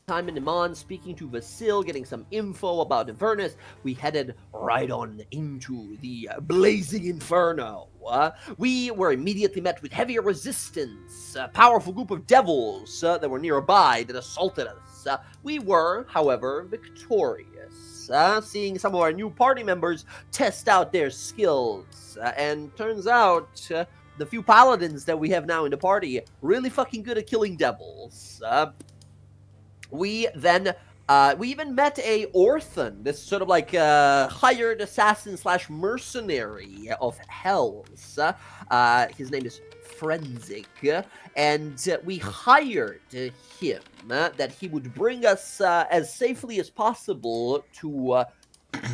Time in Iman, speaking to Vasil, getting some info about Avernus, we headed right on into the blazing inferno. We were immediately met with heavier resistance, a powerful group of devils that were nearby that assaulted us. We were, however, victorious, seeing some of our new party members test out their skills. And turns out the few paladins that we have now in the party really fucking good at killing devils. We then we even met a Orphan, this sort of like hired assassin slash mercenary of Hells. His name is Forensic, and we hired him that he would bring us as safely as possible to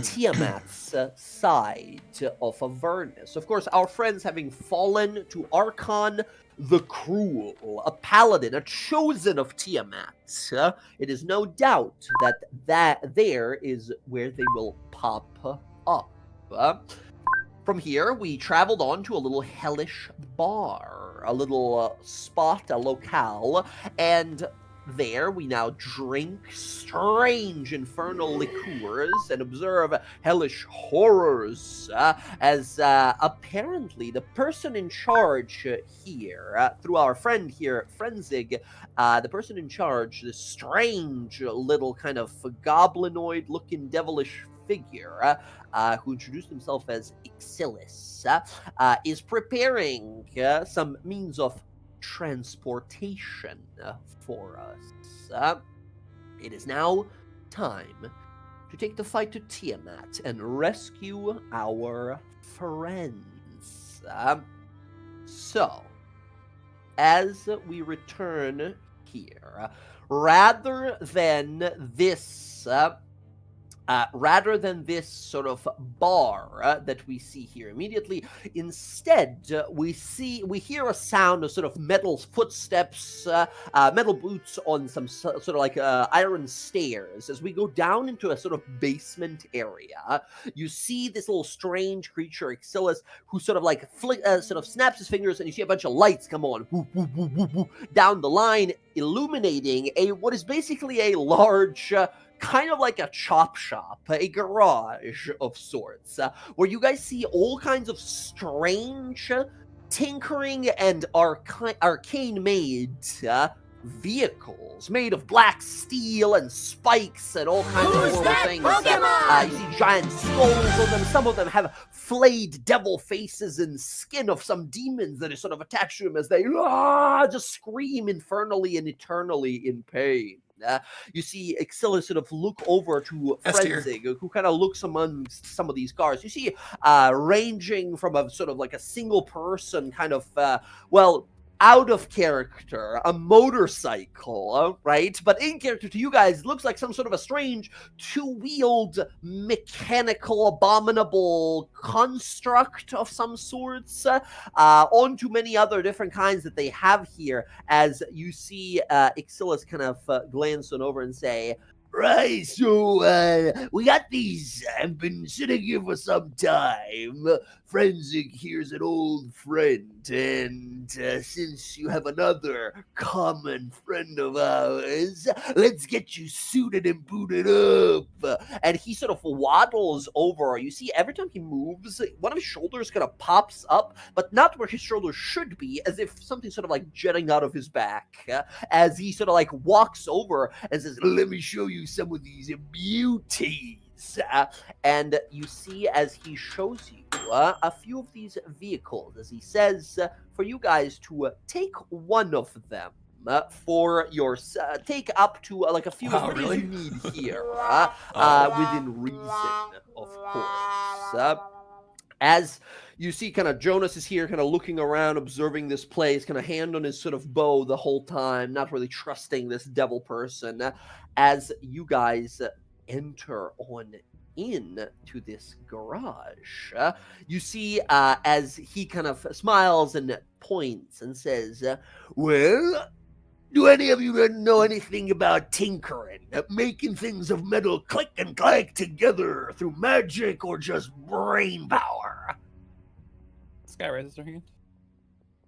Tiamat's side of Avernus. Of course, our friends having fallen to Archon the Cruel, a paladin, a chosen of Tiamat. It is no doubt that there is where they will pop up. From here, we traveled on to a little hellish bar, a little spot, a locale, and there we now drink strange infernal liqueurs and observe hellish horrors, as apparently the person in charge here, through our friend here, Frenzig, the person in charge, this strange little kind of goblinoid-looking devilish figure, who introduced himself as Ixillis, is preparing some means of transportation for us. It is now time to take the fight to Tiamat and rescue our friends. So, as we return here, rather than this sort of bar that we see here immediately, instead we hear a sound of sort of metal footsteps, metal boots on some sort of like iron stairs. As we go down into a sort of basement area, you see this little strange creature, Ixillis, who sort of like sort of snaps his fingers, and you see a bunch of lights come on whoop, whoop, whoop, whoop, whoop, down the line, illuminating what is basically a large kind of like a chop shop, a garage of sorts, where you guys see all kinds of strange tinkering and arcane-made vehicles made of black steel and spikes and all kinds of horrible things. You see giant skulls on them. Some of them have flayed devil faces and skin of some demons that is sort of attached to them as they just scream infernally and eternally in pain. You see Ixillis sort of look over to Frenzig, who kind of looks amongst some of these cars. You see ranging from a sort of like a single person kind of, out of character, a motorcycle, right? But in character to you guys, looks like some sort of a strange two-wheeled mechanical abominable construct of some sorts, onto many other different kinds that they have here, as you see Ixillis kind of glance on over and say, "Right, so we got these. I've been sitting here for some time. Frenzig here's an old friend, and since you have another common friend of ours, let's get you suited and booted up." And he sort of waddles over. You see, every time he moves, one of his shoulders kind of pops up, but not where his shoulder should be, as if something sort of like jetting out of his back, as he sort of like walks over and says, "Let me show you some of these beauties." And you see as he shows you a few of these vehicles, as he says for you guys to take one of them for your take up to like a few as many as you need here, within reason, of course. As you see, kind of Jonas is here, kind of looking around, observing this place, kind of hand on his sort of bow the whole time, not really trusting this devil person. As you guys enter on in to this garage, you see as he kind of smiles and points and says, "Well, do any of you know anything about tinkering, making things of metal click and clack together through magic or just brain power?" This guy raises their hand.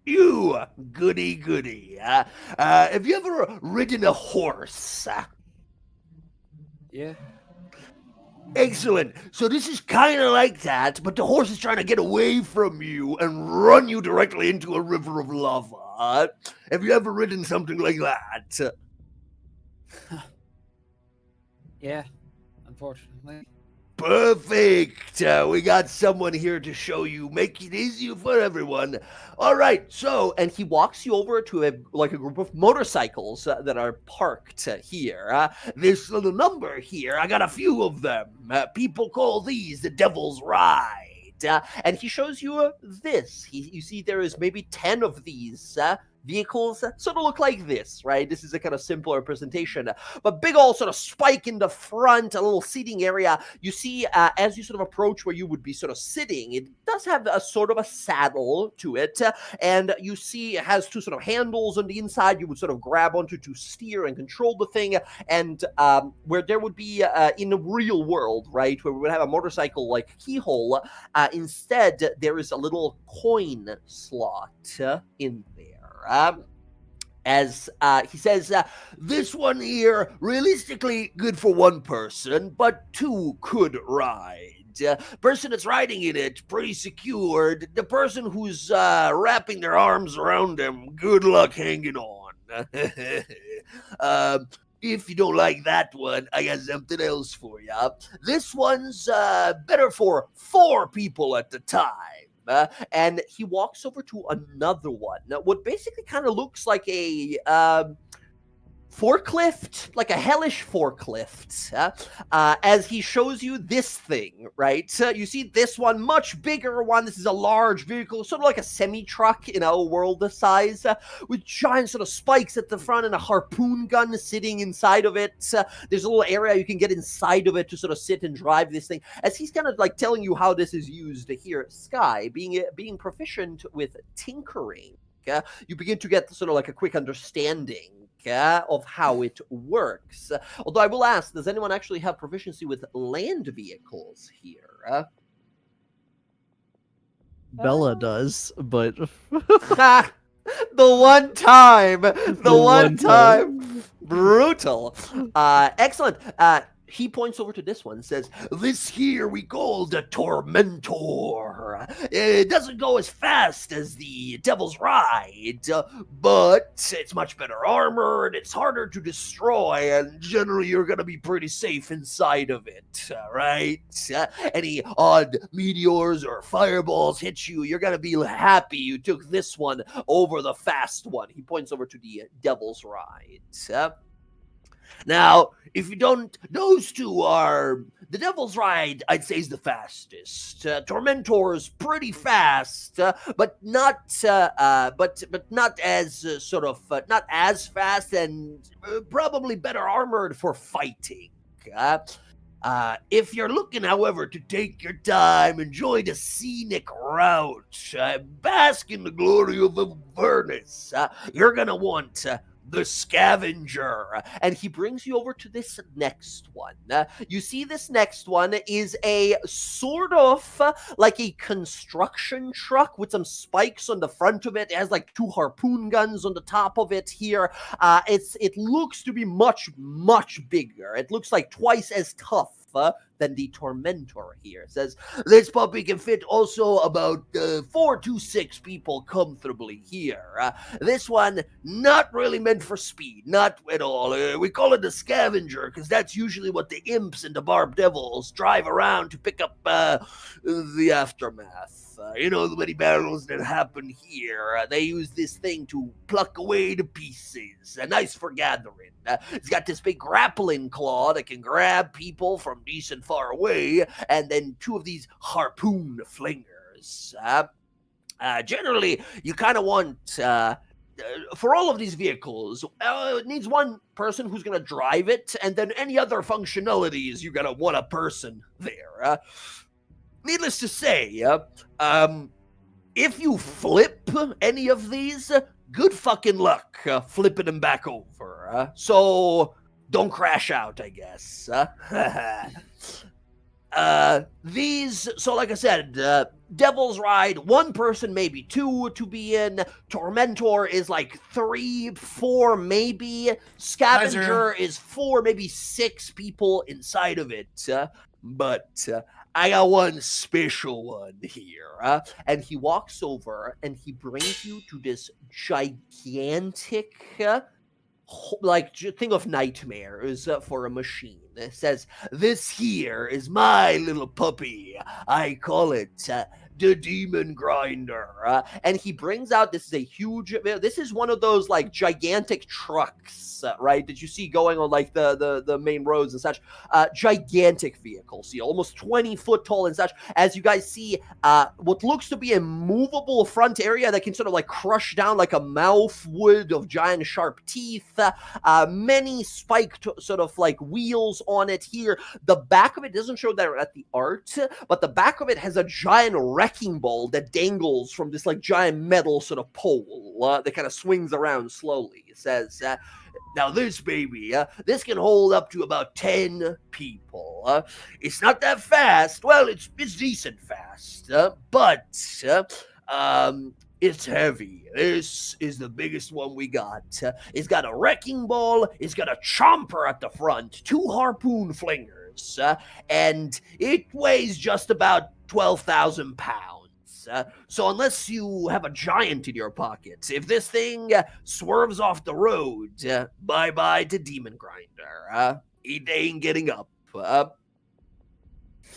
You, goody. Have you ever ridden a horse? Yeah. Excellent. So this is kind of like that, but the horse is trying to get away from you and run you directly into a river of lava. Have you ever ridden something like that? Yeah. Unfortunately. Perfect. We got someone here to show you. Make it easier for everyone. All right. So, And he walks you over to a group of motorcycles that are parked here. this little number here, I got a few of them. People call these the Devil's Ride. And he shows you this. You see there is maybe 10 of these vehicles sort of look like this, right? This is a kind of simpler presentation, but big old sort of spike in the front, a little seating area. You see, as you sort of approach where you would be sort of sitting, it does have a sort of a saddle to it, and you see it has two sort of handles on the inside you would sort of grab onto to steer and control the thing, and where there would be in the real world, right, where we would have a motorcycle like keyhole, instead there is a little coin slot in there. As he says, this one here, realistically good for one person, but two could ride. Person that's riding in it, pretty secured. The person who's wrapping their arms around them, good luck hanging on. If you don't like that one, I got something else for you. This one's better for 4 people at the time. And he walks over to another one. Now, what basically kind of looks like a forklift, like a hellish forklift, as he shows you this thing, right? You see this one, much bigger one. This is a large vehicle, sort of like a semi-truck in our world size, with giant sort of spikes at the front and a harpoon gun sitting inside of it. There's a little area you can get inside of it to sort of sit and drive this thing. As he's kind of like telling you how this is used here, Sky, being proficient with tinkering, you begin to get sort of like a quick understanding of how it works. Although I will ask, does anyone actually have proficiency with land vehicles here? Bella does, but The one time! The one time! Brutal. Excellent. He points over to this one and says, this here we call the Tormentor. It doesn't go as fast as the Devil's Ride, but it's much better armored, it's harder to destroy, and generally you're going to be pretty safe inside of it, right? Any odd meteors or fireballs hit you, you're going to be happy you took this one over the fast one. He points over to the Devil's Ride. Now, if you don't, those two are the Devil's Ride. I'd say is the fastest. Tormentor's pretty fast, but not not as not as fast, and probably better armored for fighting. If you're looking, however, to take your time, enjoy the scenic route, bask in the glory of Avernus, you're gonna want the Scavenger. And he brings you over to this next one. You see this next one is a sort of like a construction truck with some spikes on the front of it. It has like 2 harpoon guns on the top of it here. It looks to be much, much bigger. It looks like twice as tough than the Tormentor here. It says, this puppy can fit also about 4 to 6 people comfortably here. This one, not really meant for speed, not at all. We call it the Scavenger because that's usually what the imps and the Barb Devils drive around to pick up the aftermath. You know, the many battles that happen here. They use this thing to pluck away the pieces. Nice for gathering. It's got this big grappling claw that can grab people from decent far away, and then 2 of these harpoon flingers. Generally, you kind of want, for all of these vehicles, it needs one person who's going to drive it, and then any other functionalities, you're going to want a person there. Needless to say, if you flip any of these, good fucking luck flipping them back over. So don't crash out, I guess. So like I said, Devil's Ride, one person, maybe two to be in. Tormentor is like 3, 4, maybe. Scavenger is 4, maybe 6 people inside of it. But I got one special one here. And he walks over and he brings you to this gigantic, thing of nightmares for a machine. It says, "This here is my little puppy. I call it the Demon Grinder." And he brings out, this is a huge, this is one of those like gigantic trucks, right, that you see going on like the main roads and such. Gigantic vehicles, almost 20 foot tall and such. As you guys see, what looks to be a movable front area that can sort of like crush down like a mouth would of giant sharp teeth. Many spiked sort of like wheels on it here. The back of it doesn't show that at the art, but the back of it has a giant wrecking ball that dangles from this like giant metal sort of pole that kind of swings around slowly. It says, "Now this baby, this can hold up to about 10 people. It's not that fast. Well, it's decent fast, but it's heavy. This is the biggest one we got. It's got a wrecking ball. It's got a chomper at the front, 2 harpoon flingers, and it weighs just about 12,000 pounds. So unless you have a giant in your pocket, if this thing swerves off the road, bye-bye to Demon Grinder. It ain't getting up."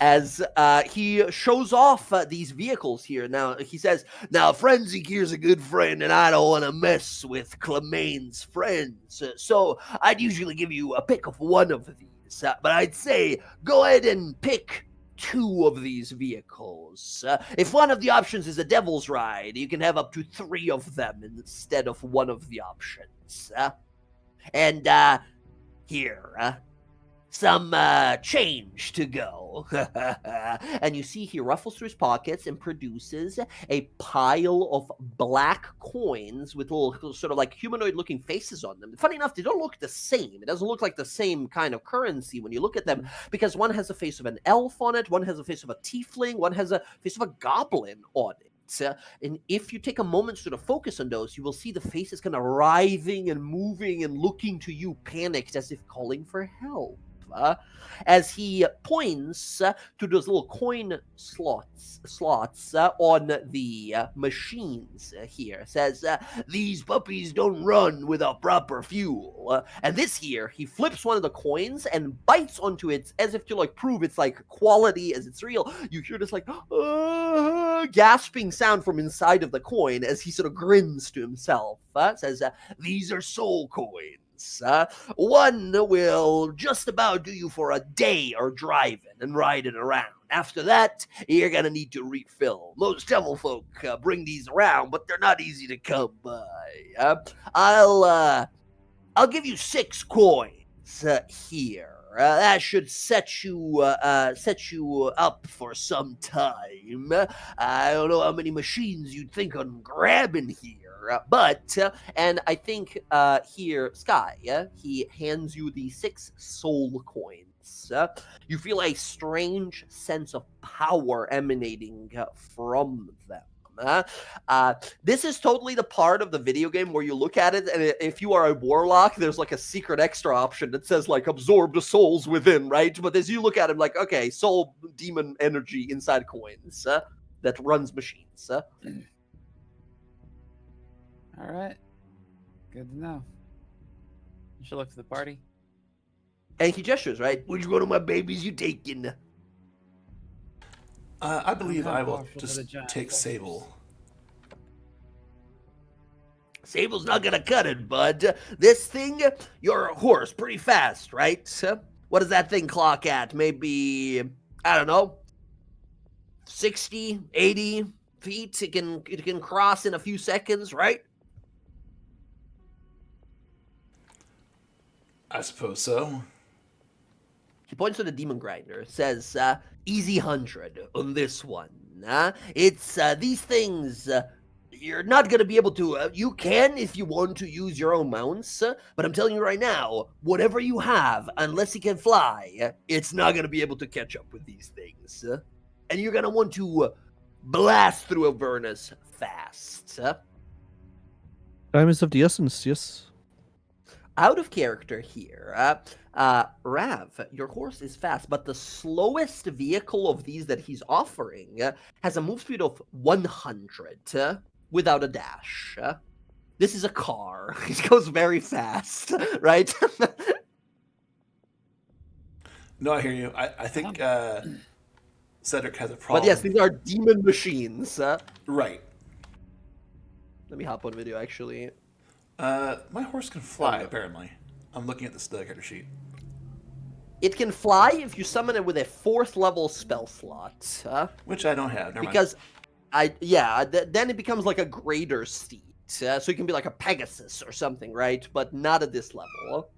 As he shows off these vehicles here. Now, he says, "Now, Frenzy here's a good friend, and I don't want to mess with Clemaine's friends. So I'd usually give you a pick of one of these. But I'd say go ahead and pick 2 of these vehicles. If one of the options is a Devil's Ride, you can have up to 3 of them instead of one of the options. And here, some change to go." And you see he ruffles through his pockets and produces a pile of black coins with little sort of like humanoid looking faces on them. Funny enough, they don't look the same. It doesn't look like the same kind of currency when you look at them, because one has a face of an elf on it, one has a face of a tiefling, one has a face of a goblin on it. And if you take a moment to sort of focus on those, you will see the faces kind of writhing and moving and looking to you, panicked, as if calling for help. As he points to those little coin slots on the machines here. Says, "These puppies don't run without proper fuel." And this here, he flips one of the coins and bites onto it as if to like prove its like quality as it's real. You hear this like gasping sound from inside of the coin as he sort of grins to himself. Says, "These are soul coins. One will just about do you for a day or driving and riding around. After that, you're gonna need to refill. Most devil folk bring these around, but they're not easy to come by. I'll give you 6 coins here. That should set you up for some time. I don't know how many machines you'd think on grabbing here, but and I think here, Sky, he hands you the 6 soul coins. You feel a strange sense of power emanating from them. This is totally the part of the video game where you look at it, and if you are a warlock, there's like a secret extra option that says like absorb the souls within, right? But as you look at him, like, okay, soul demon energy inside coins that runs machines. All right, good to know. You should look for the party. And he gestures, right? "Which one of my babies you taking?" I believe not I will partial to just the giant take puppies. Sable. Sable's not gonna cut it, bud. This thing, you're a horse, pretty fast, right? What does that thing clock at? Maybe, I don't know, 60, 80 feet? It can cross in a few seconds, right? I suppose so. He points to the demon grinder, says, easy 100 on this one. It's, these things, you're not going to be able to. You can if you want to use your own mounts, but I'm telling you right now, whatever you have, unless it can fly, it's not going to be able to catch up with these things. And you're going to want to blast through Avernus fast. Time is of the essence, yes. Out of character here. Rav, your horse is fast, but the slowest vehicle of these that he's offering has a move speed of 100 without a dash. This is a car. It goes very fast, right? No, I hear you. I think Cedric has a problem. But yes, these are demon machines. Right. Let me hop on video, actually. My horse can fly, apparently. I'm looking at the character sheet. It can fly if you summon it with a 4th level spell slot. Which I don't have. Never because, then it becomes like a greater steed. So it can be like a Pegasus or something, right? But not at this level.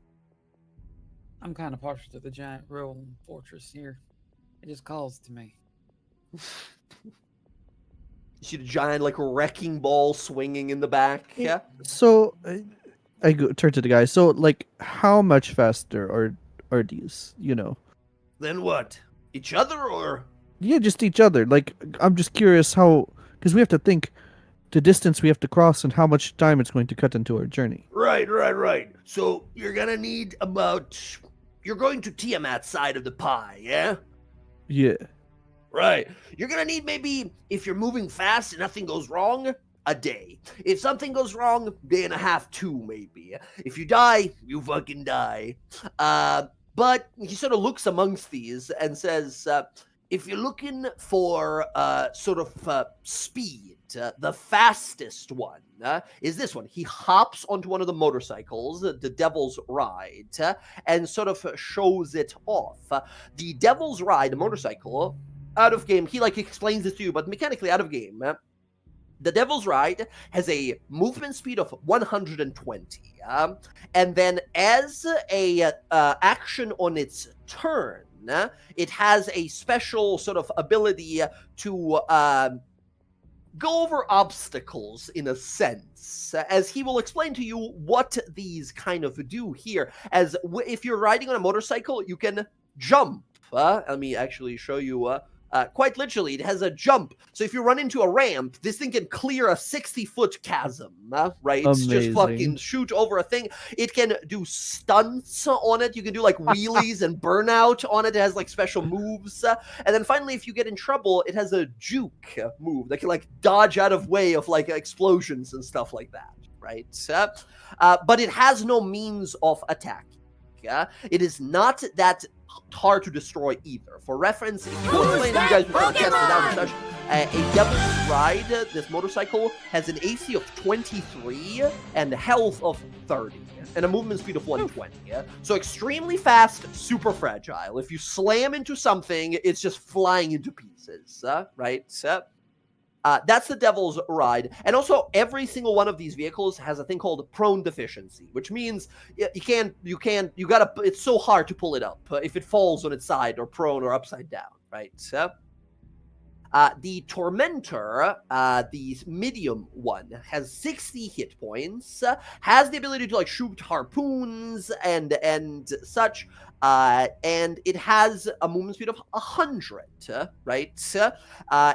I'm kind of partial to the giant rolling fortress here. It just calls to me. You see the giant, like, wrecking ball swinging in the back. Yeah. So I turn to the guy. So, like, how much faster are these? You know? Then what? Each other or? Yeah, just each other. Like, I'm just curious how, because we have to think the distance we have to cross and how much time it's going to cut into our journey. Right. So you're gonna need about. You're going to Tiamat's side of the pie, yeah? Yeah. Right. You're gonna need maybe, if you're moving fast and nothing goes wrong, a day. If something goes wrong, day and a half, 2 maybe. If you die, you fucking die. But he sort of looks amongst these and says, if you're looking for sort of speed, the fastest one is this one. He hops onto one of the motorcycles, the Devil's Ride, and sort of shows it off. The Devil's Ride, the motorcycle, out of game, he like explains this to you, but mechanically out of game, the Devil's Ride has a movement speed of 120, and then as a action on its turn, it has a special sort of ability to go over obstacles in a sense, as he will explain to you what these kind of do here. As if you're riding on a motorcycle, you can jump. Let me actually show you. Quite literally, it has a jump. So if you run into a ramp, this thing can clear a 60-foot chasm, right? It's just Amazing. fucking shoot over a thing. It can do stunts on it. You can do like wheelies and burnout on it. It has like special moves. And then finally, if you get in trouble, it has a juke move that can like dodge out of way of like explosions and stuff like that, right? But it has no means of attack. It is not that hard to destroy either. For reference, if you want to play, you guys will test it out and such. A Devil's Ride, this motorcycle, has an AC of 23 and a health of 30 and a movement speed of 120. So extremely fast, super fragile. If you slam into something, it's just flying into pieces, right? That's the Devil's Ride. And also, every single one of these vehicles has a thing called prone deficiency, which means it's so hard to pull it up if it falls on its side or prone or upside down, right? The Tormentor, the medium one, has 60 hit points, has the ability to like shoot harpoons and such, and it has a movement speed of 100, right?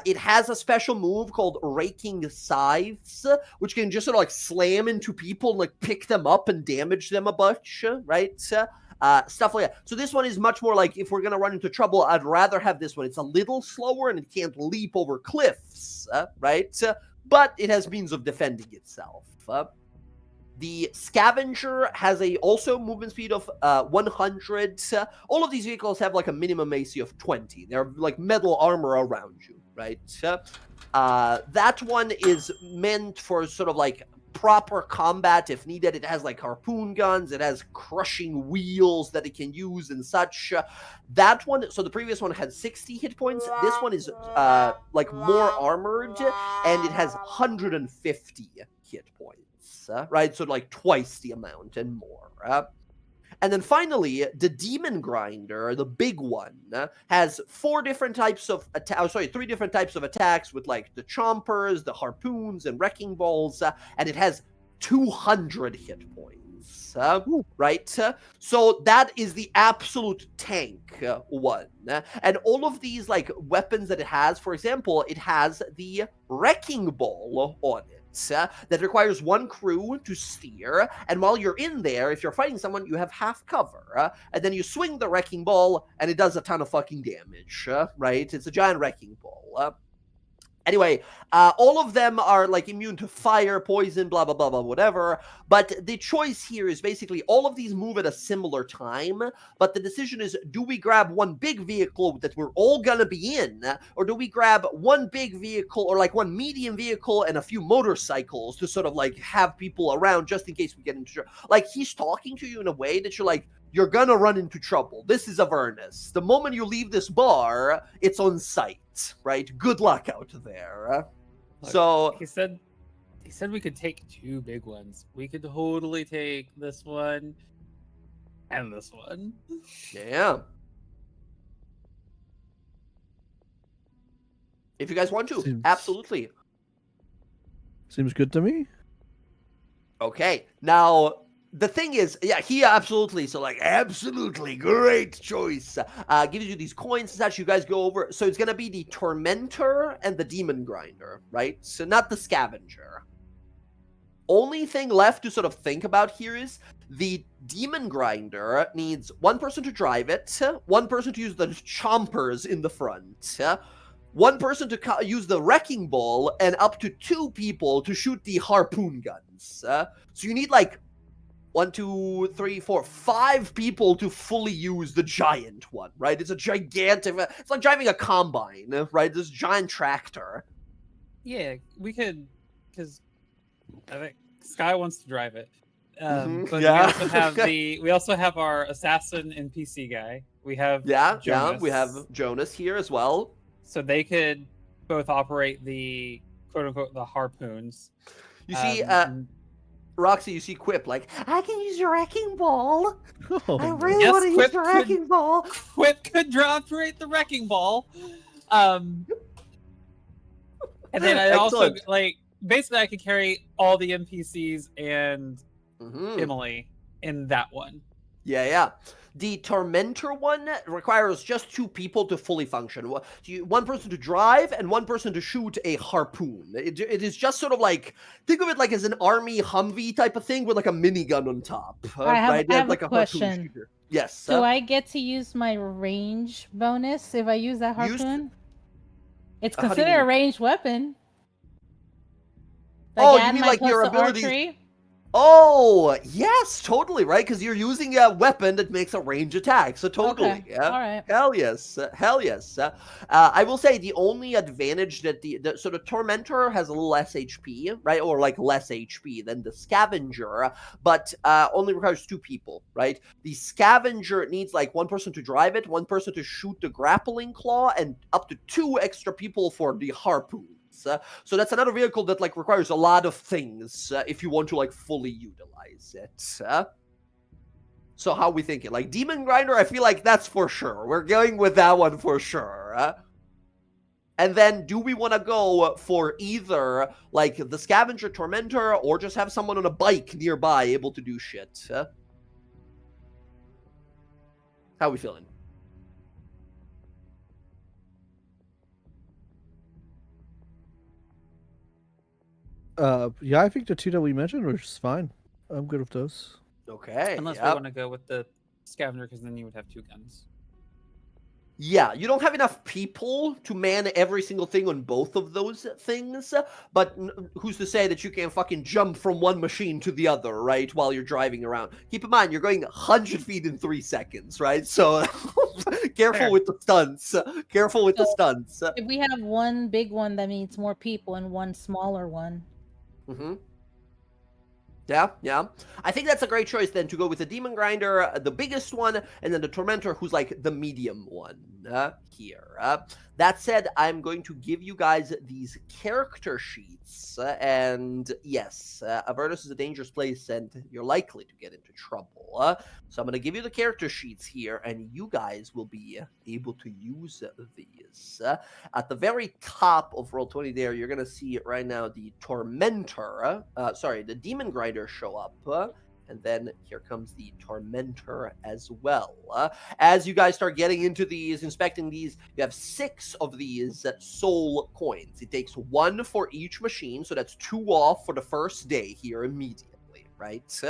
It has a special move called Raking Scythes, which can just sort of like slam into people and like pick them up and damage them a bunch, right? Stuff like that. So this one is much more like, if we're going to run into trouble, I'd rather have this one. It's a little slower and it can't leap over cliffs, right? But it has means of defending itself. The Scavenger has also movement speed of 100. All of these vehicles have like a minimum AC of 20. They're like metal armor around you, right? That one is meant for sort of like proper combat if needed. It has like harpoon guns, it has crushing wheels that it can use and such. That one, so the previous one had 60 hit points. This one is like more armored and it has 150 hit points, right? So like twice the amount and more. And then finally, the Demon Grinder, the big one, has three different types of attacks with like the Chompers, the Harpoons, and Wrecking Balls, and it has 200 hit points. Right? So that is the absolute tank one. And all of these like weapons that it has, for example, it has the Wrecking Ball on it. That requires one crew to steer, and while you're in there, if you're fighting someone, you have half cover, and then you swing the Wrecking Ball, and it does a ton of fucking damage, right? It's a giant Wrecking Ball. Anyway, all of them are like immune to fire, poison, blah, blah, blah, blah, whatever. But the choice here is basically all of these move at a similar time. But the decision is, do we grab one big vehicle that we're all going to be in? Or do we grab one big vehicle or like one medium vehicle and a few motorcycles to sort of like have people around just in case we get into trouble? Like he's talking to you in a way that you're like, you're going to run into trouble. This is Avernus. The moment you leave this bar, it's on sight, right? Good luck out there. Look, So he said we could take two big ones. We could totally take this one and this one. yeah. If you guys want to, Seems- absolutely. Seems good to me. Okay. Now, the thing is, yeah, he absolutely, so like, absolutely, great choice. Gives you these coins and such, you guys go over. So it's going to be the Tormentor and the Demon Grinder, right? So not the Scavenger. Only thing left to sort of think about here is the Demon Grinder needs one person to drive it, one person to use the Chompers in the front, one person to use the Wrecking Ball, and up to 2 people to shoot the Harpoon guns. So you need like 1, 2, 3, 4, 5 people to fully use the giant one, right? It's a gigantic, it's like driving a combine, right? This giant tractor. Yeah, we could, because I think Sky wants to drive it. But yeah. we also have our assassin and PC guy. We have Yeah, we have Jonas. Jonas here as well. So they could both operate the quote unquote the harpoons. You see, and- Roxy, you see Quip like, I can use your Wrecking Ball. Oh, I really Yes, want to use Quip the could- Wrecking Ball. Quip could operate the wrecking ball. And then I also Excellent. like basically I could carry all the NPCs and Mhm. Emily in that one. Yeah. The Tormentor one requires just 2 people to fully function. One person to drive and one person to shoot a harpoon. It is just sort of like, think of it like as an army Humvee type of thing with like a minigun on top. I have right? They have a like a harpoon question. shooter. Yes. Do I get to use my range bonus if I use that Use- harpoon? It's How do you considered a mean? ranged weapon. Oh, you add mean my like your plus to abilities- archery? Oh, yes, totally, right? Because you're using a weapon that makes a range attack, so totally. Okay, Yeah. all right. Hell yes. I will say the only advantage that so the Tormentor has a little less HP, right? Or like less HP than the Scavenger, but only requires 2 people, right? The Scavenger needs like 1 person to drive it, 1 person to shoot the grappling claw, and up to 2 extra people for the harpoon. So that's another vehicle that like requires a lot of things if you want to like fully utilize it. So how are we thinking? Like Demon Grinder, I feel like that's for sure. We're going with that one for sure. And then do we want to go for either like the Scavenger Tormentor or just have someone on a bike nearby able to do shit? How are we feeling? Yeah, I think the 2 that we mentioned were just fine. I'm good with those. Okay. Unless we yep. want to go with the scavenger, because then you would have 2 guns. Yeah, you don't have enough people to man every single thing on both of those things, but who's to say that you can fucking jump from one machine to the other, right, while you're driving around? Keep in mind, you're going 100 feet in 3 seconds, right? So, careful Fair. with the stunts. Careful with the So- stunts. If we have one big one, that means more people, and one smaller one. Mm-hmm. Yeah. I think that's a great choice then to go with the Demon Grinder, the biggest one, and then the Tormentor, who's like the medium one here. That said, I'm going to give you guys these character sheets, and yes, Avernus is a dangerous place, and you're likely to get into trouble. So I'm going to give you the character sheets here, and you guys will be able to use these. At the very top of Roll20 there, you're going to see right now the Tormentor, the Demon Grinder show up, and then here comes the Tormentor as well. As you guys start getting into these, inspecting these, you have 6 of these soul coins. It takes 1 for each machine, so that's 2 off for the first day here immediately. Right?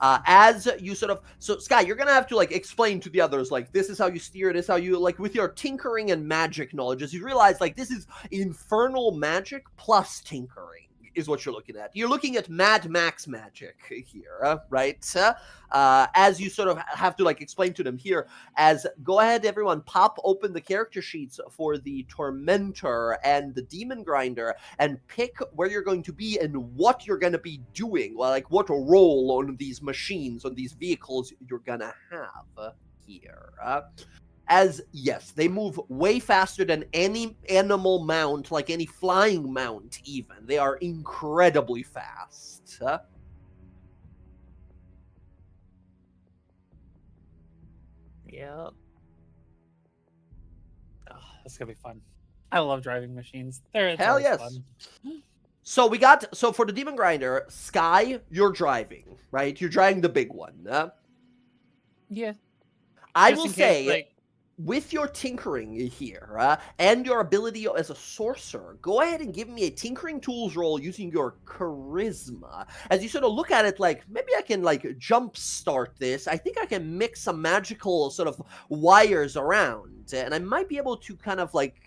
As you so Sky, you're gonna have to like explain to the others, like, this is how you steer, this is how you, like, with your tinkering and magic knowledge, as you realize, like, this is infernal magic plus tinkering is what you're looking at. You're looking at Mad Max magic here, right? As you sort of have to like explain to them here, as go ahead, everyone, pop open the character sheets for the Tormentor and the Demon Grinder and pick where you're going to be and what you're going to be doing, like what role on these machines, on these vehicles you're going to have here. As, yes, they move way faster than any animal mount, like any flying mount even. They are incredibly fast. Yep. Oh, that's gonna be fun. I love driving machines. Hell yes. Fun. So for the Demon Grinder, Sky, you're driving, right? You're driving the big one. Yeah. I Just will in case, say, like, with your tinkering here, and your ability as a sorcerer, go ahead and give me a tinkering tools roll using your charisma. As you sort of look at it, like, maybe I can, like, jumpstart this. I think I can mix some magical sort of wires around, and I might be able to kind of, like,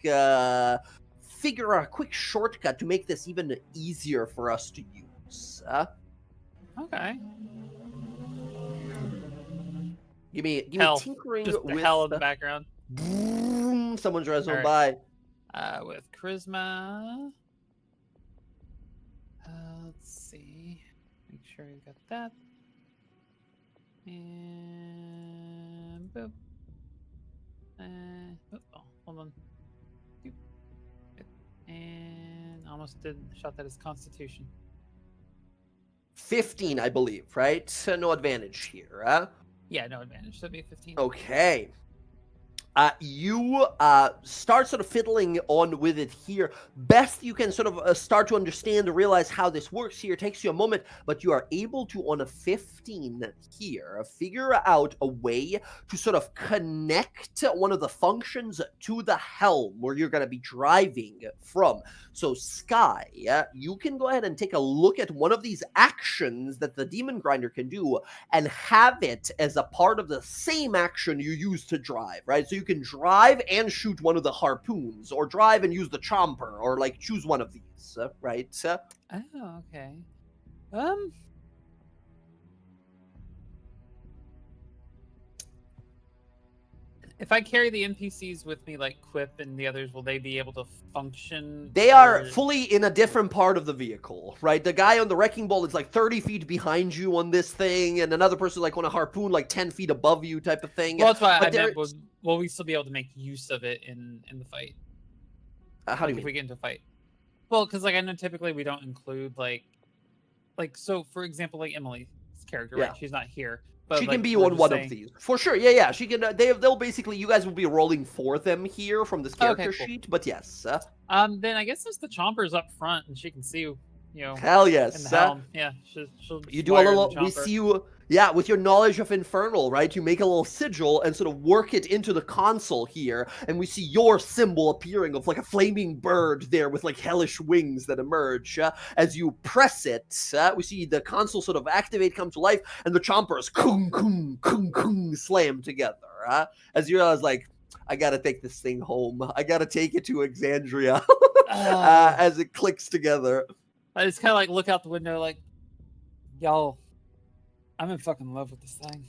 figure out a quick shortcut to make this even easier for us to use. Okay. Give me Hell. tinkering Just with hell in the background. Boom, someone's driving All by. With charisma. Let's see. Make sure you got that. And boop. Hold on. And almost did shot that as Constitution. 15, I believe, right? No advantage here. Yeah, no advantage. So it'd be 15. Okay. You start sort of fiddling on with it here. Best you can sort of start to understand or realize how this works here. It takes you a moment, but you are able to, on a 15 here, figure out a way to sort of connect one of the functions to the helm where you're going to be driving from. So, Sky, you can go ahead and take a look at one of these actions that the Demon Grinder can do and have it as a part of the same action you use to drive, right? So you can drive and shoot one of the harpoons, or drive and use the chomper, or like choose one of these, right? Oh, okay. If I carry the NPCs with me, like Quip and the others, will they be able to function? They are fully in a different part of the vehicle, right? The guy on the wrecking ball is like 30 feet behind you on this thing, and another person like on a harpoon like 10 feet above you type of thing. Well, that's why I meant, will we still be able to make use of it in the fight? How do you mean? If we get into a fight? Well, because like I know typically we don't include like so for example, like Emily's character, right? She's not here. But she can be on one of these for sure. Yeah. She can. They'll basically. You guys will be rolling for them here from this character sheet. But yes. Then I guess since the chomper's up front and she can see you. Hell yes. In the helm. Yeah. She'll you do a little. We see you. Yeah, with your knowledge of Infernal, right? You make a little sigil and sort of work it into the console here, and we see your symbol appearing of like a flaming bird there with like hellish wings that emerge. As you press it, we see the console sort of activate, come to life, and the chompers kung kung kung kung slam together. As you realize, like, I gotta take this thing home. I gotta take it to Exandria. As it clicks together. I just kind of like look out the window, like, y'all. I'm in fucking love with this thing.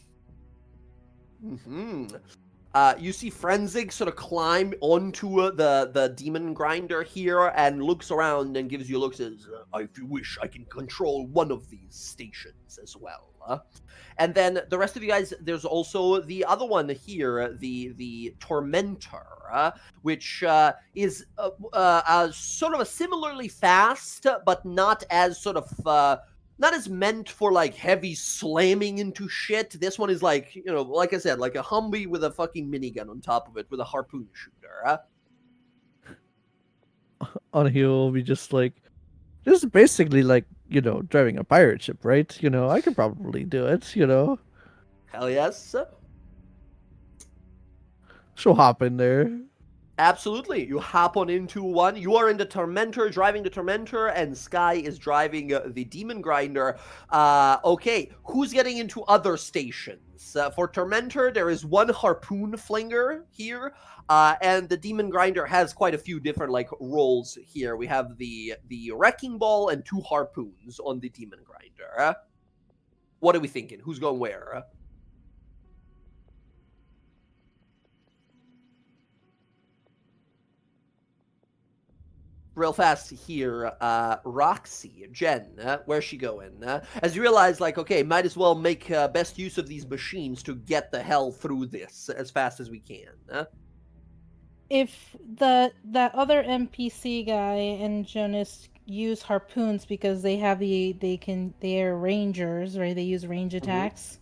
You see Frenzig sort of climb onto the demon grinder here and looks around and gives you a look, says, if you wish, I can control one of these stations as well. And then the rest of you guys, there's also the other one here, the Tormentor, which is sort of a similarly fast, but not as sort of... not as meant for, like, heavy slamming into shit. This one is like, you know, like I said, like a Humvee with a fucking minigun on top of it with a harpoon shooter. On here will be just like, this is basically like, you know, driving a pirate ship, right? You know, I could probably do it, you know. Hell yes. She'll hop in there. Absolutely. You hop on into one. You are in the Tormentor, driving the Tormentor, and Sky is driving the Demon Grinder. Okay, who's getting into other stations? For Tormentor, there is one Harpoon Flinger here, and the Demon Grinder has quite a few different, like, roles here. We have the Wrecking Ball and 2 Harpoons on the Demon Grinder. What are we thinking? Who's going where? Real fast here, Roxy, Jen, where's she going? As you realize, like, okay, might as well make best use of these machines to get the hell through this as fast as we can. If that other NPC guy and Jonas use harpoons because they have they're rangers, right? They use range attacks.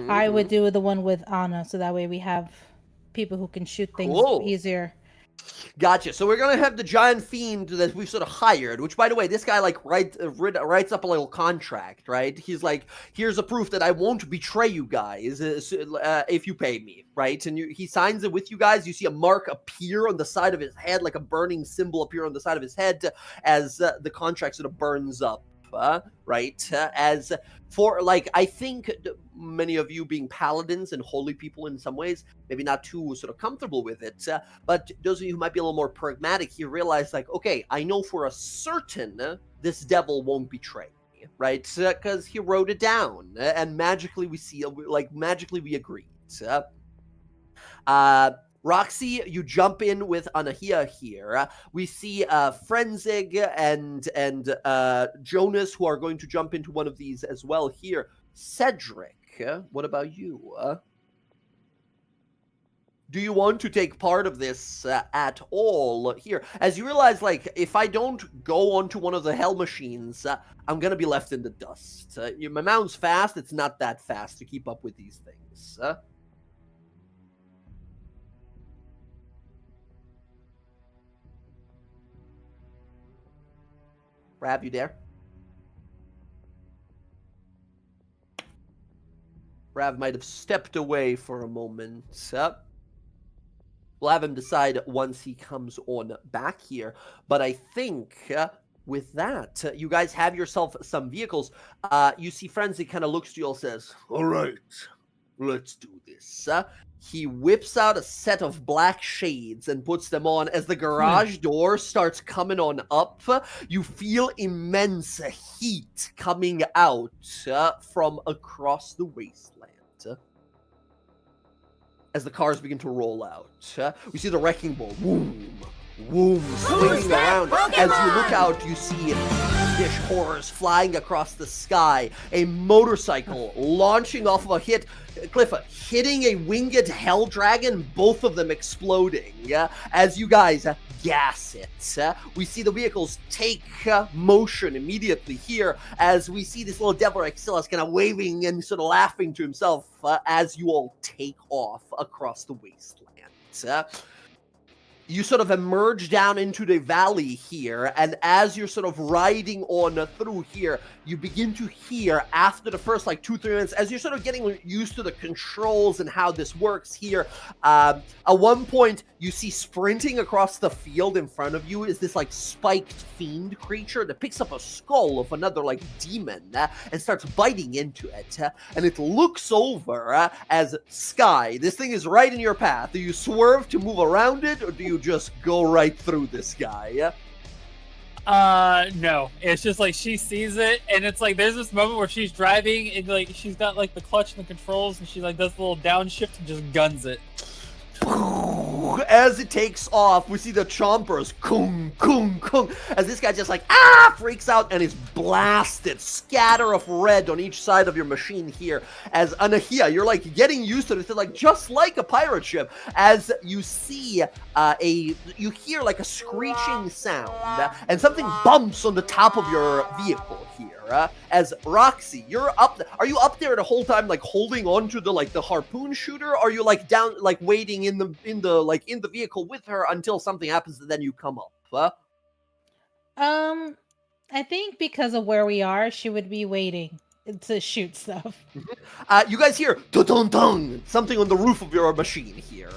I would do the one with Anna, so that way we have people who can shoot things easier. Gotcha. So we're gonna have the giant fiend that we've sort of hired, which, by the way, this guy like writes up a little contract, right? He's like, here's a proof that I won't betray you guys if you pay me, right? And he signs it with you guys. You see a mark appear on the side of his head, like a burning symbol appear on the side of his head as the contract sort of burns up. Right? As for, like, I think many of you being paladins and holy people in some ways, maybe not too sort of comfortable with it, but those of you who might be a little more pragmatic, you realize, like, okay, I know for a certain this devil won't betray me, right? Because he wrote it down, and magically we agreed. Roxy, you jump in with Anahia here. We see Frenzig and Jonas, who are going to jump into one of these as well here. Cedric, what about you? Do you want to take part of this at all here? As you realize, like, if I don't go onto one of the hell machines, I'm going to be left in the dust. My mount's fast. It's not that fast to keep up with these things. Rav, you there? Rav might have stepped away for a moment. We'll have him decide once he comes on back here. But I think with that, you guys have yourself some vehicles. You see Frenzy kind of looks to you and says, All right, let's do this. He whips out a set of black shades and puts them on. As the garage door starts coming on up, you feel immense heat coming out from across the wasteland. As the cars begin to roll out, we see the wrecking ball, swinging around. As you look out, you see fiendish horrors flying across the sky. A motorcycle launching off of a cliff, hitting a winged hell dragon, both of them exploding. As you guys gas it, we see the vehicles take motion immediately here. As we see this little devil Exilus kind of waving and sort of laughing to himself as you all take off across the wasteland. You sort of emerge down into the valley here, and as you're sort of riding on through here, you begin to hear, after the first, like, 2-3 minutes, as you're sort of getting used to the controls and how this works here, at one point, you see sprinting across the field in front of you is this, like, spiked fiend creature that picks up a skull of another, like, demon and starts biting into it, and it looks over as Sky. This thing is right in your path. Do you swerve to move around it, or do you just go right through this guy? No. It's just like she sees it, and it's like there's this moment where she's driving, and like she's got like the clutch and the controls, and she like does the little downshift and just guns it. As it takes off, we see the chompers, kung, kung, kung, as this guy just like, freaks out and is blasted. Scatter of red on each side of your machine here. As Anahia, you're like getting used to this, like just like a pirate ship, as you see you hear like a screeching sound, and something bumps on the top of your vehicle here. As Roxy, you're up. Are you up there the whole time, like holding on to the harpoon shooter? Or are you like down, like waiting in the vehicle with her until something happens and then you come up? I think because of where we are, she would be waiting to shoot stuff. You guys hear dun-dun-dun, something on the roof of your machine here.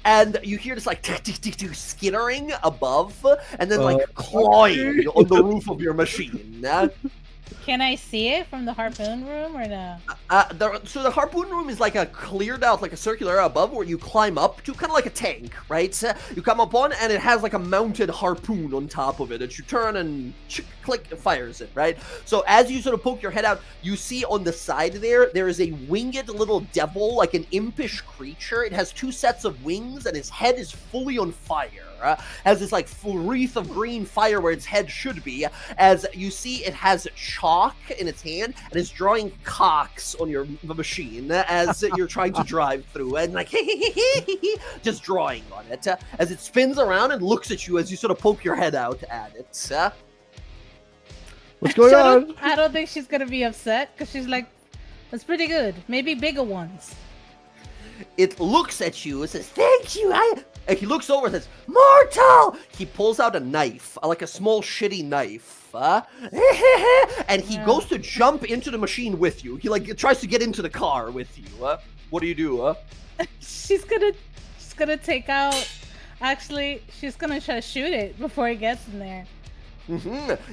And you hear this like skittering above, and then like clawing on the roof of your machine. Can I see it from the harpoon room or no? So the harpoon room is like a cleared out, like a circular area above where you climb up to, kind of like a tank, right? You come up on, and it has like a mounted harpoon on top of it that you turn and click, it fires it, right? So as you sort of poke your head out, you see on the side there is a winged little devil, like an impish creature. It has 2 sets of wings, and its head is fully on fire. Has this like full wreath of green fire where its head should be. As you see, it has chalk in its hand and is drawing cocks on your machine as you're trying to drive through, and like just drawing on it as it spins around and looks at you as you sort of poke your head out at it. What's going on? I don't think she's gonna be upset because she's like, that's pretty good. Maybe bigger ones. It looks at you and says, "Thank you." And he looks over and says, "Mortal!" He pulls out a knife, like a small shitty knife. And he goes to jump into the machine with you. He like tries to get into the car with you. What do you do? She's gonna take out. Actually, she's gonna try to shoot it before it gets in there.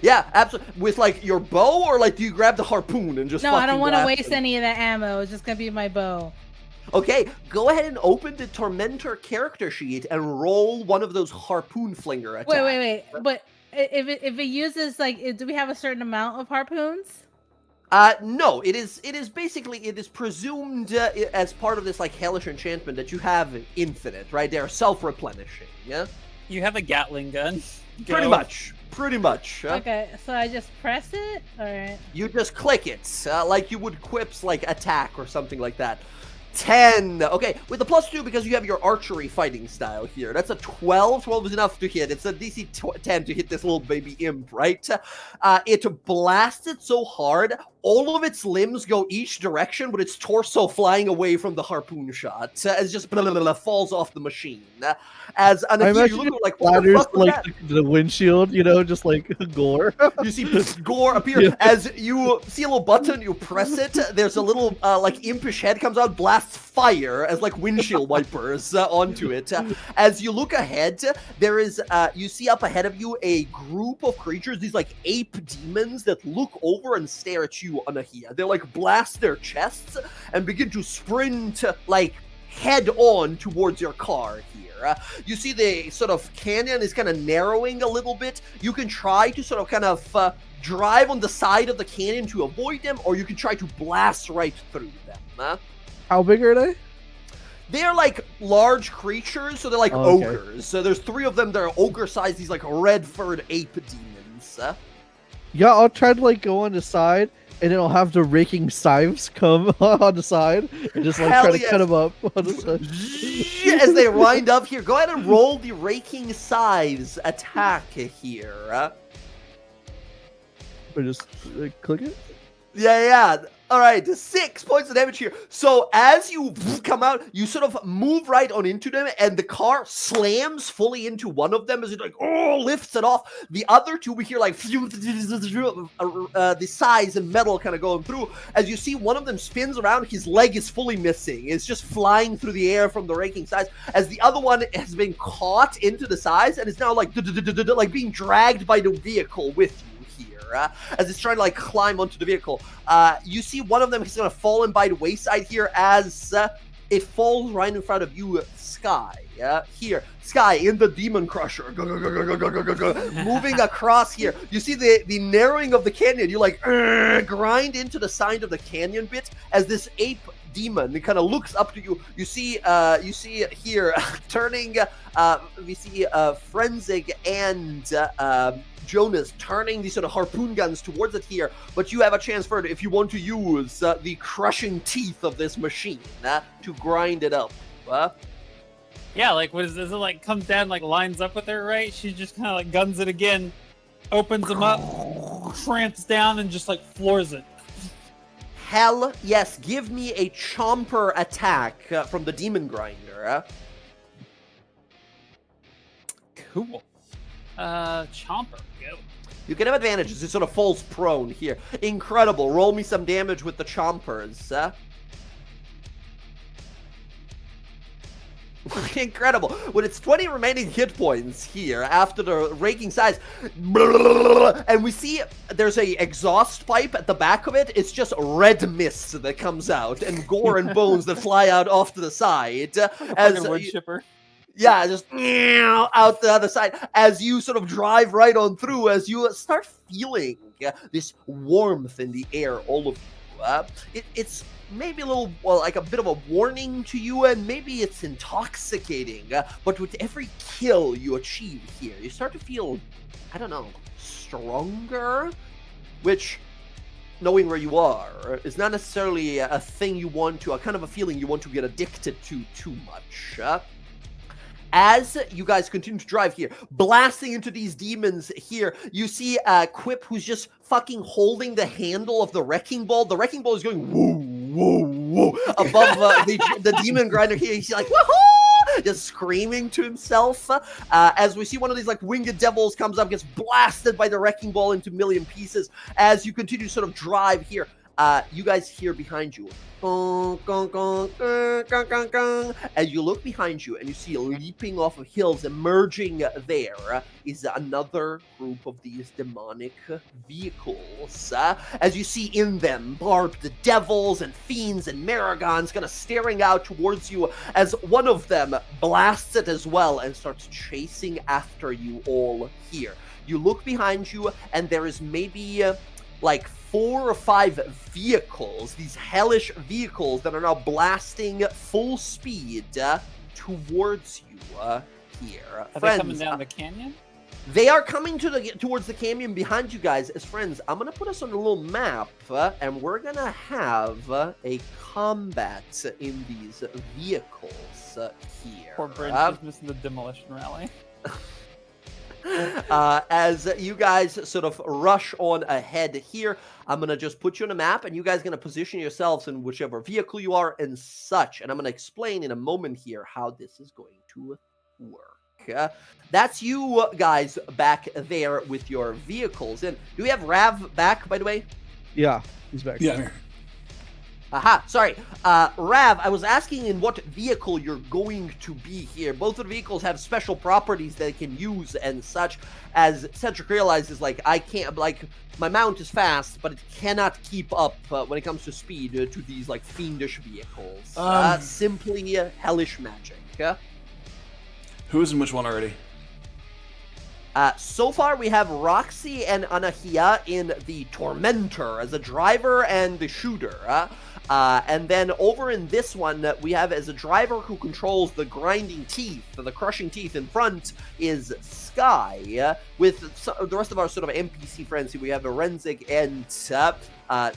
Yeah, absolutely. With like your bow, or like do you grab the harpoon and just? No, I don't want to waste any of that ammo. It's just gonna be my bow. Okay, go ahead and open the Tormentor character sheet and roll one of those harpoon flinger attacks. Wait. But if it uses like, do we have a certain amount of harpoons? No. It is basically, it is presumed as part of this like hellish enchantment that you have infinite, right? They're self-replenishing. Yeah. You have a Gatling gun. Pretty much. Okay, so I just press it. All right. You just click it, like you would Quip's like attack or something like that. 10. Okay, with the +2 because you have your archery fighting style here. That's a 12. 12 is enough to hit. It's a DC 10 to hit this little baby imp, right? It blasted so hard, all of its limbs go each direction, with its torso flying away from the harpoon shot. As just falls off the machine. As Anahia, you look like, what the fuck was that? The windshield, just like gore. You see gore appear as you see a little button, you press it, there's a little like impish head comes out, blasts fire as like windshield wipers onto it. As you look ahead, there is you see up ahead of you a group of creatures, these like ape demons that look over and stare at you, Anahia. They like blast their chests and begin to sprint like head on towards your car here. You see the sort of canyon is kind of narrowing a little bit. You can try to sort of kind of drive on the side of the canyon to avoid them, or you can try to blast right through them. How big are they? They're like large creatures, so they're like ogres. So there's 3 of them that are ogre-sized, these like red-furred ape demons. Yeah, I'll try to like go on the side, and then I'll have the raking scythes come on the side and just like try to cut them up on the side. As they wind up here, go ahead and roll the raking scythes attack here. Or just click it? Yeah. All right, 6 points of damage here. So as you come out, you sort of move right on into them, and the car slams fully into one of them as it like lifts it off. The other 2, we hear like the size and metal kind of going through. As you see, one of them spins around, his leg is fully missing. It's just flying through the air from the raking size. As the other one has been caught into the size and is now like being dragged by the vehicle with you. As it's trying to like climb onto the vehicle. You see one of them is going to fall in by the wayside here as it falls right in front of you, Sky. Here, Sky in the Demon Crusher. Moving across here. You see the narrowing of the canyon. You like grind into the side of the canyon bit as this ape demon kind of looks up to you. You see here turning. We see Frenzig and Jonas turning these sort of harpoon guns towards it here, but you have a chance for it if you want to use the crushing teeth of this machine to grind it up. Yeah, like what is it like comes down, like lines up with her, right? She just kind of like guns it again, opens them up, tramps down, and just like floors it. Hell yes, give me a chomper attack from the demon grinder. Cool. Chomper, go. You can have advantages. It sort of falls prone here. Incredible. Roll me some damage with the chompers. Incredible. With its 20 remaining hit points here after the raking size, and we see there's a exhaust pipe at the back of it. It's just red mist that comes out and gore and bones that fly out off to the side. As wood chipper. Yeah, just out the other side as you sort of drive right on through, as you start feeling this warmth in the air, all of you. It's maybe a little, well, like a bit of a warning to you, and maybe it's intoxicating, but with every kill you achieve here, you start to feel, I don't know, stronger, which, knowing where you are, is not necessarily a thing you want to, a kind of a feeling you want to get addicted to too much. As you guys continue to drive here, blasting into these demons here, you see Quip, who's just fucking holding the handle of the wrecking ball. The wrecking ball is going woo, woo, woo above the demon grinder here. He's like, woohoo! Just screaming to himself. As we see one of these like winged devils comes up, gets blasted by the wrecking ball into a million pieces. As you continue to sort of drive here, you guys hear behind you, gong, gong, gong, gong, gong, gong. As you look behind you and you see leaping off of hills, emerging there is another group of these demonic vehicles. As you see in them barbed devils and fiends and maragons kind of staring out towards you, as one of them blasts it as well and starts chasing after you all here. You look behind you and there is maybe like 4 or 5 vehicles, these hellish vehicles that are now blasting full speed towards you here. Are Friends, they coming down the canyon? they are coming towards the canyon behind you guys. As friends, I'm going to put us on a little map, and we're going to have a combat in these vehicles here. Poor Brent is missing the demolition rally. As you guys sort of rush on ahead here, I'm going to just put you on a map, and you guys are going to position yourselves in whichever vehicle you are and such. And I'm going to explain in a moment here how this is going to work. That's you guys back there with your vehicles. And do we have Rav back, by the way? Yeah, he's back. Yeah, I'm here. Aha, sorry. Rav, I was asking in what vehicle you're going to be here. Both of the vehicles have special properties that they can use and such. As Cedric realizes, like, I can't, like, my mount is fast, but it cannot keep up when it comes to speed to these, like, fiendish vehicles. Simply hellish magic. Who's in which one already? So far, we have Roxy and Anahia in the Tormentor as a driver and the shooter. And then over in this one, we have as a driver who controls the grinding teeth, the crushing teeth in front, is Sky. With the rest of our sort of NPC friends here, we have Renzik and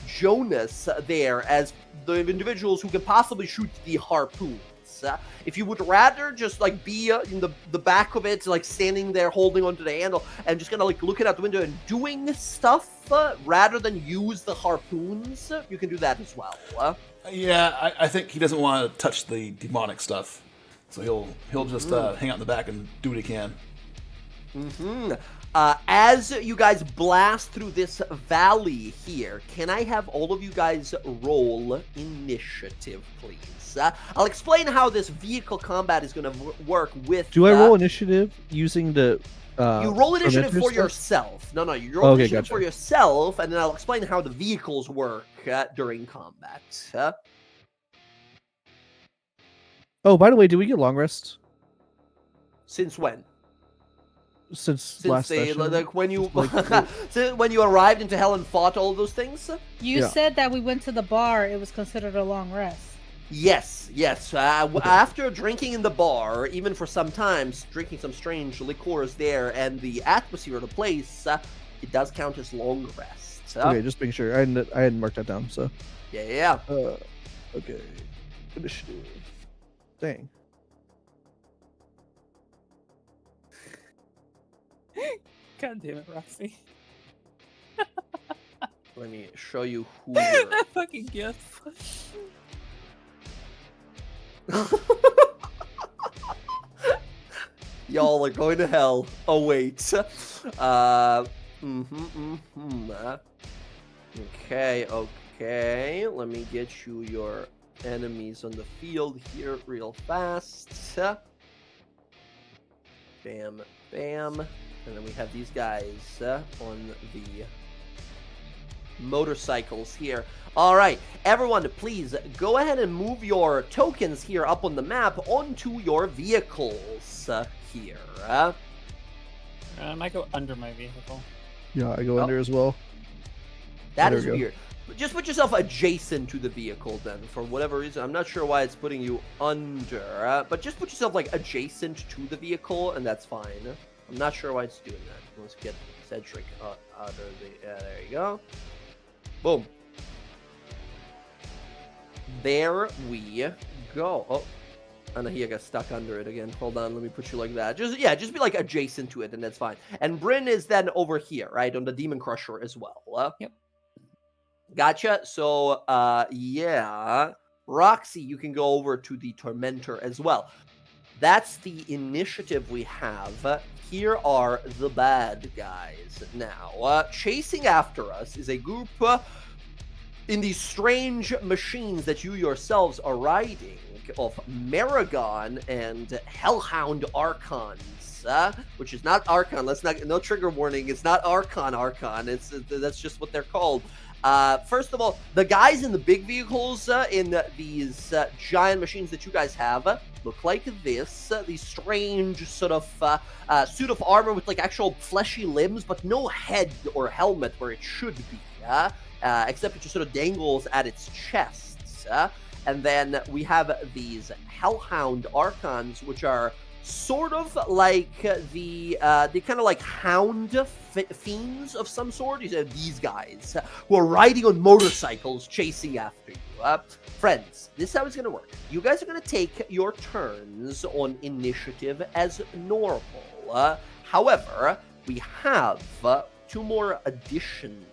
Jonas there as the individuals who can possibly shoot the harpoon. If you would rather just like be in the back of it, like standing there holding onto the handle and just kind of like looking out the window and doing stuff rather than use the harpoons, you can do that as well. Yeah, I think he doesn't want to touch the demonic stuff, so he'll just hang out in the back and do what he can. As you guys blast through this valley here, can I have all of you guys roll initiative, please? I'll explain how this vehicle combat is going to work with... Do I roll initiative using the... you roll initiative for yourself. No, you roll initiative for yourself, and then I'll explain how the vehicles work during combat. Oh, by the way, did we get long rest? Since when? Since last session? Like when you when you arrived into hell and fought all those things? You said that we went to the bar, it was considered a long rest. Yes, yes. After drinking in the bar, even for some time, drinking some strange liqueurs there, and the atmosphere of the place, it does count as long rest. Okay, just making sure. I hadn't marked that down. So. Yeah. Okay. Initiative. Dang. God damn it, Roxy. Let me show you who. That fucking gif. Y'all are going to hell. Oh wait. Okay. Let me get you your enemies on the field here real fast. Bam, bam. And then we have these guys on the motorcycles here. All right, everyone, please go ahead and move your tokens here up on the map onto your vehicles here. I might go under my vehicle. Yeah, I go under as well. That There is we go. weird. Just put yourself adjacent to the vehicle then, for whatever reason. I'm not sure why it's putting you under, but just put yourself like adjacent to the vehicle, and that's fine. I'm not sure why it's doing that. Let's get Cedric out of the. There you go. Boom. There we go. Oh, and he got stuck under it again. Hold on, let me put you like that. Just be like adjacent to it, and that's fine. And Bryn is then over here, right, on the Demon Crusher as well. Yep. Gotcha. So, yeah, Roxy, you can go over to the Tormentor as well. That's the initiative we have. Here are the bad guys now. Chasing after us is a group in these strange machines that you yourselves are riding of Maragon and Hellhound Archons, which is not Archon. No trigger warning. It's not Archon. That's just what they're called. First of all, the guys in the big vehicles in these giant machines that you guys have look like this. These strange sort of suit of armor with like actual fleshy limbs, but no head or helmet where it should be, except it just sort of dangles at its chest. And then we have these Hellhound Archons, which are sort of like the kind of like hound fiends of some sort. These guys who are riding on motorcycles chasing after you. Friends, this is how it's going to work. You guys are going to take your turns on initiative as normal. However, we have two more additions.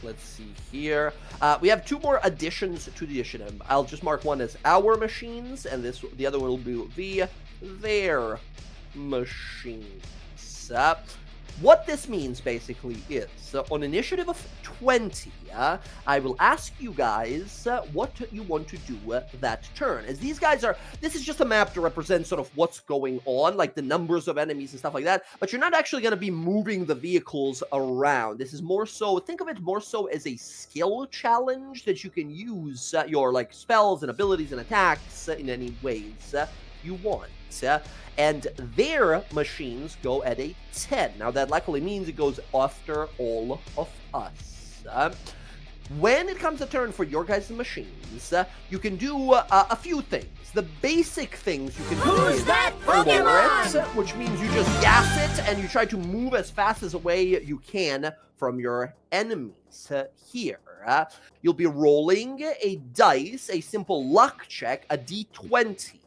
Let's see here. We have two more additions to the initiative. I'll just mark one as our machines, and the other one will be their machines. What this means basically is, on initiative of 20, I will ask you guys what you want to do that turn. As these guys this is just a map to represent sort of what's going on, like the numbers of enemies and stuff like that, but you're not actually going to be moving the vehicles around. This is more so, think of it more so as a skill challenge that you can use your like spells and abilities and attacks in any ways you want. And their machines go at a 10. Now, that luckily means it goes after all of us. When it comes to turn for your guys' machines, you can do a few things. The basic things you can do is floor it, which means you just gas it and you try to move as fast as away you can from your enemies. Here, you'll be rolling a dice, a simple luck check, a d20.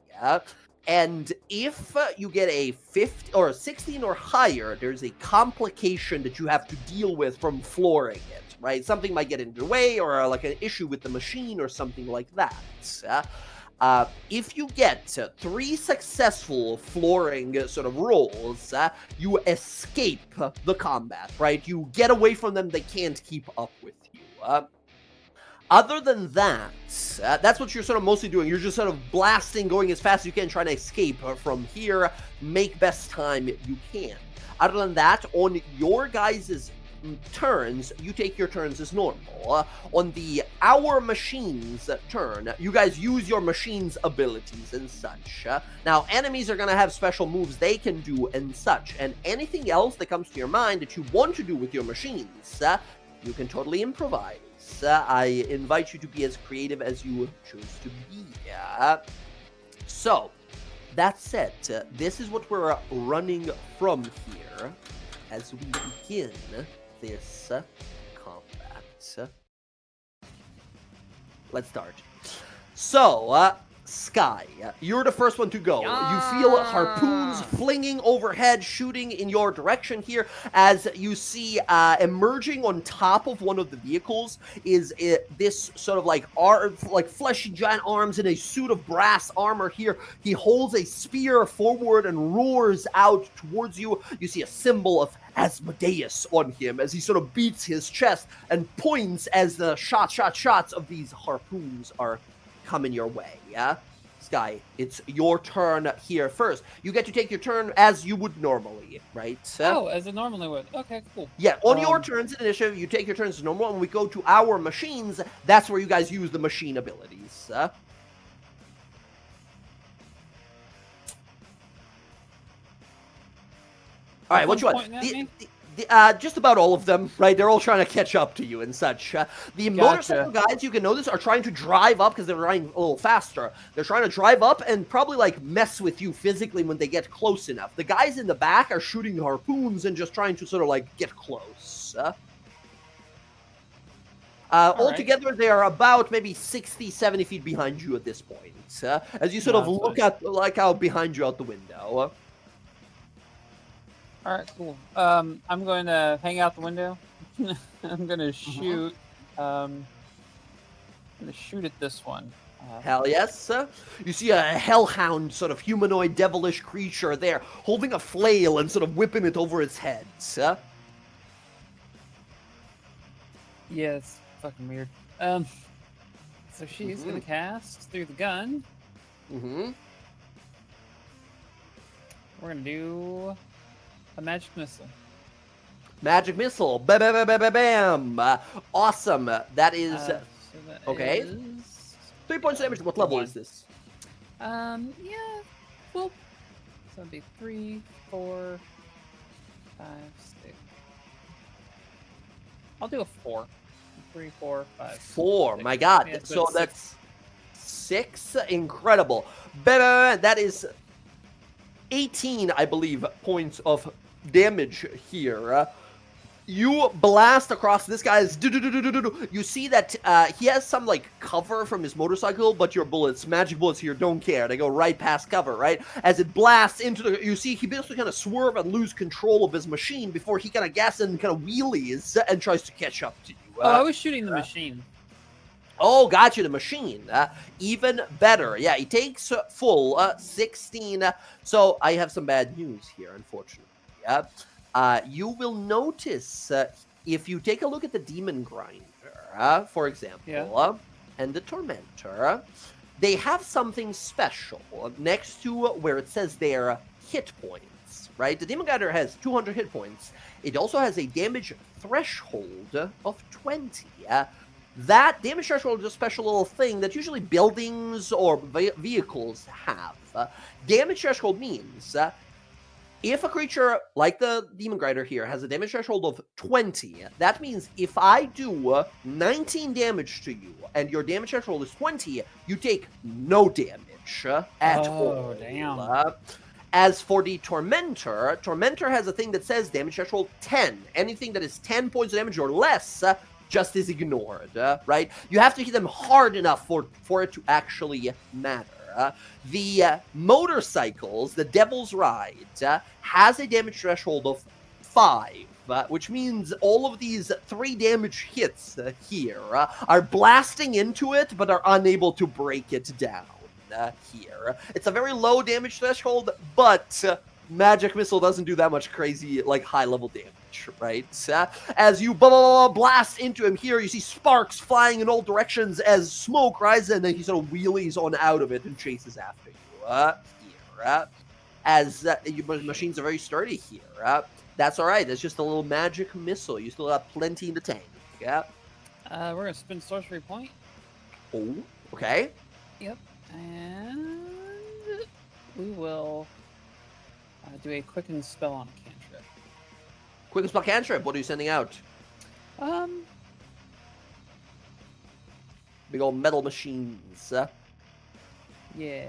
And if you get a 15 or a 16 or higher, there's a complication that you have to deal with from flooring it, right? Something might get in your way, or like an issue with the machine or something like that. If you get 3 successful flooring sort of rolls, you escape the combat, right? You get away from them, they can't keep up with you. Other than that, that's what you're sort of mostly doing. You're just sort of blasting, going as fast as you can, trying to escape from here, make best time you can. Other than that, on your guys' turns, you take your turns as normal. On the our machines turn, you guys use your machines' abilities and such. Now, enemies are going to have special moves they can do and such, and anything else that comes to your mind that you want to do with your machines, You can totally improvise. I invite you to be as creative as you choose to be. So, that said, this is what we're running from here as we begin this combat. Let's start. So, Sky, you're the first one to go. You feel harpoons flinging overhead, shooting in your direction here, as you see emerging on top of one of the vehicles is this sort of like fleshy giant arms in a suit of brass armor here. He holds a spear forward and roars out towards you. You see a symbol of Asmodeus on him as he sort of beats his chest and points as the shots of these harpoons are coming your way. Sky, it's your turn here first. You get to take your turn as you would normally, right? As it normally would. Okay, cool. Yeah, on your turns in initiative, you take your turns as normal, and we go to our machines. That's where you guys use the machine abilities. All right, what you want? Just about all of them, right? They're all trying to catch up to you and such. The motorcycle guys, you can notice, are trying to drive up because they're running a little faster. They're trying to drive up and probably, like, mess with you physically when they get close enough. The guys in the back are shooting harpoons and just trying to sort of, like, get close. Altogether, they are about maybe 60, 70 feet behind you at this point. As you sort of look out behind you out the window. All right, cool. I'm going to hang out the window. I'm going to shoot. I'm going to shoot at this one. Hell yes. You see a hellhound, sort of humanoid, devilish creature there, holding a flail and sort of whipping it over its head. Yeah, it's fucking weird. So she's going to cast through the gun. Mm-hmm. We're going to do a magic missile. Magic missile. Bam, bam, bam, bam, bam, bam. Awesome. That is... okay. 3 points of damage. What level is this? Yeah. Well, so it'd be 3, 4, 5, 6. I'll do a 4. 3, 4, 5. 4. 6. My God. Yeah, so that's 6. Incredible. Bam, bam, bam. That is 18, I believe, points of damage here. You blast across this guy's... You see that he has some, like, cover from his motorcycle, but your bullets, magic bullets here, don't care. They go right past cover, right? As it blasts into the... You see he basically kind of swerve and lose control of his machine before he kind of gasses and kind of wheelies and tries to catch up to you. I was shooting the machine. Oh, got you, the machine. Even better. Yeah, he takes full 16. So I have some bad news here, unfortunately. You will notice if you take a look at the Demon Grinder, for example, and the Tormentor, they have something special next to where it says their hit points, right? The Demon Grinder has 200 hit points. It also has a damage threshold of 20. That damage threshold is a special little thing that usually buildings or vehicles have. Damage threshold means if a creature like the Demon Grinder here has a damage threshold of 20, that means if I do 19 damage to you and your damage threshold is 20, you take no damage at all. Damn. As for the Tormentor, Tormentor has a thing that says damage threshold 10. Anything that is 10 points of damage or less just is ignored, right? You have to hit them hard enough for it to actually matter. The motorcycles, the Devil's Ride, has a damage threshold of 5, which means all of these 3 damage hits here are blasting into it, but are unable to break it down here. It's a very low damage threshold, but Magic Missile doesn't do that much crazy, like, high-level damage, right? As you blast into him here, you see sparks flying in all directions as smoke rises, and then he sort of wheelies on out of it and chases after you here. As your machines are very sturdy here. That's all right. That's just a little Magic Missile. You still have plenty in the tank. We're going to spend Sorcery Point. Oh, okay. Yep. And we will... do a Quicken Spell on a cantrip. Quicken Spell cantrip. What are you sending out? Big old metal machines. Yeah.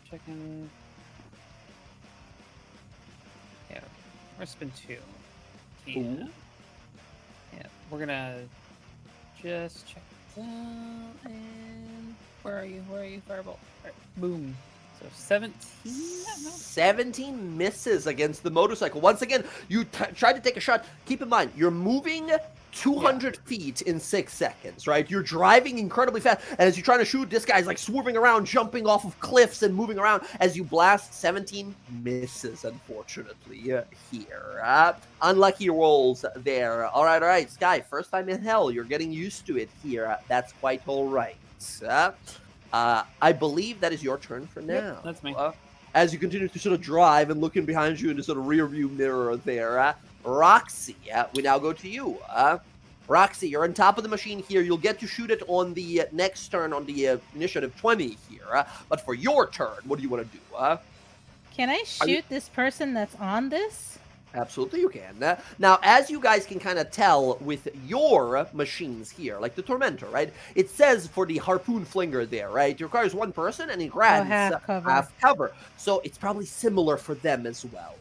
Checking. Yeah, we're spin 2. Yeah. Ooh. Yeah, we're gonna just check this out. And where are you? Fireball. Alright, boom. So 17? 17 misses against the motorcycle. Once again, you tried to take a shot. Keep in mind, you're moving 200 feet in 6 seconds, right? You're driving incredibly fast, and as you're trying to shoot, this guy's like swerving around, jumping off of cliffs and moving around. As you blast, 17 misses, unfortunately, here. Unlucky rolls there. All right, Sky, first time in hell. You're getting used to it here. That's quite all right. I believe that is your turn for now. Yep, that's me. As you continue to sort of drive and looking behind you in the sort of rear view mirror there, Roxy, we now go to you. Roxy, you're on top of the machine here. You'll get to shoot it on the next turn on the initiative 20 here. But for your turn, what do you want to do? Can I shoot this person that's on this? Absolutely, you can. Now, as you guys can kind of tell with your machines here, like the Tormentor, right? It says for the harpoon flinger there, right? It requires one person, and it grants half cover. So it's probably similar for them as well.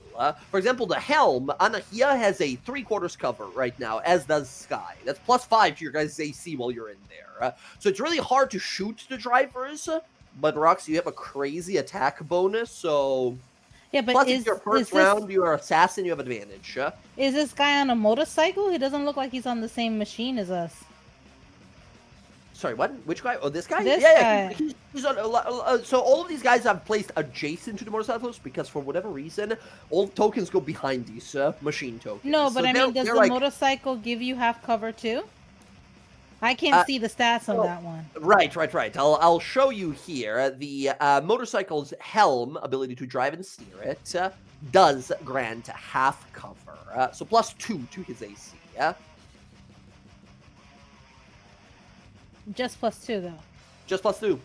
For example, the helm, Anahia has a 3/4 cover right now, as does Sky. That's +5 to your guys' AC while you're in there. So it's really hard to shoot the drivers, but Roxy, you have a crazy attack bonus, so... Yeah, but Plus, if your first round, you are assassin, you have advantage. Is this guy on a motorcycle? He doesn't look like he's on the same machine as us. Sorry, what? Which guy? Oh, this guy? This guy. He's on. So all of these guys I've placed adjacent to the motorcycles because for whatever reason, all tokens go behind these machine tokens. No, but so I mean, does the motorcycle give you half cover too? I can't see the stats on that one. Right. I'll show you here. The motorcycle's helm, ability to drive and steer it, does grant half cover. So +2 to his AC. Just +2 though. Just +2.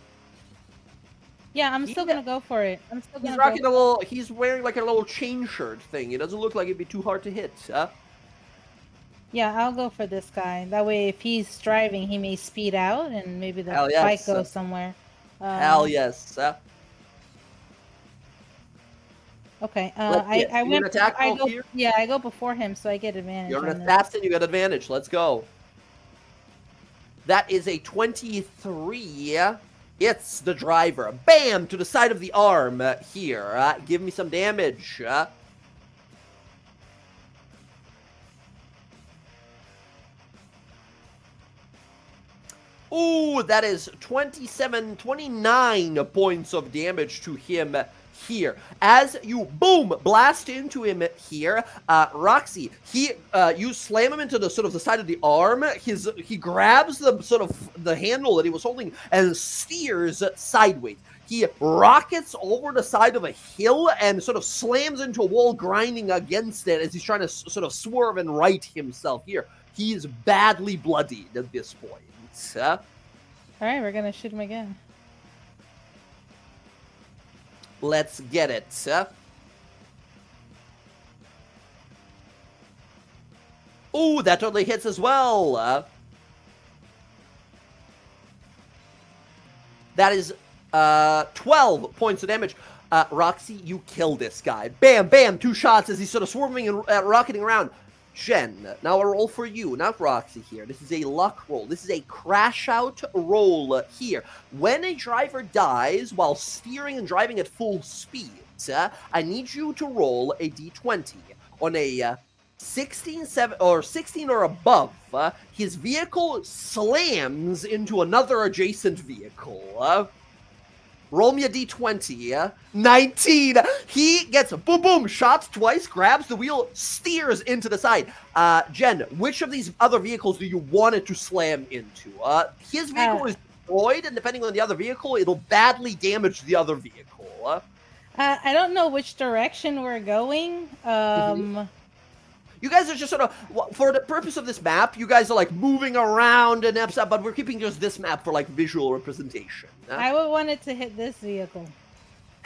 Yeah, I'm still gonna go for it. He's rocking a little. He's wearing like a little chain shirt thing. It doesn't look like it'd be too hard to hit. Yeah, I'll go for this guy. That way, if he's driving, he may speed out, and maybe the bike goes somewhere. Hell yes. Okay. I went. Attack here? Yeah, I go before him, so I get advantage. You're an assassin. You got advantage. Let's go. That is a 23. It's the driver. Bam! To the side of the arm here. Give me some damage. Ooh, that is 29 points of damage to him here. As you, boom, blast into him here, Roxy, you slam him into the sort of the side of the arm. He grabs the sort of the handle that he was holding and steers sideways. He rockets over the side of a hill and sort of slams into a wall, grinding against it as he's trying to sort of swerve and right himself here. He is badly bloodied at this point. All right, we're gonna shoot him again. Let's get it. Ooh, that totally hits as well. That is 12 points of damage. Roxy, you kill this guy. Bam, bam, 2 shots as he's sort of swarming and rocketing around. Jen, now a roll for you, not Roxy here. This is a luck roll. This is a crash out roll here. When a driver dies while steering and driving at full speed, I need you to roll a d20. On a 16 or above, his vehicle slams into another adjacent vehicle. Roll me a d20. 19. He gets a boom, boom, shot twice, grabs the wheel, steers into the side. Jen, which of these other vehicles do you want it to slam into? His vehicle is destroyed, and depending on the other vehicle, it'll badly damage the other vehicle. I don't know which direction we're going. You guys are just sort of, for the purpose of this map, you guys are like moving around and stuff, but we're keeping just this map for like visual representation. I would want it to hit this vehicle.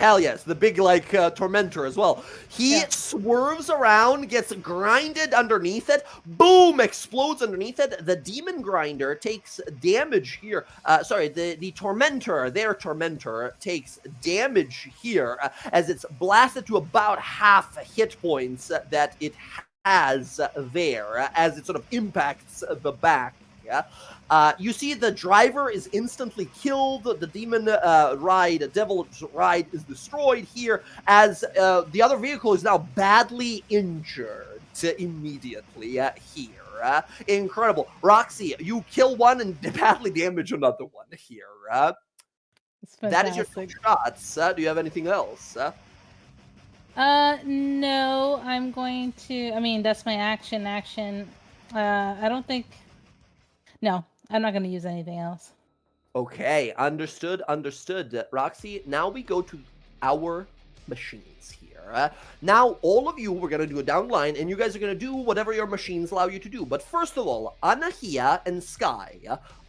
Hell yes, the big tormentor as well. He Yeah. swerves around, gets grinded underneath it, boom, explodes underneath it. The demon grinder takes damage here. The tormentor, their tormentor, takes damage here as it's blasted to about half hit points that it has there as it sort of impacts the back. Yeah. You see the driver is instantly killed. The demon devil's ride is destroyed here as the other vehicle is now badly injured immediately here. Incredible. Roxy, you kill one and badly damage another one here. It's That is your fantastic. 2 shots. Do you have anything else? No, I'm going to. I mean, that's my action. I don't think. No, I'm not going to use anything else. Okay, understood. Roxy, now we go to our machines here. Now, all of you, we're going to do a down line, and you guys are going to do whatever your machines allow you to do. But first of all, Anahia and Sky,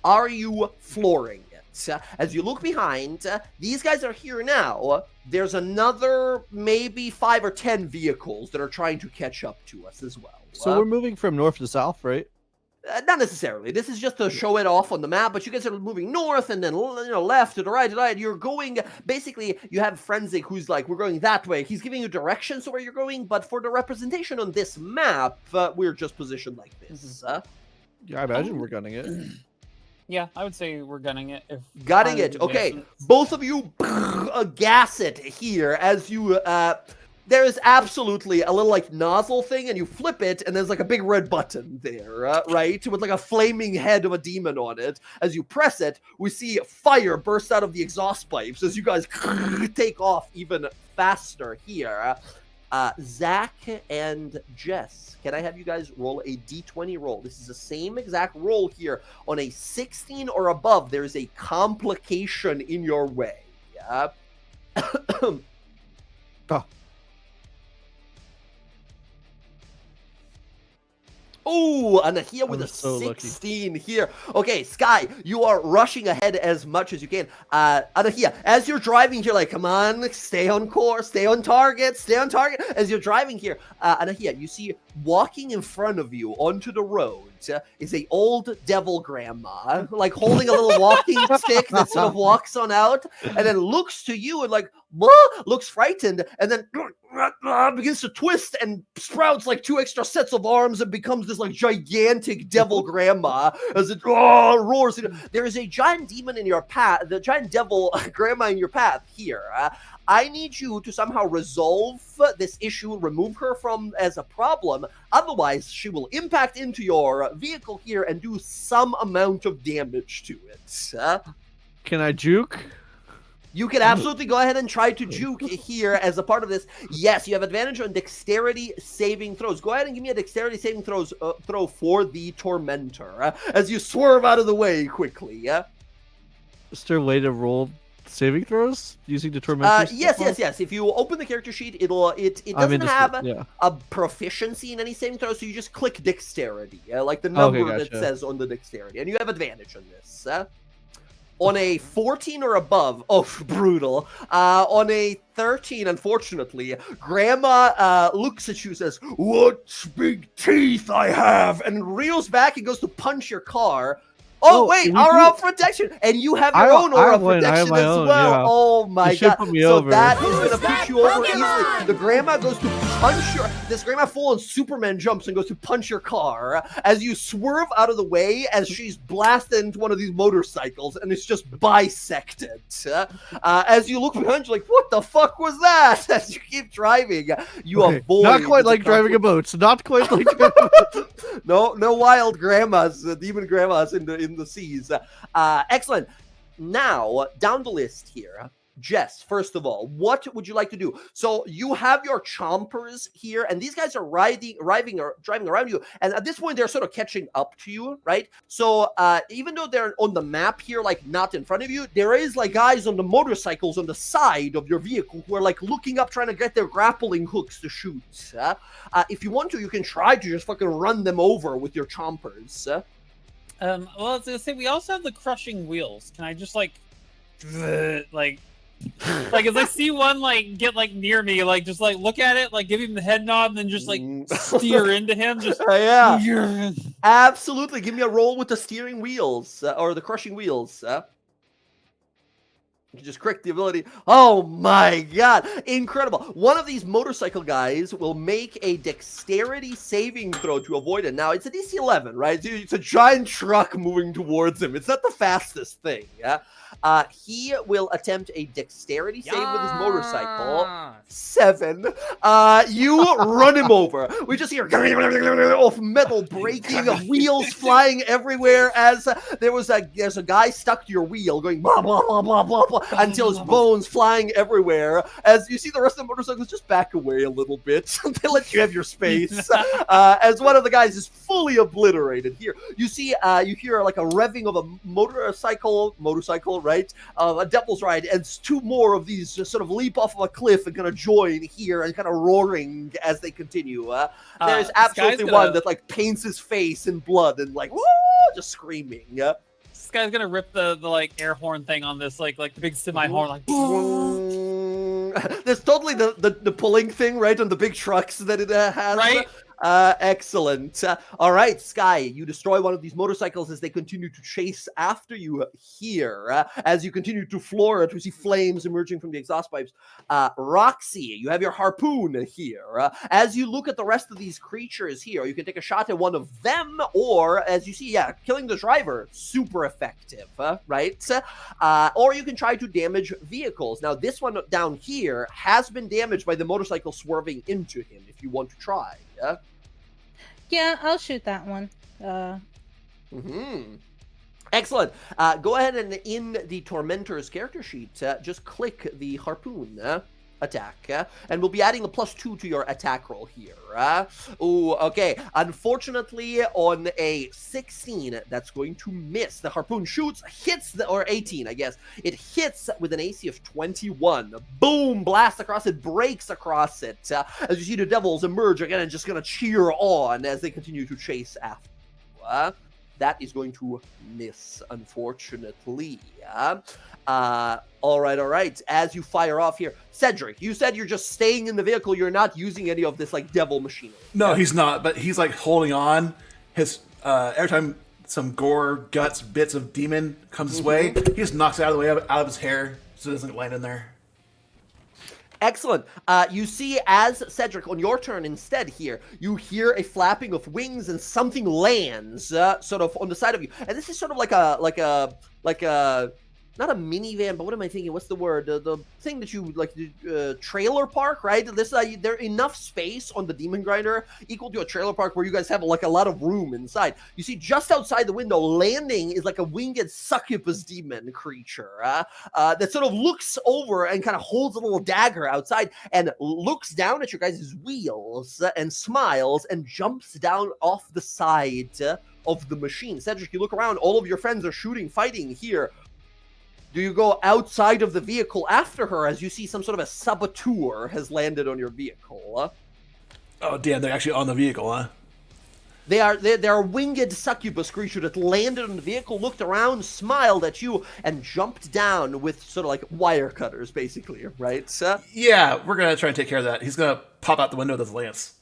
are you flooring it? As you look behind, these guys are here now. There's another maybe 5 or 10 vehicles that are trying to catch up to us as well. So we're moving from north to south, right? Not necessarily. This is just to show it off on the map, but you guys are moving north and then left to the right. You're going, basically, you have Frenzy who's like, we're going that way. He's giving you directions to where you're going, but for the representation on this map, we're just positioned like this. Yeah, I imagine we're gunning it. Yeah, I would say we're gunning it. Gutting it. Okay, both of you gas it here as you... there is absolutely a little nozzle thing, and you flip it, and there's a big red button there, right? With a flaming head of a demon on it. As you press it, we see fire burst out of the exhaust pipes as you guys take off even faster here. Zach and Jess, can I have you guys roll a d20 roll? This is the same exact roll here. On a 16 or above, there is a complication in your way. Yeah. Oh, Anahia with a so lucky. 16 here. Okay, Sky, you are rushing ahead as much as you can. Anahia, as you're driving here, come on, stay on course, stay on target. As you're driving here, Anahia, you see walking in front of you onto the road is a old devil grandma, holding a little walking stick that sort of walks on out, and then looks to you and looks frightened, and then begins to twist and sprouts 2 extra sets of arms and becomes this gigantic devil grandma as it roars. There is a giant demon in your path, the giant devil grandma in your path here. I need you to somehow resolve this issue, remove her as a problem. Otherwise, she will impact into your vehicle here and do some amount of damage to it. Can I juke? You can absolutely go ahead and try to juke here as a part of this. Yes, you have advantage on dexterity saving throws. Go ahead and give me a dexterity saving throw for the Tormentor as you swerve out of the way quickly. Is there a way to roll saving throws using the Tormentor? Yes. If you open the character sheet, it doesn't have a proficiency in any saving throws, so you just click dexterity, the number that says on the dexterity, and you have advantage on this. On a 14 or above, brutal. On a 13, unfortunately, Grandma looks at you and says, "What big teeth I have," and reels back and goes to punch your car. Wait, aura of protection, and you have your own aura of protection as well. Yeah. Oh my god! So that is going to put you over easily. The grandma goes to punch this grandma full on Superman jumps and goes to punch your car as you swerve out of the way as she's blasted into one of these motorcycles, and it's just bisected. As you look behind you, what the fuck was that? As you keep driving, you avoid. Not quite like driving a boat. Not quite like. No wild grandmas, demon grandmas in the seas. Excellent. Now, down the list here, Jess, first of all, what would you like to do? So you have your chompers here, and these guys are driving around you, and at this point, they're sort of catching up to you, right? So even though they're on the map here, not in front of you, there is guys on the motorcycles on the side of your vehicle who are looking up, trying to get their grappling hooks to shoot. If you want to, you can try to just fucking run them over with your chompers. Well, I was gonna say we also have the crushing wheels. Can I just Like as I see one like get like near me, like just like look at it, like give him the head nod, and then just like steer into him. Just yeah, absolutely. Give me a roll with the steering wheels or the crushing wheels. You can just correct the ability. Oh my god, incredible. One of these motorcycle guys will make a dexterity saving throw to avoid it. Now, it's a DC 11, right? It's a giant truck moving towards him. It's not the fastest thing, yeah? He will attempt a dexterity save with his motorcycle. 7. You run him over. We just hear of metal breaking, wheels flying everywhere as there's a guy stuck to your wheel going blah, blah, blah, blah, blah, blah, until his bones flying everywhere. As you see the rest of the motorcycles just back away a little bit. They let you have your space. As one of the guys is fully obliterated here. You see, you hear like a revving of a motorcycle, right? A devil's ride, and 2 more of these just sort of leap off of a cliff and kind of join here and kind of roaring as they continue. There's absolutely one that like paints his face in blood and like, woo, just screaming. This guy's gonna rip the like air horn thing on this, like the big semi horn, like. There's totally the pulling thing, right, on the big trucks that it has. Right. Excellent. All right, Sky, you destroy one of these motorcycles as they continue to chase after you here. As you continue to floor it, we see flames emerging from the exhaust pipes. Roxy, you have your harpoon here. As you look at the rest of these creatures here, you can take a shot at one of them, or as you see, killing the driver, super effective, right? Or you can try to damage vehicles. Now, this one down here has been damaged by the motorcycle swerving into him, if you want to try. Yeah, I'll shoot that one. Excellent. Go ahead and in the Tormentor's character sheet, just click the harpoon attack, and we'll be adding a +2 to your attack roll here. Ooh, okay. Unfortunately, on a 16, that's going to miss. The harpoon shoots, hits, or 18, I guess. It hits with an AC of 21. Boom! Blast across it, breaks across it. As you see the devils emerge again and just gonna cheer on as they continue to chase after. That is going to miss, unfortunately. All right. As you fire off here, Cedric, you said you're just staying in the vehicle. You're not using any of this like devil machinery. No, he's not. But he's like holding on. His every time some gore, guts, bits of demon comes his way, he just knocks it out of the way, out of his hair, so it doesn't land in there. Excellent. You see, as Cedric, on your turn instead here, you hear a flapping of wings and something lands sort of on the side of you. And this is sort of like a not a minivan, but what am I thinking? What's the word? The thing that you like, trailer park, right? There's enough space on the Demon Grinder equal to a trailer park where you guys have like a lot of room inside. You see, just outside the window, landing is like a winged succubus demon creature that sort of looks over and kind of holds a little dagger outside and looks down at your guys' wheels and smiles and jumps down off the side of the machine. Cedric, you look around, all of your friends are shooting, fighting here. Do you go outside of the vehicle after her as you see some sort of a saboteur has landed on your vehicle? Oh, damn, they're actually on the vehicle, huh? They are winged succubus creature that landed on the vehicle, looked around, smiled at you, and jumped down with sort of like wire cutters, basically, right? Yeah, we're going to try and take care of that. He's going to pop out the window with his lance.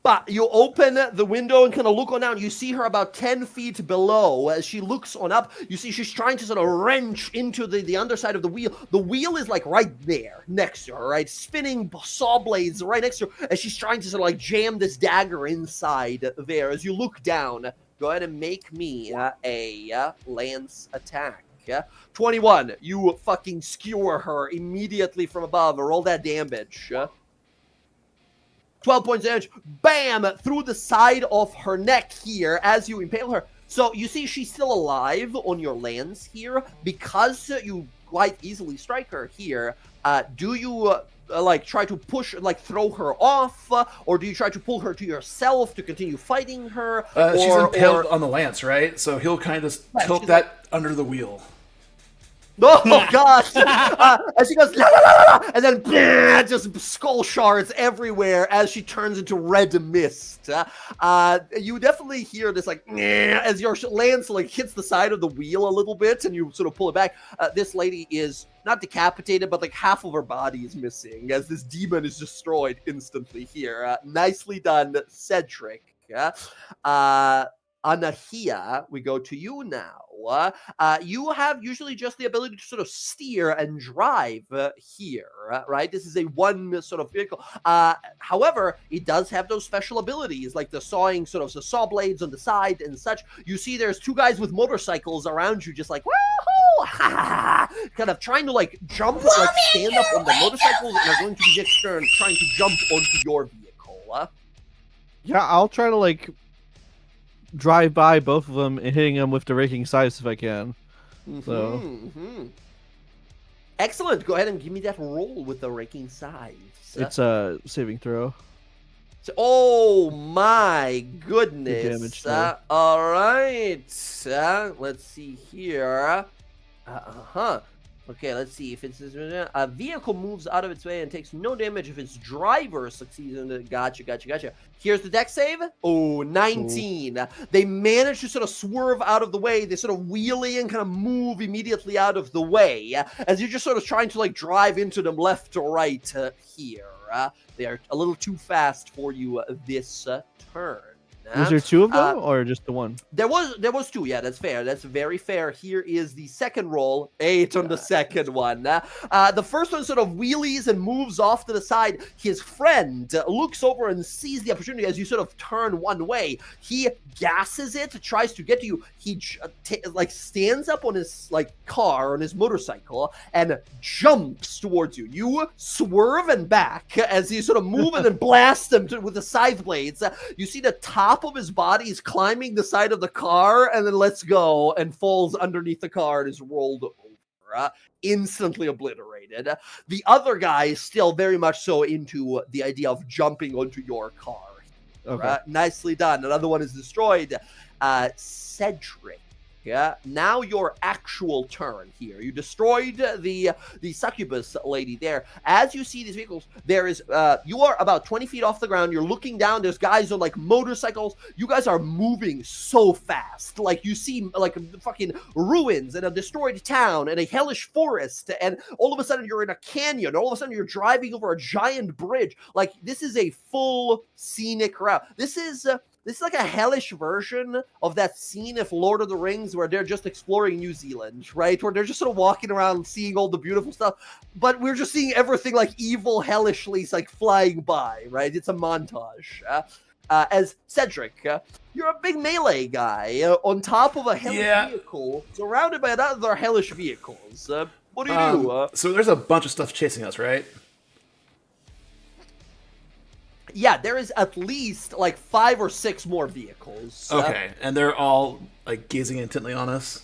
But you open the window and kind of look on down. You see her about 10 feet below. As she looks on up, you see she's trying to sort of wrench into the underside of the wheel. The wheel is like right there next to her, right? Spinning saw blades right next to her as she's trying to sort of like jam this dagger inside there. As you look down, go ahead and make me a lance attack. 21. You fucking skewer her immediately from above. Roll that damage. 12 points of damage, bam, through the side of her neck here as you impale her. So you see she's still alive on your lance here. Because you quite easily strike her here, do you like try to push, like throw her off, or do you try to pull her to yourself to continue fighting her? She's impaled on the lance, right? So he'll kind of tilt that under the wheel. Oh gosh! And she goes, la, la, la, la, la, and then just skull shards everywhere as she turns into red mist. You definitely hear this like as your lance like hits the side of the wheel a little bit, and you sort of pull it back. This lady is not decapitated, but like half of her body is missing as this demon is destroyed instantly here. Nicely done, Cedric. Anahia, we go to you now. You have usually just the ability to sort of steer and drive here, right? This is a one sort of vehicle. However, it does have those special abilities, like the sawing, sort of the saw blades on the side and such. You see there's two guys with motorcycles around you just like, woohoo! Kind of trying to like jump, like stand up on the motorcycles and are going to be next turn trying to jump onto your vehicle. Yeah, I'll try to like drive by both of them and hitting them with the raking scythes if I can. Excellent. Go ahead and give me that roll with the raking scythes. It's a saving throw. Oh my goodness. Good damage there. All right. Let's see here. Okay, let's see if it's a vehicle moves out of its way and takes no damage if its driver succeeds in it. Gotcha. Here's the dex save. Oh, 19. Ooh. They manage to sort of swerve out of the way. They sort of wheelie and kind of move immediately out of the way as you're just sort of trying to like drive into them left or right here. They are a little too fast for you this turn. Was there two of them or just the one? There was two. Yeah, that's fair. That's very fair. Here is the second roll. 8 on the second one. The first one sort of wheelies and moves off to the side. His friend looks over and sees the opportunity as you sort of turn one way. He gasses it, tries to get to you. He like stands up on his like car, on his motorcycle, and jumps towards you. You swerve and back as you sort of move and then blast him with the scythe blades. You see the top of his body is climbing the side of the car and then lets go and falls underneath the car and is rolled over, instantly obliterated. The other guy is still very much so into the idea of jumping onto your car. Okay. Nicely done. Another one is destroyed. Cedric. Yeah. Now your actual turn here. You destroyed the succubus lady there. As you see these vehicles, there is you are about 20 feet off the ground. You're looking down. There's guys on like motorcycles. You guys are moving so fast. Like you see like fucking ruins and a destroyed town and a hellish forest, and all of a sudden you're in a canyon. All of a sudden you're driving over a giant bridge. Like this is a full scenic route. This is like a hellish version of that scene of Lord of the Rings where they're just exploring New Zealand, right? Where they're just sort of walking around seeing all the beautiful stuff, but we're just seeing everything like evil hellishly like flying by, right? It's a montage. As Cedric, you're a big melee guy on top of a hellish vehicle, surrounded by other hellish vehicles. What do you do? So there's a bunch of stuff chasing us, right? Yeah, there is at least like 5 or 6 more vehicles. Okay, and they're all like gazing intently on us.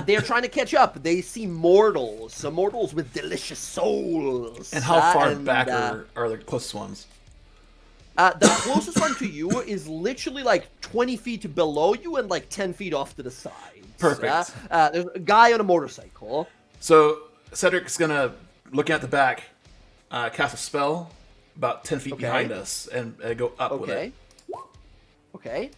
They're trying to catch up. They see mortals with delicious souls. And how far back are the closest ones? The closest one to you is literally like 20 feet below you and like 10 feet off to the side. Perfect. There's a guy on a motorcycle. So Cedric's gonna, looking at the back, cast a spell about 10 feet behind us and go up with it. Okay.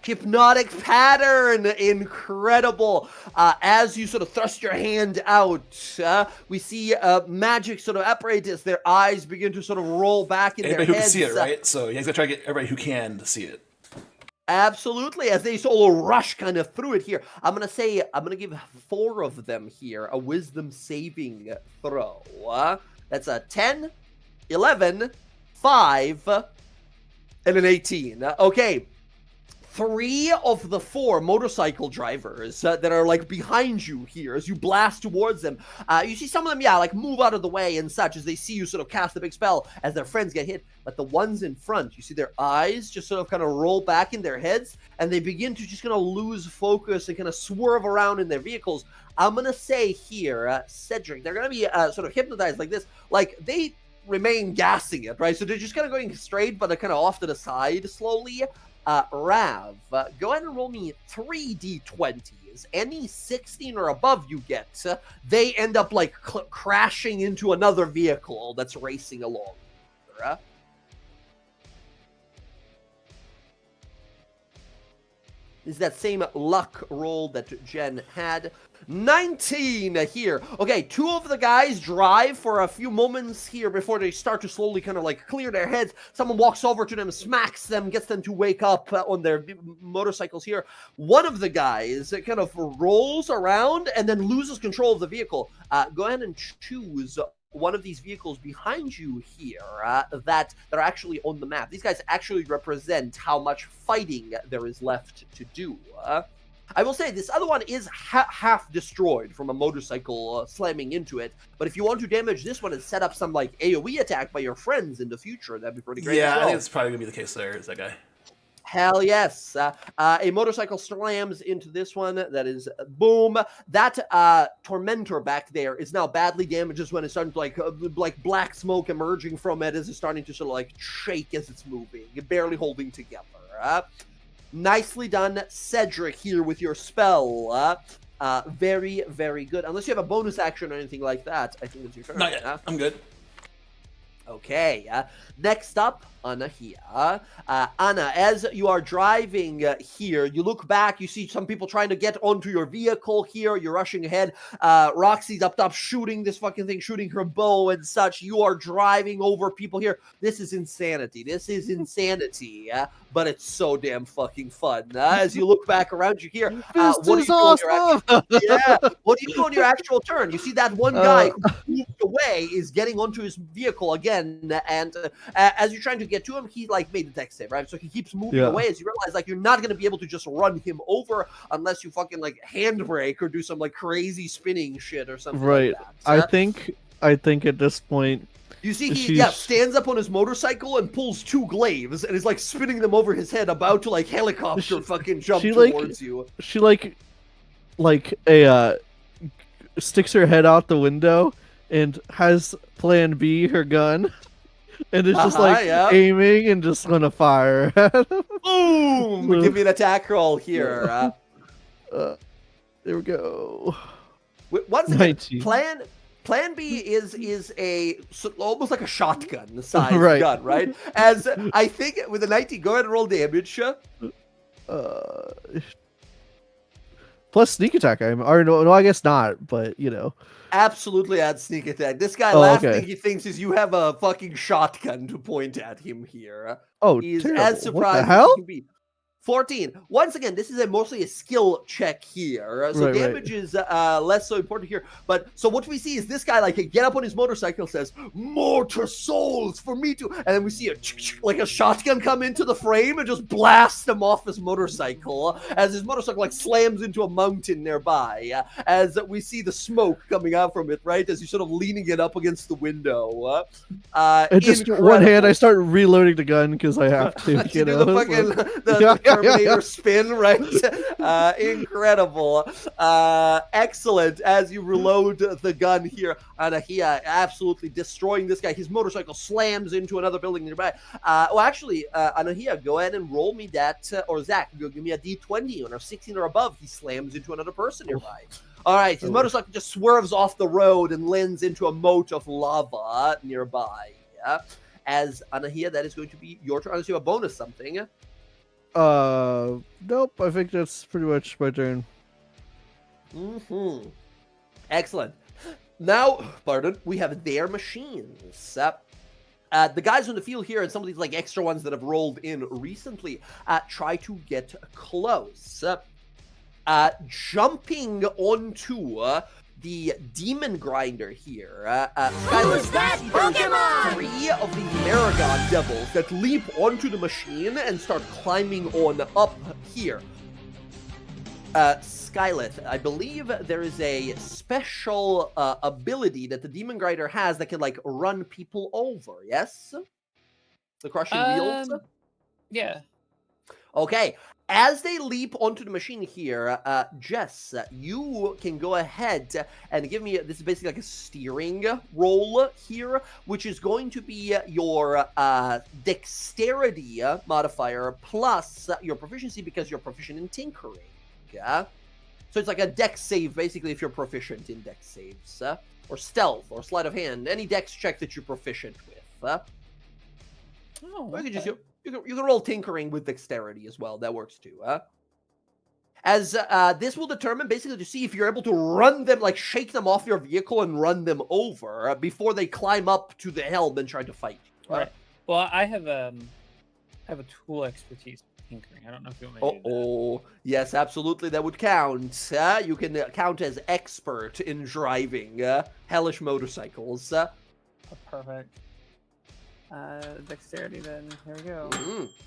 Hypnotic pattern, incredible. As you sort of thrust your hand out, we see magic sort of apparatus. Their eyes begin to sort of roll back in their heads. Anybody who can see it, right? So he's gonna try to get everybody who can to see it. Absolutely, as they sort of rush kind of through it here. I'm gonna give 4 of them here a wisdom saving throw. That's a 10, 11, 5, and an 18. Okay. 3 of the 4 motorcycle drivers that are like behind you here as you blast towards them. You see some of them, like move out of the way and such as they see you sort of cast a big spell as their friends get hit. But the ones in front, you see their eyes just sort of kind of roll back in their heads and they begin to just kind of lose focus and kind of swerve around in their vehicles. I'm going to say here, Cedric, they're going to be sort of hypnotized like this. Like they remain gassing it, right? So they're just kind of going straight, but they're kind of off to the side slowly. Rav, go ahead and roll me 3 d20s. Any 16 or above you get, they end up like crashing into another vehicle that's racing along. Is that same luck roll that Jen had. 19 here. Okay, 2 of the guys drive for a few moments here before they start to slowly kind of like clear their heads. Someone walks over to them, smacks them, gets them to wake up on their motorcycles here. One of the guys kind of rolls around and then loses control of the vehicle. Go ahead and choose one of these vehicles behind you here that are actually on the map. These guys actually represent how much fighting there is left to do. I will say this other one is half destroyed from a motorcycle slamming into it, but if you want to damage this one and set up some like AoE attack by your friends in the future, that'd be pretty great. Yeah, as well. I think it's probably gonna be the case there, is that guy. Hell yes. A motorcycle slams into this one. That is boom. That Tormentor back there is now badly damaged when it's starting to like black smoke emerging from it as it's starting to sort of like shake as it's moving, barely holding together. Nicely done, Cedric, here with your spell. Very, very good. Unless you have a bonus action or anything like that, I think it's your turn. Not yet. I'm good. Okay, next up, Anna here. Anna, as you are driving here, you look back, you see some people trying to get onto your vehicle here, you're rushing ahead. Roxy's up top shooting this fucking thing, shooting her bow and such. You are driving over people here. This is insanity. But it's so damn fucking fun. As you look back around you here, what do you do on your actual turn? You see that one guy who moved away is getting onto his vehicle again, and as you're trying to get to him, he like made the deck save, right? So he keeps moving away as you realize like you're not gonna be able to just run him over unless you fucking like handbrake or do some like crazy spinning shit or something like that. I think at this point you see he stands up on his motorcycle and pulls 2 glaives and is like spinning them over his head, about to like helicopter fucking jump towards you. She like sticks her head out the window and has plan B, her gun, and it's just aiming and just gonna fire. Boom! Give me an attack roll here. There we go. Once again, Plan B is a almost like a shotgun size gun, right? As I think with a 19, go ahead and roll damage. Plus sneak attack. No, I guess not, but you know. Absolutely add sneak attack. This guy, last thing he thinks is you have a fucking shotgun to point at him here. Oh, he's terrible. as surprised as he can be. 14. Once again, this is mostly a skill check here. So damage is less so important here. But so what we see is this guy like get up on his motorcycle, says, "Mortar souls for me to," and then we see a shotgun come into the frame and just blast him off his motorcycle as his motorcycle like slams into a mountain nearby. As we see the smoke coming out from it, right? As he's sort of leaning it up against the window. And just one hand, I start reloading the gun because I have to. You know, the Terminator spin, right? Incredible. Excellent. As you reload the gun here, Anahia absolutely destroying this guy. His motorcycle slams into another building nearby. Anahia, go ahead and roll me that, or Zach, go give me a d20 on a 16 or above. He slams into another person nearby. All right, his motorcycle just swerves off the road and lands into a moat of lava nearby. As Anahia, that is going to be your turn. Unless you have a bonus something. Nope. I think that's pretty much my turn. Excellent. Now, we have their machines. The guys on the field here and some of these like extra ones that have rolled in recently try to get close. Jumping onto the demon grinder here. Skylar, that Pokemon? 3 of the Maragon devils that leap onto the machine and start climbing on up here. Skyleth, I believe there is a special ability that the demon grinder has that can like run people over. Yes, the crushing wheels. Yeah. Okay, As they leap onto the machine here, Jess, you can go ahead and give me, this is basically like a steering roll here, which is going to be your dexterity modifier plus your proficiency because you're proficient in tinkering. Yeah? So it's like a dex save, basically, if you're proficient in dex saves. Or stealth, or sleight of hand, any dex check that you're proficient with. Or you can just... You can roll tinkering with dexterity as well. That works too. As this will determine basically to see if you're able to run them, like shake them off your vehicle and run them over before they climb up to the helm and try to fight you. Right. Well, I have a tool expertise with tinkering. I don't know if you want me to do that. Oh, yes, absolutely. That would count. You can count as expert in driving hellish motorcycles. Perfect. Dexterity then. Here we go.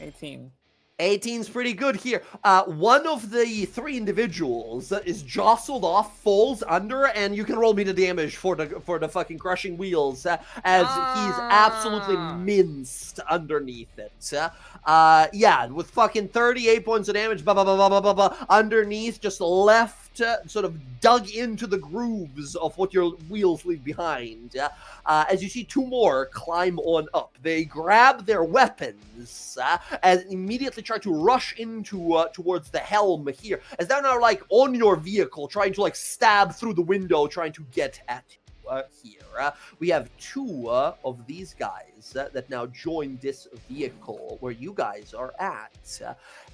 18. 18's pretty good here. One of the three individuals is jostled off, falls under, and you can roll me the damage for the fucking crushing wheels as he's absolutely minced underneath it. Yeah, with fucking 38 points of damage, underneath, just left, sort of dug into the grooves of what your wheels leave behind. As you see two more climb on up. They grab their weapons and immediately try to rush into towards the helm here, as they're now like on your vehicle, trying to like stab through the window, trying to get at you here. We have two of these guys that now join this vehicle where you guys are at.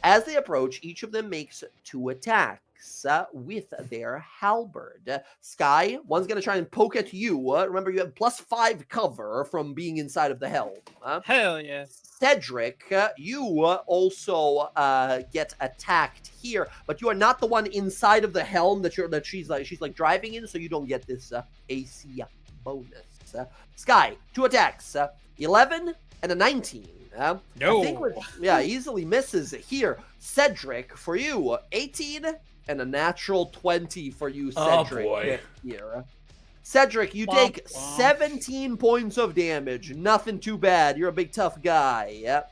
As they approach, each of them makes 2 attacks with their halberd. Sky, one's gonna try and poke at you. Remember, you have +5 cover from being inside of the helm. Hell yeah. Cedric, you also get attacked here, but you are not the one inside of the helm that she's like driving in, so you don't get this AC bonus. Sky, 2 attacks, 11 and a 19. No. I think easily misses here. Cedric, for you, 18 and a natural 20 for you, Cedric. Oh boy. Here. Cedric, you take 17 points of damage. Nothing too bad. You're a big tough guy. Yep.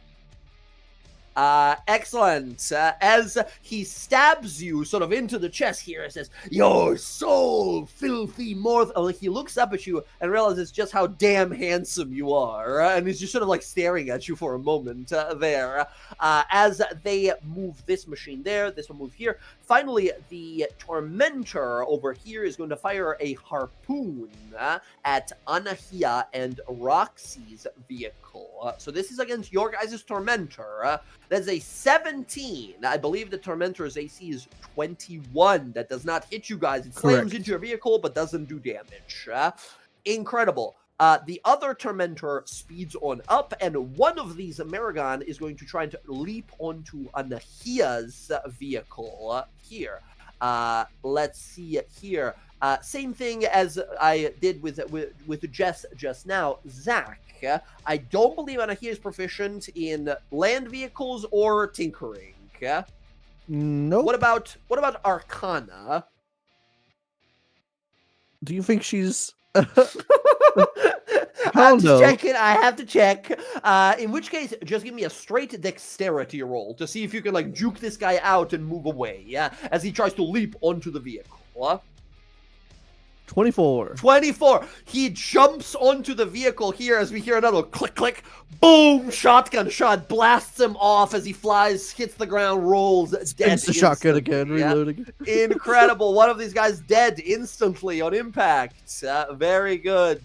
Excellent. As he stabs you sort of into the chest here, it says, "You're so filthy mortal." He looks up at you and realizes just how damn handsome you are, and he's just sort of like staring at you for a moment there. As they move this machine there, this will move here. Finally, the Tormentor over here is going to fire a harpoon at Anahia and Roxy's vehicle. So this is against your guys' Tormentor. That's a 17. I believe the Tormentor's AC is 21. That does not hit you guys. It slams into your vehicle, but doesn't do damage. Incredible. The other Tormentor speeds on up, and one of these Amerigon is going to try to leap onto Anahia's vehicle here. Let's see here. Same thing as I did with Jess just now. Zach, I don't believe Anahia is proficient in land vehicles or tinkering. Nope. What about Arcana? Do you think she's... I'm just checking. I have to check. In which case, just give me a straight dexterity roll to see if you can like juke this guy out and move away. Yeah, as he tries to leap onto the vehicle. 24. 24. He jumps onto the vehicle here as we hear another click, click, boom! Shotgun shot blasts him off as he flies, hits the ground, rolls dead. It's the shotgun again, reloading. Incredible. One of these guys dead instantly on impact. Very good.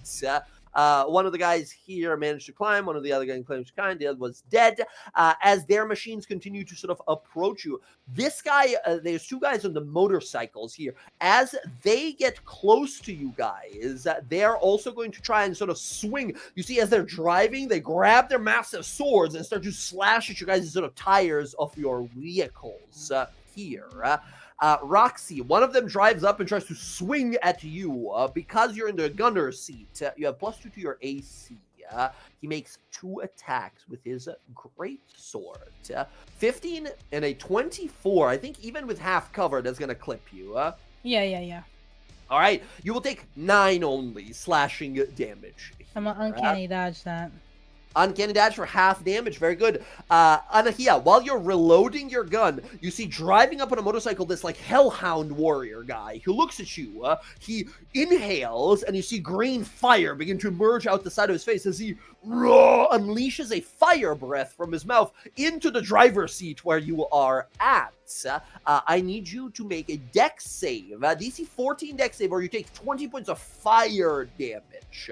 One of the guys here managed to climb. One of the other guys managed to climb. The other was dead. As their machines continue to sort of approach you, this guy, there's 2 guys on the motorcycles here. As they get close to you guys, they're also going to try and sort of swing. You see, as they're driving, they grab their massive swords and start to slash at you guys' sort of tires of your vehicles here. Roxy, one of them drives up and tries to swing at you. Because you're in the gunner's seat, you have +2 to your AC. He makes 2 attacks with his great sword. 15 and a 24. I think even with half cover, that's going to clip you. Yeah. All right. You will take 9 only slashing damage. I'm gonna uncanny dodge that. Uncanny dodge for half damage. Very good. Anahia, while you're reloading your gun, you see driving up on a motorcycle this like hellhound warrior guy who looks at you. He inhales, and you see green fire begin to emerge out the side of his face as he unleashes a fire breath from his mouth into the driver's seat where you are at. I need you to make a dex save. DC 14 dex save, or you take 20 points of fire damage.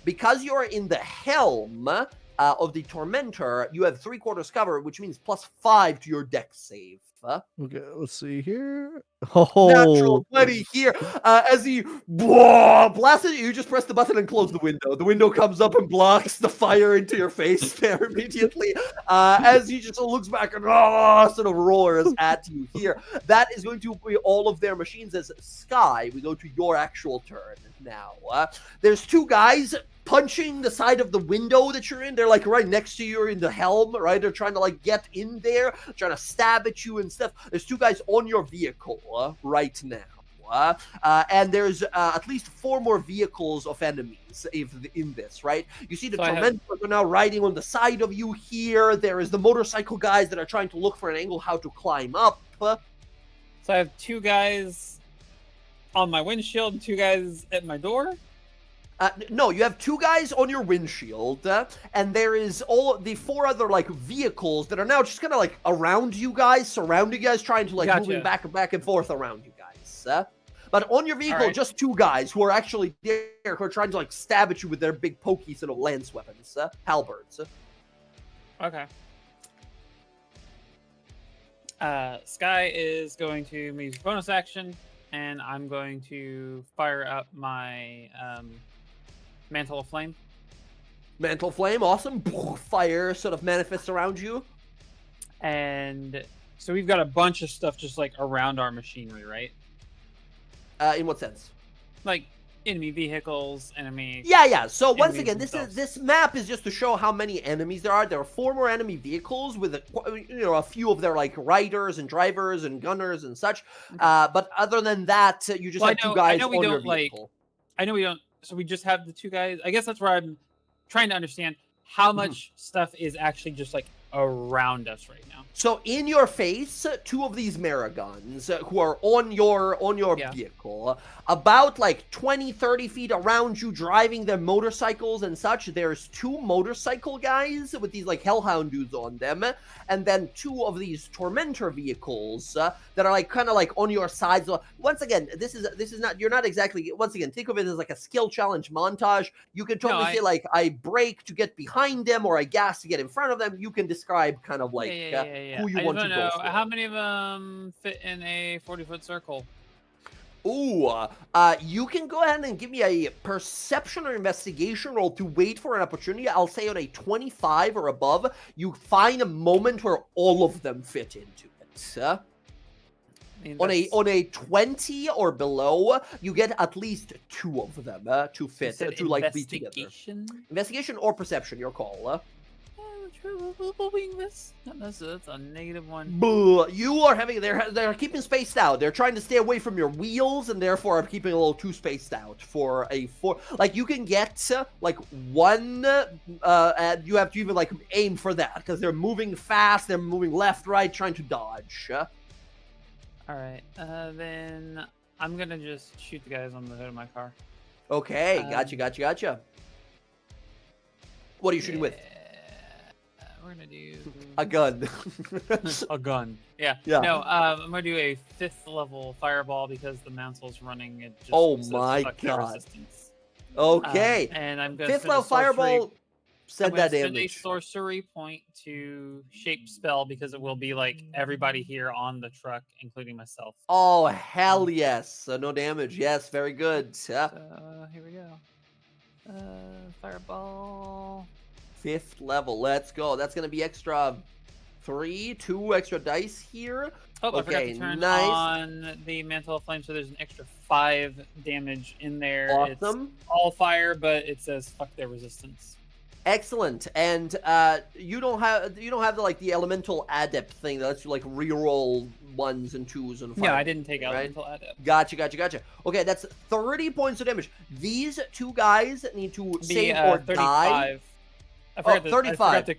Because you are in the helm of the Tormentor, you have 3/4 cover, which means +5 to your dex save. Okay, let's see here. Natural 20 here. As he blasts at you, you just press the button and close the window. The window comes up and blocks the fire into your face there immediately. As he just looks back and sort of roars at you here. That is going to be all of their machines. As Sky, we go to your actual turn now. There's two guys punching the side of the window that you're in. They're like right next to you in the helm, right? They're trying to like get in there, trying to stab at you and stuff. There's two guys on your vehicle right now. And there's at least 4 more vehicles of enemies in this, right? You see the Tormentors are now riding on the side of you here. There is the motorcycle guys that are trying to look for an angle how to climb up. So I have 2 guys on my windshield and 2 guys at my door. No, you have 2 guys on your windshield, and there is all the 4 other like vehicles that are now just kind of like around you guys, surrounding you guys, trying to like moving back and forth around you guys. But on your vehicle, just 2 guys who are actually there, who are trying to like stab at you with their big pokey sort of lance weapons, halberds. Okay. Sky is going to use bonus action, and I'm going to fire up my Mantle of Flame. Mantle of Flame, awesome. Fire sort of manifests around you. And so we've got a bunch of stuff just like around our machinery, right? In what sense? Like enemy vehicles, enemy. Yeah. So once again, this map is just to show how many enemies there are. There are 4 more enemy vehicles with a few of their like riders and drivers and gunners and such. But other than that, you just have 2 guys on your vehicle. I know we don't. So we just have the 2 guys. I guess that's where I'm trying to understand how much stuff is actually just like around us right now. So in your face, 2 of these Maragons who are on your vehicle, about like 20-30 feet around you, driving their motorcycles and such. There's 2 motorcycle guys with these like hellhound dudes on them, and then 2 of these Tormentor vehicles that are like kind of like on your sides. Once again, this is not, you're not exactly, once again, think of it as like a skill challenge montage. You can totally say like I brake to get behind them or I gas to get in front of them. You can describe kind of like who you want to go for. How many of them fit in a 40-foot circle? Ooh, you can go ahead and give me a perception or investigation roll to wait for an opportunity. I'll say on a 25 or above, you find a moment where all of them fit into it. On a 20 or below, you get at least 2 of them to fit, to like be together. Investigation or perception, your call. That's a -1. Boo. You are having, they're keeping spaced out. They're trying to stay away from your wheels, and therefore are keeping a little too spaced out for a 4. Like you can get like 1, and you have to even like aim for that because they're moving fast. They're moving left, right, trying to dodge. All right, then I'm gonna just shoot the guys on the hood of my car. Okay, gotcha. What are you shooting with? We're gonna do a gun. A gun. Yeah. No, I'm gonna do a 5th level fireball because the mantle's running. It just oh my god. Resistance. Okay. And I'm gonna 5th level fireball. Send that damage. Send a sorcery point to shape spell because it will be like everybody here on the truck, including myself. Oh hell yes! No damage. Yes, very good. So here we go. Fireball. 5th level. Let's go. That's gonna be extra 2 extra dice here. Oh, okay, I forgot to turn on the Mantle of Flame, so there's an extra 5 damage in there. Awesome. It's all fire, but it says fuck their resistance. Excellent. And you don't have the like the elemental adept thing that lets you like reroll 1s and 2s and 5s. Yeah, I didn't take elemental adept. Gotcha. Okay, that's 30 points of damage. These 2 guys need to save or 35. die. I forgot, I 35. forgot to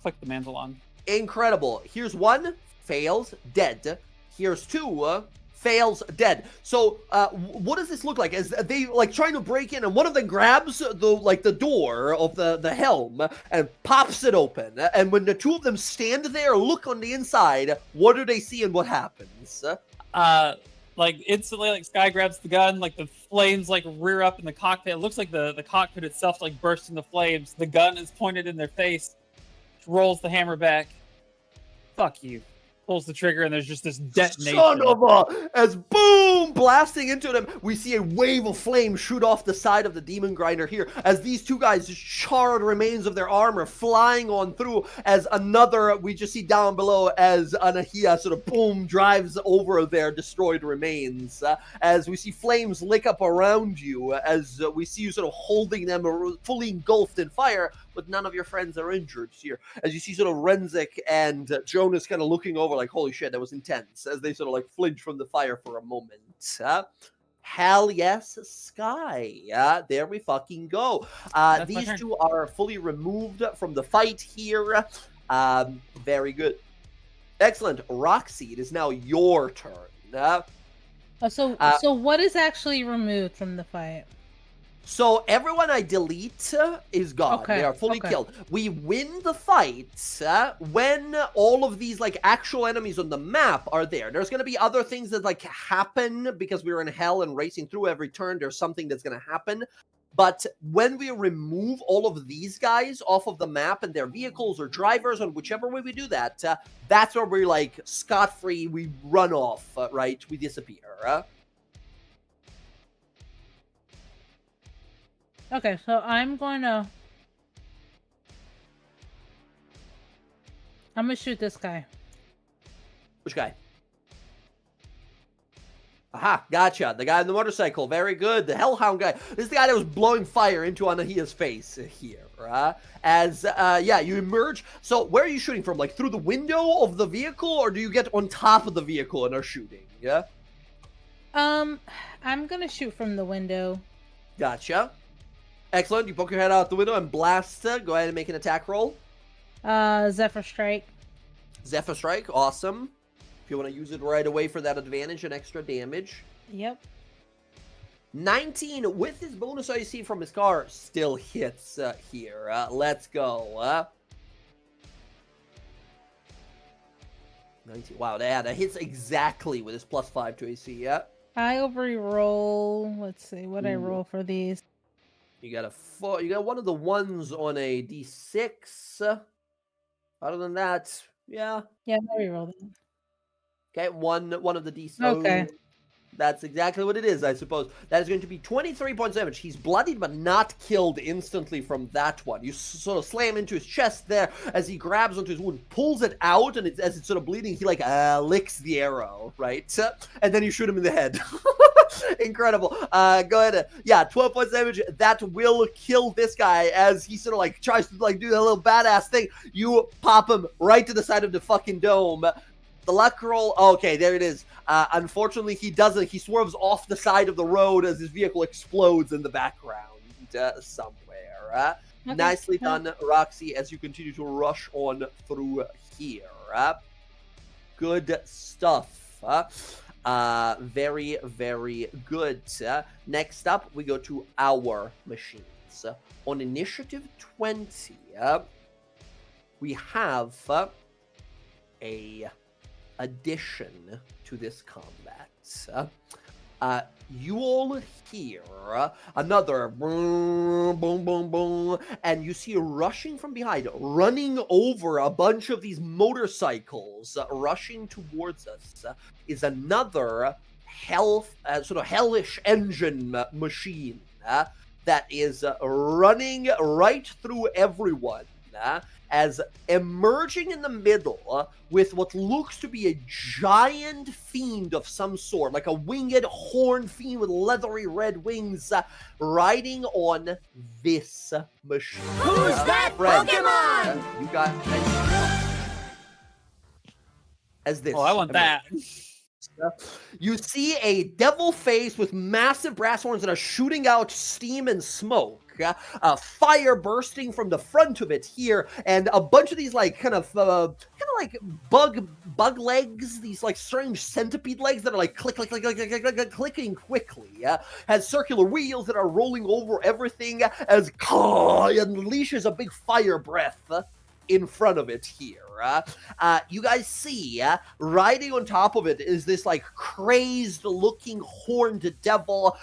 click the mantle on. Incredible. Here's 1, fails, dead. Here's 2, fails, dead. So, what does this look like? As they like trying to break in, and one of them grabs the door of the helm and pops it open. And when the two of them stand there, look on the inside, what do they see and what happens? Like instantly, like Sky grabs the gun, like the flames like rear up in the cockpit. It looks like the cockpit itself like bursts into flames. The gun is pointed in their face. Rolls the hammer back. Fuck you. Pulls the trigger, and there's just this detonation. Son of a! As boom, blasting into them, we see a wave of flame shoot off the side of the demon grinder here, as these two guys just charred remains of their armor flying on through, as another, we just see down below, as Anahia sort of boom, drives over their destroyed remains, as we see flames lick up around you, as we see you sort of holding them fully engulfed in fire, but none of your friends are injured here. As you see sort of Renzik and Jonas kind of looking over like, holy shit, that was intense, as they sort of like flinch from the fire for a moment. Hell yes, Sky. There we fucking go. These two are fully removed from the fight here. Very good. Excellent. Roxy, it is now your turn. So what is actually removed from the fight? So everyone I delete is gone. Okay, They are fully killed. We win the fight when all of these like actual enemies on the map are there. There's going to be other things that like happen because we're in hell and racing through every turn. There's something that's going to happen. But when we remove all of these guys off of the map and their vehicles or drivers, or whichever way we do that, that's where we're like scot-free. We run off, right? We disappear. Okay, so I'm gonna shoot this guy. Which guy? Aha, gotcha. The guy on the motorcycle. Very good. The Hellhound guy. This is the guy that was blowing fire into Anahia's face here. Yeah, you emerge. So where are you shooting from? Like through the window of the vehicle, or do you get on top of the vehicle and are shooting? Yeah? I'm gonna shoot from the window. Gotcha. Excellent. You poke your head out the window and blast. Go ahead and make an attack roll. Zephyr Strike. Zephyr Strike. Awesome. If you want to use it right away for that advantage and extra damage. Yep. 19 with his bonus IC from his car still hits here. Let's go. 19. Wow, that hits exactly with his +5 to AC. Yeah. I re-roll. Let's see what I roll for these. You got a 4. You got one of the ones on a D6. Other than that, yeah. Yeah, I re-roll them. Okay, one of the D6. Okay. That's exactly what it is, I suppose. That is going to be 23 points damage. He's bloodied but not killed instantly from that one. You sort of slam into his chest there as he grabs onto his wound, pulls it out, and as it's sort of bleeding, he like licks the arrow, right? And then you shoot him in the head. Incredible. Go ahead. Yeah, 12 points damage. That will kill this guy as he sort of like tries to like do that little badass thing. You pop him right to the side of the fucking dome. The luck roll, okay, there it is. Unfortunately, he doesn't. He swerves off the side of the road as his vehicle explodes in the background somewhere. Okay. Nicely done, Roxy, as you continue to rush on through here. Good stuff. Very, very good. Next up, we go to our machines. On initiative 20, we have a addition to this combat. You all hear another boom, boom, boom, boom, and you see rushing from behind, running over a bunch of these motorcycles, rushing towards us, is another sort of hellish engine machine that is running right through everyone. As emerging in the middle with what looks to be a giant fiend of some sort, like a winged horned fiend with leathery red wings, riding on this machine. Who's that Pokemon? You got as this. Oh, I want that. You see a devil face with massive brass horns that are shooting out steam and smoke. Fire bursting from the front of it here, and a bunch of these like kind of like bug legs, these like strange centipede legs that are like clicking quickly. Has circular wheels that are rolling over everything as unleashes a big fire breath in front of it here. You guys see, riding on top of it is this like crazed looking horned devil.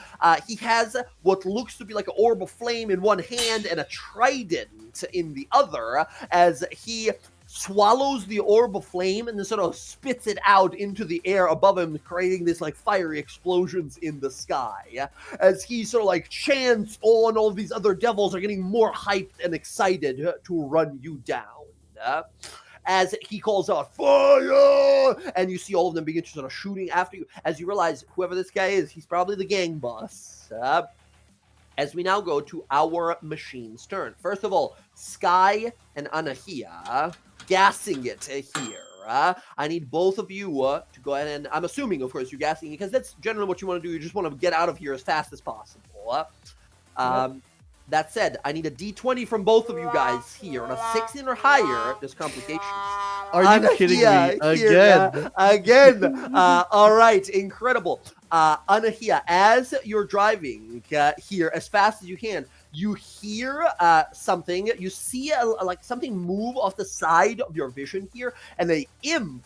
He has what looks to be like an orb of flame in one hand and a trident in the other, as he swallows the orb of flame and then sort of spits it out into the air above him, creating this like fiery explosions in the sky. As he sort of like chants on, all these other devils are getting more hyped and excited to run you down. As he calls out, fire! And you see all of them begin to sort of shooting after you. As you realize, whoever this guy is, he's probably the gang boss. As we now go to our machine's turn. First of all, Sky and Anahia gassing it here. I need both of you to go ahead and, I'm assuming, of course, you're gassing it, because that's generally what you want to do. You just want to get out of here as fast as possible. That said, I need a D20 from both of you guys here. On a 16 or higher, there's complications. Are you kidding me? Again? Again. All right, incredible. Anahia, as you're driving here as fast as you can, you hear something. You see like something move off the side of your vision here, and a imp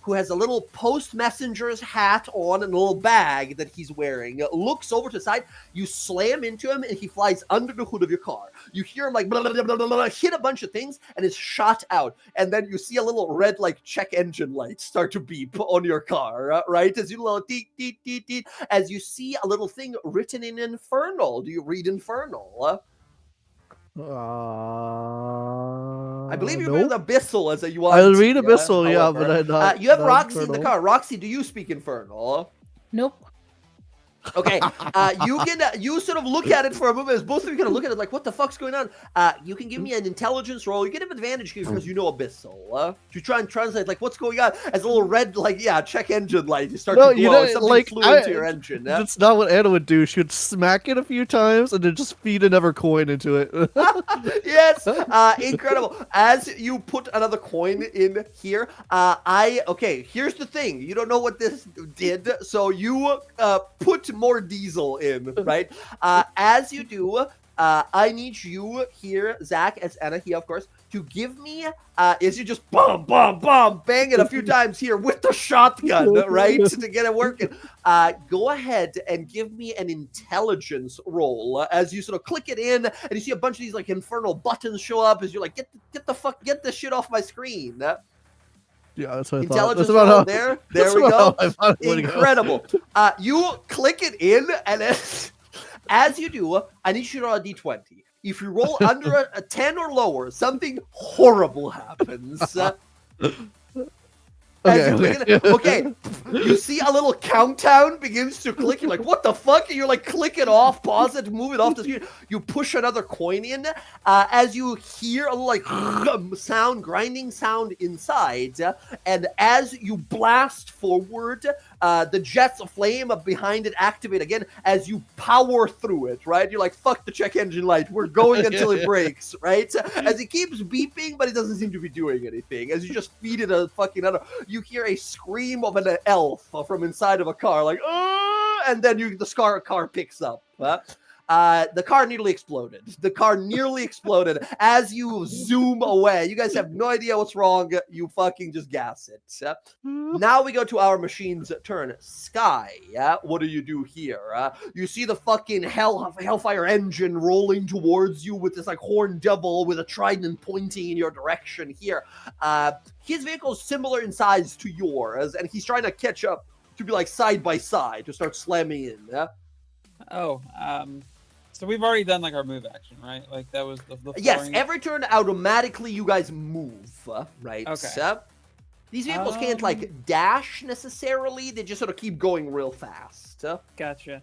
who has a little post messenger's hat on and a little bag that he's wearing looks over to the side. You slam into him, and he flies under the hood of your car. You hear him like blah, blah, blah, blah, blah, hit a bunch of things, and is shot out. And then you see a little red like check engine light start to beep on your car, right? As you little teet teet teet teet, as you see a little thing written in Infernal. Do you read Infernal? I believe you read Abyssal as you want. I read Abyssal, yeah, but I not. You have not Roxy Infernal. in the car. Roxy, do you speak Infernal? Nope. Okay, you sort of look at it for a moment as both of you kind of look at it like, what the fuck's going on? You can give me an intelligence roll. You get an advantage here because you know Abyssal. To try and translate like what's going on as a little red like check engine light. You start to glow. Something like flew into your engine. That's not what Anna would do. She would smack it a few times and then just feed another coin into it. Yes, incredible. As you put another coin in here, okay, here's the thing. You don't know what this did, so you put more diesel in, right? As you do, I need you here, Zach, as Anahia, of course, to give me, as you just bang it a few times here with the shotgun, right, to get it working. Go ahead and give me an intelligence roll as you sort of click it in, and you see a bunch of these like infernal buttons show up as you're like, get this shit off my screen. Yeah, that's what I Intelligence thought. roll there we go. Incredible. Go. You click it in, and as you do, I need you to roll a d20. If you roll under a 10 or lower, something horrible happens. Okay. You see a little countdown begins to click. You're like, what the fuck? And you're like, click it off, pause it, move it off the screen. You push another coin in as you hear a little like grinding sound inside. And as you blast forward, the jets of flame behind it activate again as you power through it, right? You're like, fuck the check engine light. We're going until it breaks, right? As it keeps beeping, but it doesn't seem to be doing anything. As you just feed it a fucking other. You hear a scream of an elf from inside of a car, like, and then the car picks up. The car nearly exploded. As you zoom away. You guys have no idea what's wrong. You fucking just gas it. Now we go to our machine's turn. Sky, what do you do here? You see the fucking hellfire engine rolling towards you with this like horned devil with a trident pointing in your direction here. His vehicle is similar in size to yours, and he's trying to catch up to be like side by side to start slamming in. So we've already done like our move action, right? Like that was the yes, flooring. every turn automatically you guys move, right? Okay. These vehicles can't like dash necessarily, they just sort of keep going real fast. Gotcha.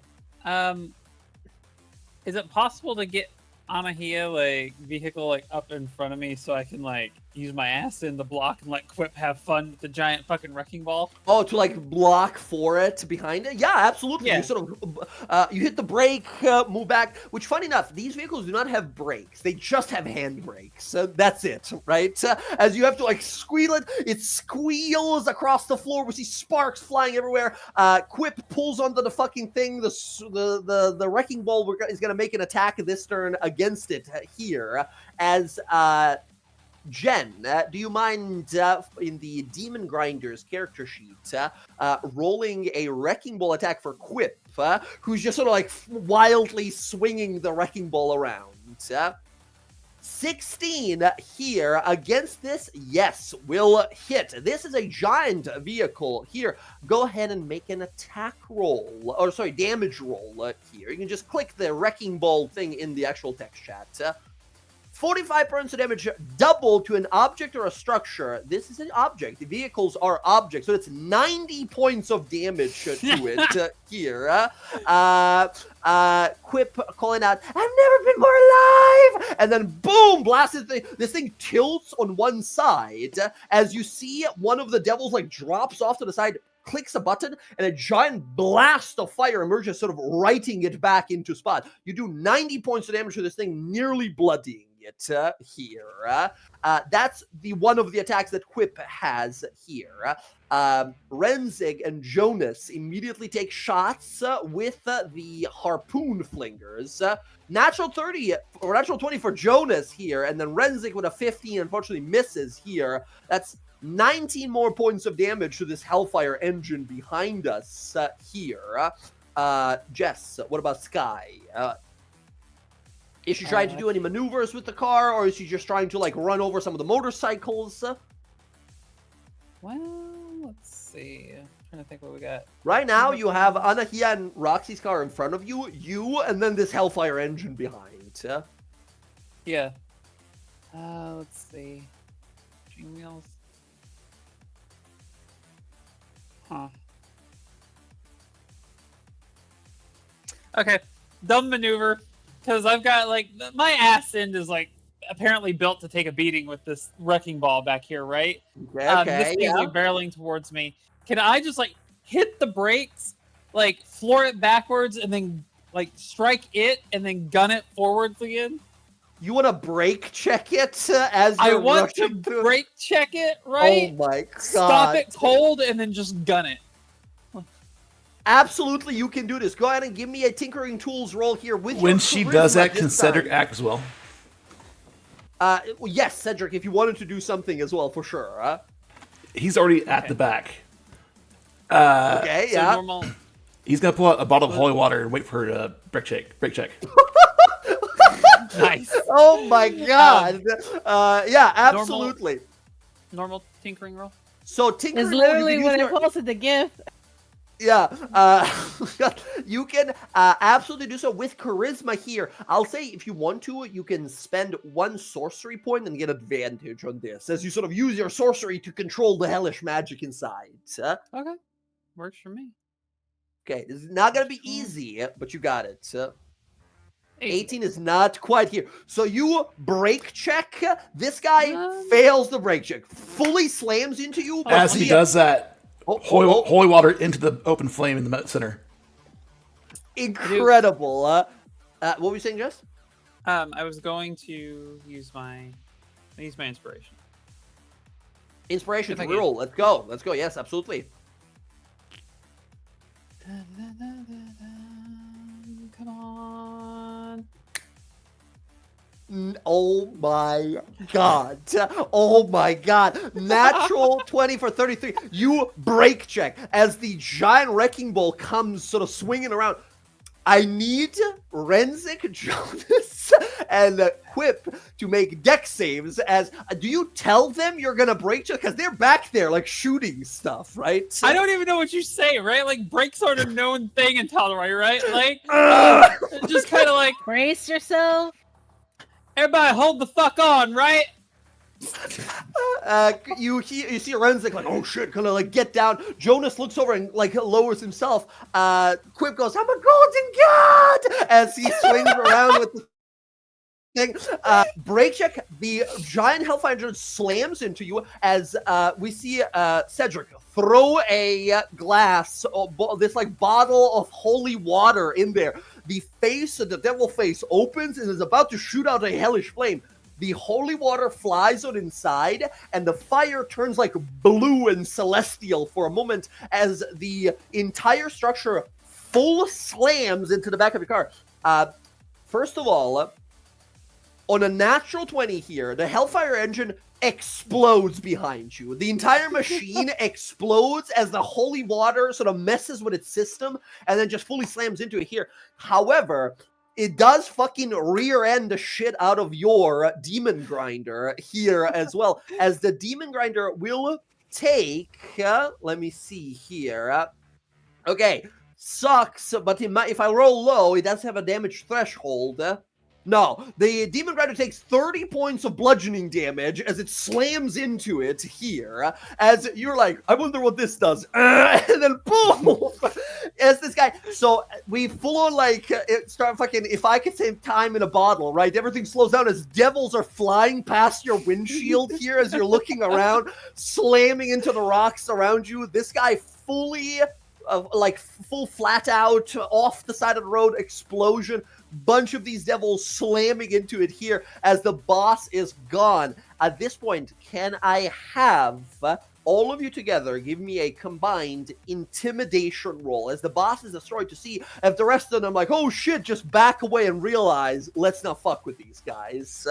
Is it possible to get Anahia like vehicle like up in front of me so I can like use my ass in the block and let Quip have fun with the giant fucking wrecking ball? Oh, to like block for it behind it? Yeah, absolutely. Yeah. You sort of you hit the brake, move back. Which, funny enough, these vehicles do not have brakes; they just have hand brakes. That's it, right? As you have to like squeal it, it squeals across the floor. We see sparks flying everywhere. Quip pulls onto the fucking thing. The wrecking ball is going to make an attack this turn against it here. As Jen, do you mind, in the Demon Grinders character sheet, rolling a Wrecking Ball attack for Quip, who's just sort of like wildly swinging the Wrecking Ball around? 16 here against this, yes, will hit. This is a giant vehicle here. Go ahead and make an attack roll, or sorry, damage roll here. You can just click the Wrecking Ball thing in the actual text chat. 45 points of damage, double to an object or a structure. This is an object. The vehicles are objects, so it's 90 points of damage to it here. Quip calling out, "I've never been more alive!" And then boom, blasted thing. This thing tilts on one side as you see one of the devils like drops off to the side, clicks a button, and a giant blast of fire emerges, sort of righting it back into spot. You do 90 points of damage to this thing, nearly bloodying it here. That's the one of the attacks that Quip has here. Renzig and Jonas immediately take shots with the harpoon flingers. Natural 30 or natural 20 for Jonas here, and then Renzig with a 15 unfortunately misses here. That's 19 more points of damage to this Hellfire engine behind us here. Jess, what about Sky? Is she trying to do any maneuvers with the car, or is she just trying to like run over some of the motorcycles? Well, let's see. I'm trying to think what we got. Right now, you have Anahia and Roxy's car in front of you, and then this Hellfire engine behind. Yeah. Let's see. String wheels. Huh. Okay. Dumb maneuver. Because I've got, like, my ass end is, like, apparently built to take a beating with this wrecking ball back here, right? Okay, this thing's, like, barreling towards me. Can I just, like, hit the brakes, like, floor it backwards, and then, like, strike it, and then gun it forwards again? You want to brake check it as I you're want to rushing through? brake check it, right? Oh, my God. Stop it cold, and then just gun it. Absolutely, you can do this. Go ahead and give me a Tinkering Tools roll here with When your she charisma does that, this can Cedric time. act as well? Yes, Cedric, if you wanted to do something as well, for sure. He's already at the back. Okay, So yeah. normal. He's gonna pull out a bottle of holy water and wait for her to brake check. Nice. Oh my God. Yeah, absolutely. Normal tinkering roll. So Tinkering It's roll, you literally can what use it your- posted the gift. Yeah, you can absolutely do so with charisma here. I'll say if you want to, you can spend 1 sorcery point and get advantage on this, as you sort of use your sorcery to control the hellish magic inside. Okay. Works for me. Okay, it's not going to be easy, but you got it. 18 is not quite here. So you brake check. This guy fails the brake check. Fully slams into you. But As he does that, Oh. holy water into the open flame in the center. Incredible. What were you saying, Jess? I was going to use my inspiration. Inspiration If I to can. roll. Let's go. Let's go. Yes, absolutely. Come on. Oh my God. Oh my God. Natural 20 for 33. You brake check as the giant wrecking ball comes sort of swinging around. I need Renzik, Jonas, and Quip to make deck saves. As do you tell them you're gonna brake check? Because they're back there like shooting stuff, right? I don't even know what you say, right? Like brakes aren't a known thing in Tal'dorei, right? Like just kind of like Brace yourself. everybody hold the fuck on, right? You see Renzik like, oh shit, kind of like get down. Jonas looks over and like lowers himself. Quip goes, I'm a golden god, as he swings around with the thing. Break check. The giant Hellfire Engine slams into you as we see Cedric throw a glass, this like bottle of holy water in there. The face of the devil face opens and is about to shoot out a hellish flame. The holy water flies on inside, and the fire turns like blue and celestial for a moment as the entire structure full slams into the back of your car. First of all, on a natural 20 here, the Hellfire Engine explodes behind you. The entire machine explodes as the holy water sort of messes with its system and then just fully slams into it here. However, it does fucking rear end the shit out of your Demon Grinder here as well, as the Demon Grinder will take, let me see here. Okay, sucks, but if I roll low, it does have a damage threshold. No, the Demon Grinder takes 30 points of bludgeoning damage as it slams into it here. As you're like, I wonder what this does. And then boom! As this guy. So we full on like, start fucking, if I could save time in a bottle, right? Everything slows down as devils are flying past your windshield here as you're looking around, slamming into the rocks around you. This guy fully, like full flat out, off the side of the road explosion. Bunch of these devils slamming into it here as the boss is gone. At this point, can I have all of you together give me a combined intimidation roll as the boss is destroyed to see if the rest of them like, oh shit, just back away and realize, let's not fuck with these guys.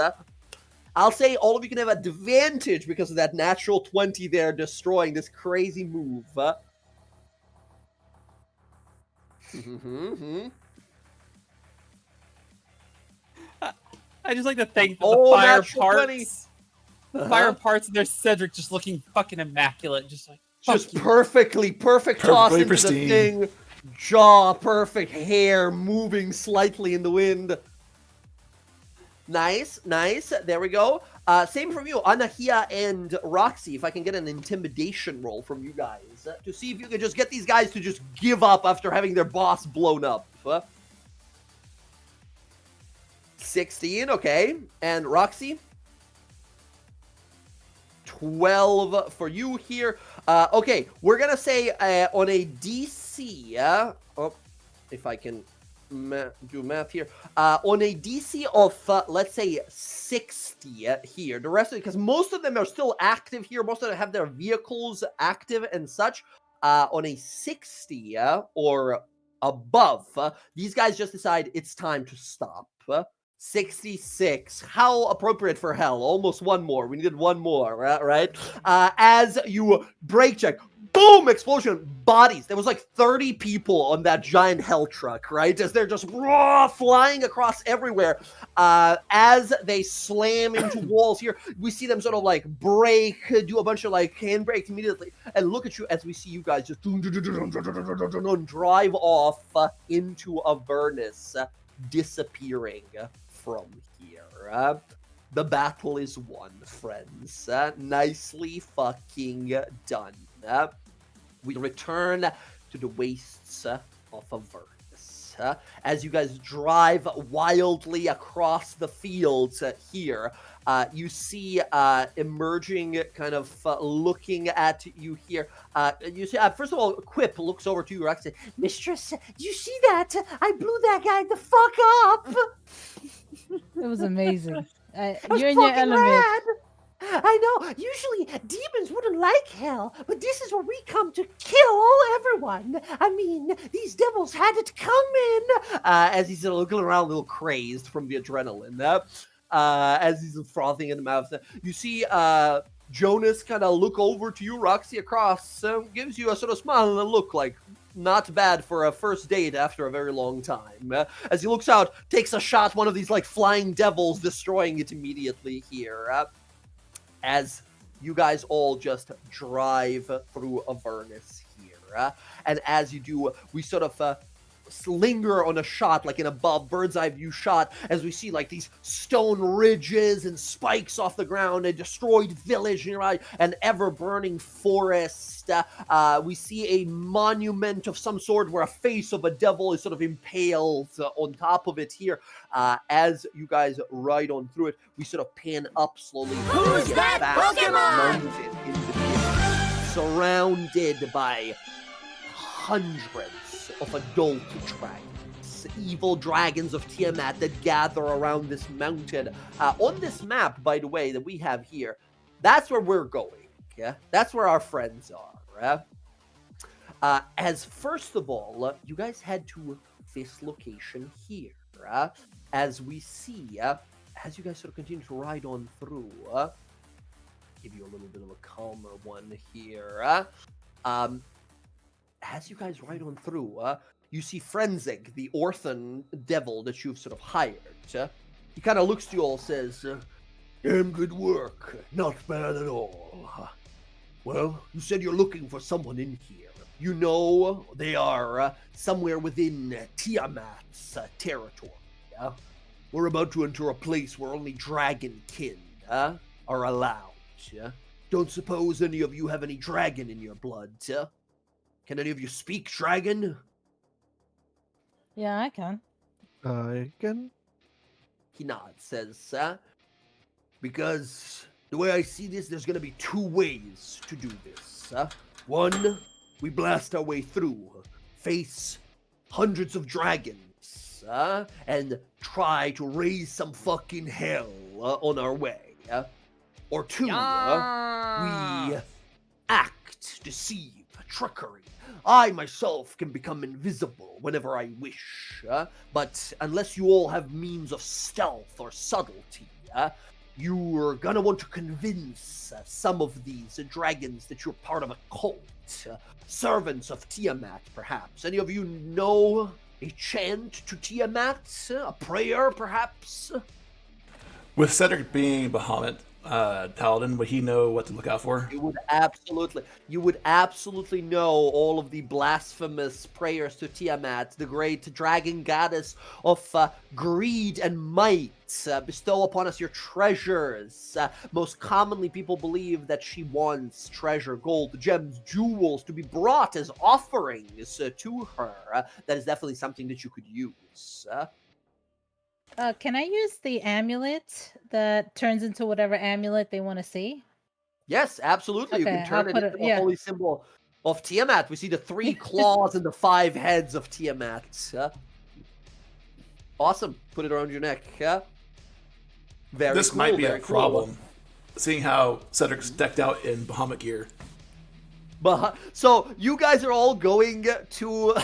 I'll say all of you can have advantage because of that natural 20 there destroying this crazy move. I just like to think that Oh, the fire natural parts. 20. The fire parts, and there's Cedric just looking fucking immaculate, just like Just fuck you. perfect toss into pristine. the thing. Jaw perfect, hair moving slightly in the wind. Nice. There we go. Same from you, Anahia and Roxy. If I can get an intimidation roll from you guys to see if you can just get these guys to just give up after having their boss blown up. 16, okay. And Roxy? 12 for you here. Okay, we're gonna say on a DC, if I can do math here, on a DC of, let's say, 60 here. The rest of it, because most of them are still active here. Most of them have their vehicles active and such. On a 60 or above, these guys just decide it's time to stop. 66. How appropriate for hell. Almost one more. We needed one more, right? As you brake check, boom, explosion, bodies. There was like 30 people on that giant hell truck, right? As they're just flying across everywhere. As they slam into walls here, we see them sort of like brake, do a bunch of like handbrakes immediately, and look at you as we see you guys just drive off into Avernus, disappearing from here. The battle is won, friends. Nicely fucking done. We return to the wastes of Avernus. As you guys drive wildly across the fields here, you see emerging, kind of looking at you here. You see, first of all, Quip looks over to you, Rex, and says, Mistress, you see that? I blew that guy the fuck up. It was amazing. That was You're in your fucking element. rad. I know. Usually demons wouldn't like hell, but this is where we come to kill everyone. I mean, these devils had it coming. As he's looking around, a little crazed from the adrenaline. As he's frothing in the mouth, you see Jonas kind of look over to you, Roxy, across, gives you a sort of smile and a look like not bad for a first date after a very long time. As he looks out, takes a shot, one of these like flying devils, destroying it immediately here. As you guys all just drive through Avernus here. And as you do, we sort of linger on a shot, like in a bird's eye view shot, as we see like these stone ridges and spikes off the ground, a destroyed village nearby, an ever-burning forest. We see a monument of some sort where a face of a devil is sort of impaled on top of it here. As you guys ride on through it, we sort of pan up slowly. Who's that Pokemon? Mountain in the distance, surrounded by hundreds of adult dragons, evil dragons of Tiamat that gather around this mountain. On this map, by the way, that we have here, that's where we're going. Yeah, that's where our friends are. As first of all, you guys head to this location here. As we see, as you guys sort of continue to ride on through, give you a little bit of a calmer one here. As you guys ride on through, you see Frenzig, the orphan devil that you've sort of hired. He kind of looks to you all, says, Damn good work. Not bad at all. Well, you said you're looking for someone in here. You know they are somewhere within Tiamat's territory. We're about to enter a place where only dragon kin are allowed. Don't suppose any of you have any dragon in your blood. Can any of you speak dragon? Yeah, I can. I can. he nods, says, Because the way I see this, there's going to be two ways to do this. One, we blast our way through, face hundreds of dragons, and try to raise some fucking hell on our way. Or two, we act, deceive, trickery. I myself can become invisible whenever I wish, but unless you all have means of stealth or subtlety, you're gonna want to convince some of these dragons that you're part of a cult, servants of Tiamat, perhaps. Any of you know a chant to Tiamat? A prayer, perhaps? With Cedric being Bahamut, Paladin, would he know what to look out for? you would absolutely know all of the blasphemous prayers to Tiamat, the great dragon goddess of greed and might. Bestow upon us your treasures. Most commonly, people believe that she wants treasure, gold, gems, jewels to be brought as offerings to her. That is definitely something that you could use. Can I use the amulet that turns into whatever amulet they want to see? Yes, absolutely. You Okay, can turn I'll it put into it- a yeah. holy symbol of Tiamat. We see the 3 claws and the 5 heads of Tiamat. Awesome. Put it around your neck. Very This cool, might be a very cool. problem, seeing how Cedric's decked out in Bahamut gear. But so you guys are all going to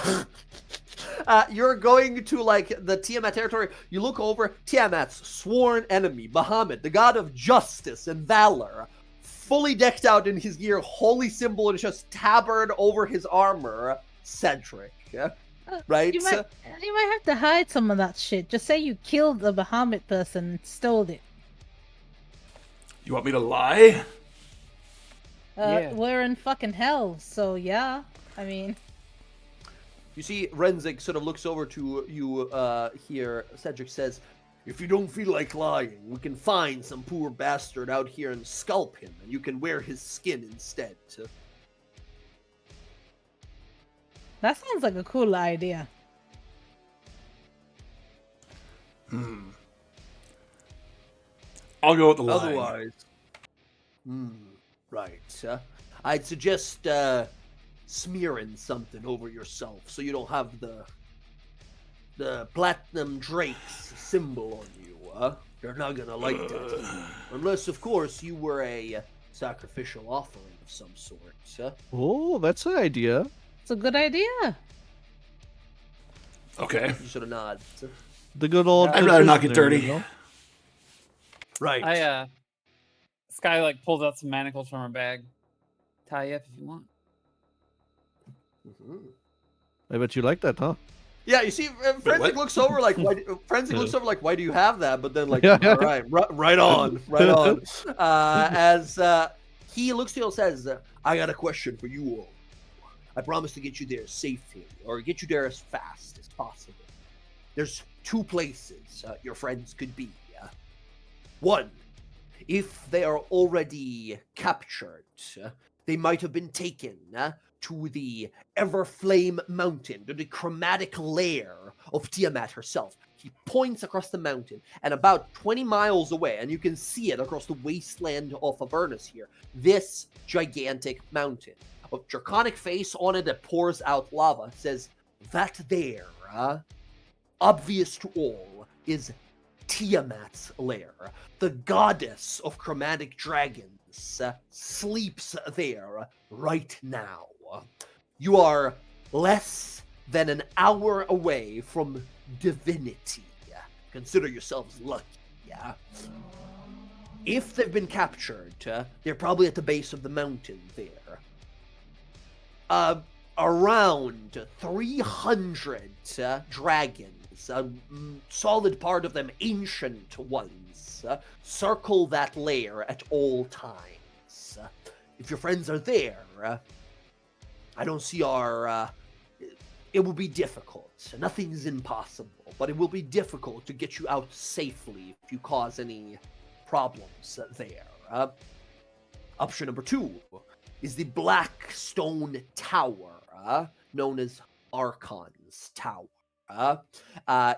you're going to like the Tiamat territory. You look over, Tiamat's sworn enemy, Bahamut, the god of justice and valor, fully decked out in his gear, holy symbol, and just tabard over his armor, Cedric. Right? You might have to hide some of that shit. Just say you killed the Bahamut person and stole it. You want me to lie? Yeah. We're in fucking hell, so yeah. I mean, You see, Renzig sort of looks over to you here. Cedric says, If you don't feel like lying, we can find some poor bastard out here and scalp him, and you can wear his skin instead. that sounds like a cool idea. I'll go with the lie. Otherwise, right. I'd suggest smearing something over yourself so you don't have the platinum Drake's symbol on you. They're not gonna like that, unless, of course, you were a sacrificial offering of some sort. Oh, that's an idea. It's a good idea. Okay. you sort of nod. The good old. I'd rather not get prisoner, dirty. you know? Right. Sky like pulls out some manacles from her bag. Tie you up if you want. I bet you like that, huh? Yeah, you see, Frenzig what? looks over like, why do you have that? But then like, Yeah. all right, right on. As he looks to you and says, I got a question for you all. I promise to get you there safely, or get you there as fast as possible. there's two places your friends could be. One, if they are already captured, they might have been taken to the Everflame Mountain, to the chromatic lair of Tiamat herself. He points across the mountain, and about 20 miles away, and you can see it across the wasteland of Avernus here, this gigantic mountain. A draconic face on it that pours out lava says, that there, obvious to all, is Tiamat's lair. The goddess of chromatic dragons sleeps there right now. You are less than an hour away from divinity. Consider yourselves lucky. If they've been captured, they're probably at the base of the mountain there. Around 300 dragons, a solid part of them ancient ones, circle that lair at all times. If your friends are there, I don't see our... it will be difficult. Nothing's impossible, but it will be difficult to get you out safely if you cause any problems there. Option number 2 is the Black Stone Tower, known as Archon's Tower.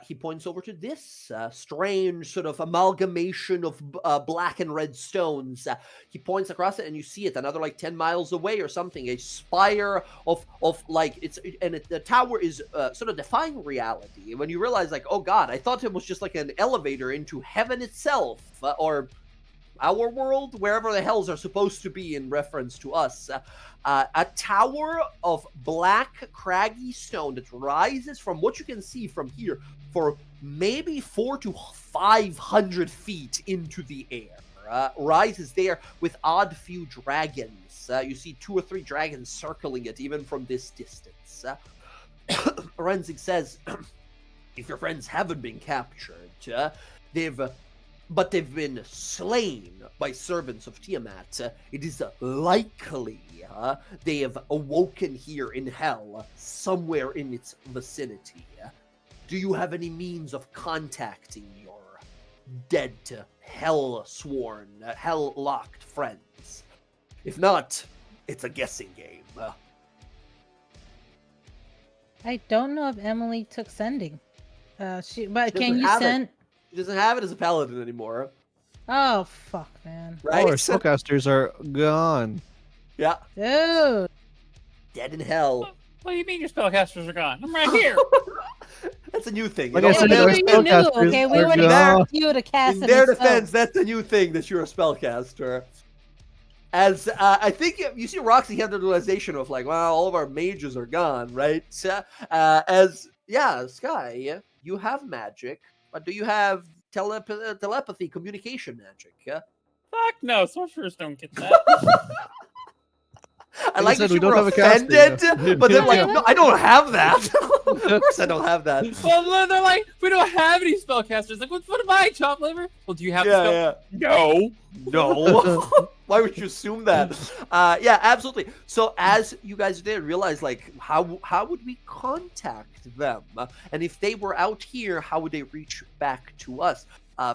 He points over to this strange sort of amalgamation of black and red stones. He points across it, and you see it another like 10 miles away or something. A spire of like the tower is sort of defying reality. When you realize, like, oh god, I thought it was just like an elevator into heaven itself, or our world, wherever the hells are supposed to be in reference to us. A tower of black, craggy stone that rises from what you can see from here for maybe 400 to 500 feet into the air. Rises there with odd few dragons. You see 2 or 3 dragons circling it even from this distance. Renzig says, if your friends haven't been captured, they've been slain by servants of Tiamat. It is likely they have awoken here in hell, somewhere in its vicinity. Do you have any means of contacting your dead, hell-sworn, hell-locked friends? If not, it's a guessing game. I don't know if Emily took sending. But She can doesn't you have it. send? She doesn't have it as a paladin anymore. Oh fuck, man. Right? Our spellcasters are gone. Yeah. Dude. Dead in hell. What do you mean your spellcasters are gone? I'm right here. That's a new thing. Like You I don't said, have our to- You knew, spellcasters okay? We are would gone. expect you to cast in it their yourself. defense, that's a new thing that you're a spellcaster. As I think you see Roxy had the realization of like, well, all of our mages are gone, right? Sky, you have magic, but do you have telepathy, communication magic? Fuck no, sorcerers don't get that. I like said, that we you don't were have a casting. offended, but they're like, no, I don't have that. Of course I don't have that. Well, they're like, we don't have any spellcasters. Like, what am I, chop liver? Well, do you have the spell? No. Why would you assume that? Yeah, absolutely. So as you guys did realize, like, how would we contact them? And if they were out here, how would they reach back to us?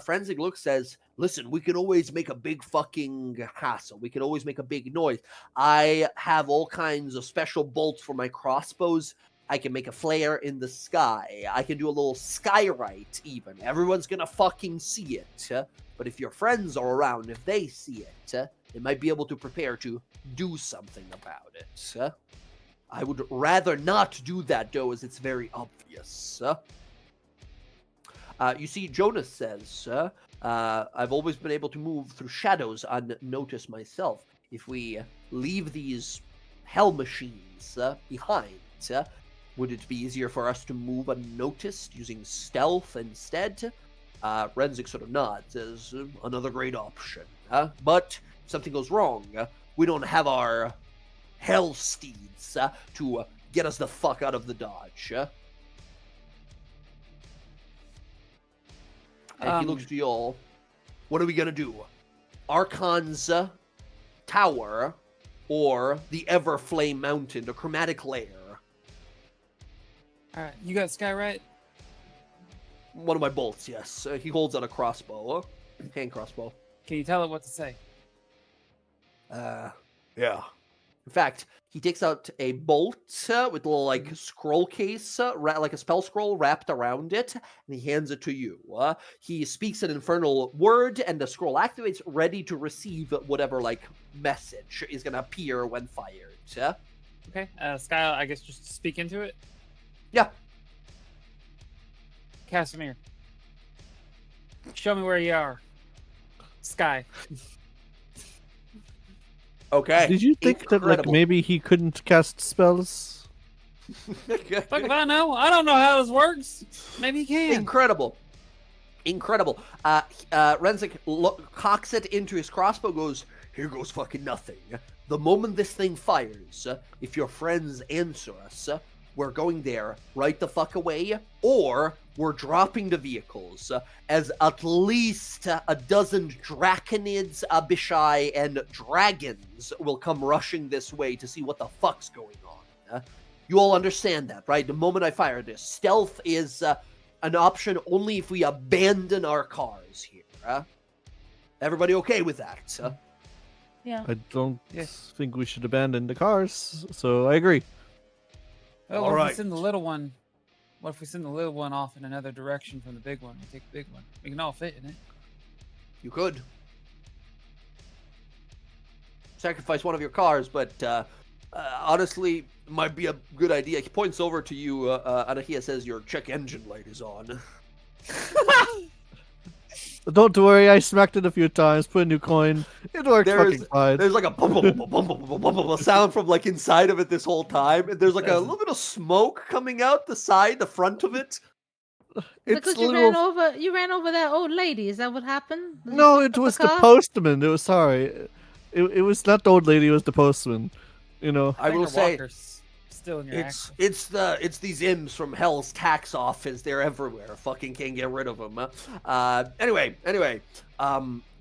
Forensic Look says, listen, we can always make a big fucking hassle. We can always make a big noise. I have all kinds of special bolts for my crossbows. I can make a flare in the sky. I can do a little skyrite even. Everyone's gonna fucking see it. But if your friends are around, if they see it, they might be able to prepare to do something about it. I would rather not do that, though, as it's very obvious. You see, Jonas says, I've always been able to move through shadows unnoticed myself. If we leave these hell machines behind, would it be easier for us to move unnoticed using stealth instead? Renzik sort of nods as another great option. But if something goes wrong, we don't have our hell steeds to get us the fuck out of the dodge. And he looks to y'all. What are we gonna do? Archon's Tower or the Everflame Mountain, the chromatic lair? All right, you got Sky right? One of my bolts, yes. He holds out a crossbow. Hand crossbow. Can you tell it what to say? Yeah. In fact, he takes out a bolt with a little like scroll case, like a spell scroll wrapped around it, and he hands it to you. He speaks an infernal word, and the scroll activates, ready to receive whatever like message is gonna appear when fired. Okay, Sky, I guess just speak into it. Yeah. Casimir, show me where you are. Sky. Okay. Did you think that like Incredible. maybe he couldn't cast spells? Fuck if I know. I don't know how this works. Maybe he can. Incredible. Renzik cocks it into his crossbow, goes, here goes fucking nothing. The moment this thing fires, if your friends answer us, we're going there right the fuck away, or we're dropping the vehicles, as at least a dozen draconids, Abishai, and dragons will come rushing this way to see what the fuck's going on. You all understand that, right? The moment I fire this, stealth is an option only if we abandon our cars here. Everybody okay with that? Yeah. I don't Yes. think we should abandon the cars, so I agree. Oh, All what if right. we send the little one? What if we send the little one off in another direction from the big one? We take the big one. We can all fit in it. You could sacrifice one of your cars, but honestly, it might be a good idea. He points over to you. Anahia says your check engine light is on. Don't worry, I smacked it a few times, put a new coin. It worked fucking fine. There's like a bum, bum, bum, bum, bum, bum, bum, bum, sound from like inside of it this whole time, and there's like a little bit of smoke coming out the front of it. It's Because a you little... ran over that old lady. Is that what happened? Did you No, fuck it up was the car? postman. It was sorry. It was not the old lady. It was the postman. You know. I will Your say walker's still in your it's these imps from Hell's tax office. They're everywhere. Fucking can't get rid of them. Anyway.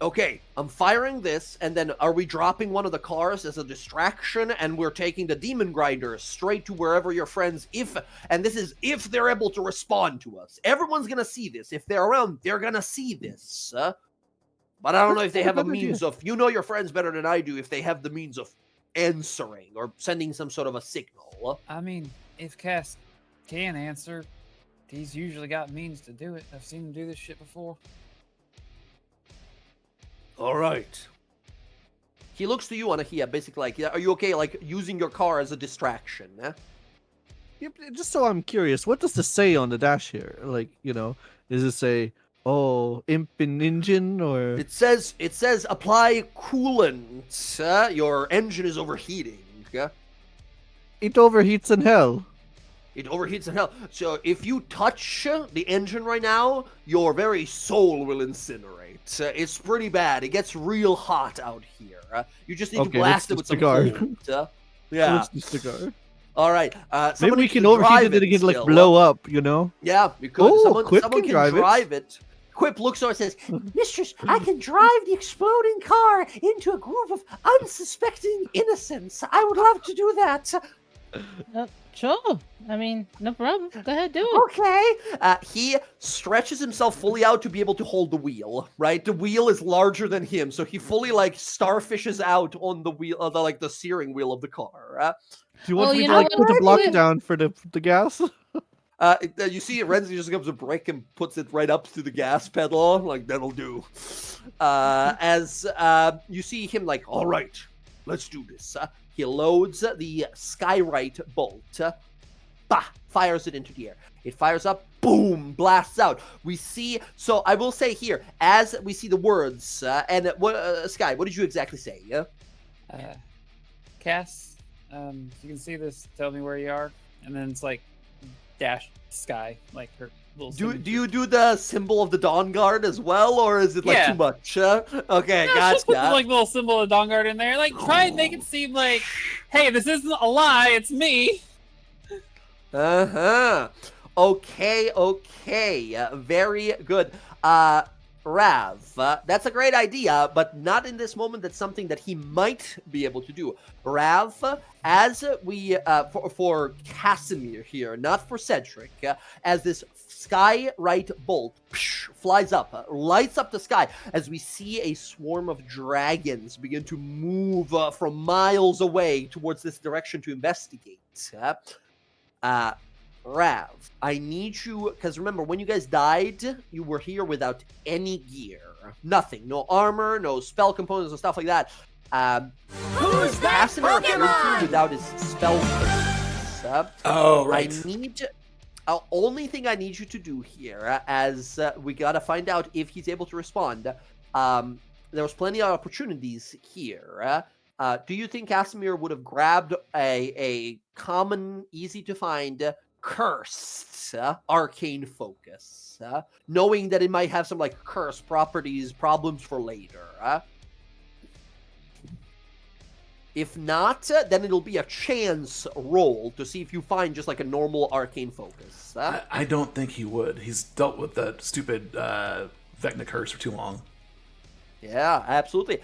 Okay, I'm firing this, and then are we dropping one of the cars as a distraction, and we're taking the demon grinders straight to wherever your friends, if they're able to respond to us. Everyone's gonna see this. If they're around, they're gonna see this. But I don't know if they have a means of, you know your friends better than I do, if they have the means of answering or sending some sort of a signal. I mean, if Cass can answer, he's usually got means to do it. I've seen him do this shit before. All right. He looks to you, Anahia, basically like, are you okay, like, using your car as a distraction, eh? Yep, just so I'm curious, what does this say on the dash here? Like, you know, does it say, oh, imp in engine, or... It says apply coolant. Your engine is overheating. It overheats in hell. It overheats in hell. So if you touch the engine right now, your very soul will incinerate. It's pretty bad. It gets real hot out here. You just need to blast it with some coolant. Yeah. Let's disregard. All right. Maybe we can overheat it and it can like blow up, you know? Yeah, we could. Oh, Quip someone can can drive it. Quip looks over and says, Mistress, I can drive the exploding car into a group of unsuspecting innocents. I would love to do that. Sure. I mean, no problem. Go ahead, do it. Okay. He stretches himself fully out to be able to hold the wheel, right? The wheel is larger than him, so he fully like starfishes out on the wheel, the steering wheel of the car. Do you want Well, me you to know like what? put the block Quip- down for the gas? You see Renzi just comes a brake and puts it right up to the gas pedal, like, that'll do. As you see him like, all right, let's do this. He loads the Skyrite bolt, fires it into the air. It fires up, boom, blasts out. We see, so I will say here, as we see the words, and Sky, what did you exactly say? Cass, if you can see this, tell me where you are. And then it's like dash Sky, like her little Do you do the symbol of the DawnGuard as well, or is it like Yeah. too much? Okay, No, just put the gotcha. like little symbol of DawnGuard in there. Like try and make it seem like, hey, this isn't a lie, it's me. Okay, very good. Rav, that's a great idea, but not in this moment. That's something that he might be able to do. Rav, as we, for Casimir here, not for Cedric, as this Skyrite bolt flies up, lights up the sky, as we see a swarm of dragons begin to move from miles away towards this direction to investigate. Rav, I need you, because remember, when you guys died, you were here without any gear. Nothing. No armor, no spell components, or stuff like that. Who's that Casimir appeared here Pokemon? without his spell components. Oh, right. I need... only thing I need you to do here, as we gotta find out if he's able to respond. There was plenty of opportunities here. Do you think Casimir would have grabbed a common, easy-to-find, cursed arcane focus, knowing that it might have some like curse properties, problems for later? If not, then it'll be a chance roll to see if you find just like a normal arcane focus. I don't think he would. He's dealt with that stupid Vecna curse for too long. Yeah, absolutely.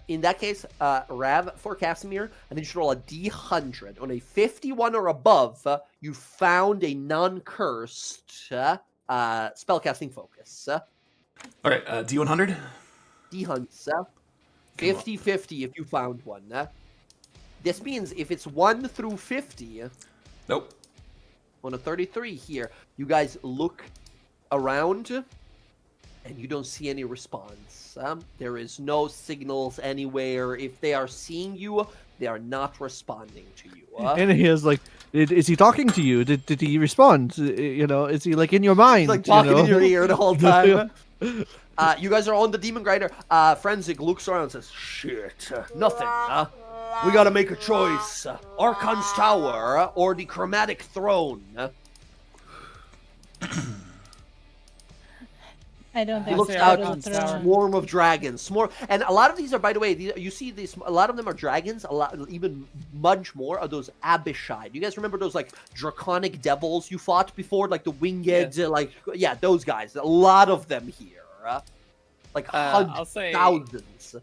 In that case, Rav, for Casimir, I need you to roll a D100. On a 51 or above, you found a non-cursed spellcasting focus. All right, D100. D100. 50-50 if you found one. This means if it's 1 through 50, Nope. on a 33 here, you guys look around and you don't see any response. There is no signals anywhere. If they are seeing you, they are not responding to you. And he is like, is he talking to you? Did he respond? Is he like in your mind? He's like talking in your ear the whole time. Yeah. You guys are on the Demon Grinder. Frenzic looks around and says, shit, nothing. We gotta make a choice. Archon's Tower or the Chromatic Throne. I don't He think looks so. out Out at of the a throne. swarm of dragons. And a lot of these are, by the way, you see these. A lot of them are dragons. Even much more are those Abishai. Do you guys remember those like draconic devils you fought before, like the winged, those guys. A lot of them here, like I'll say thousands.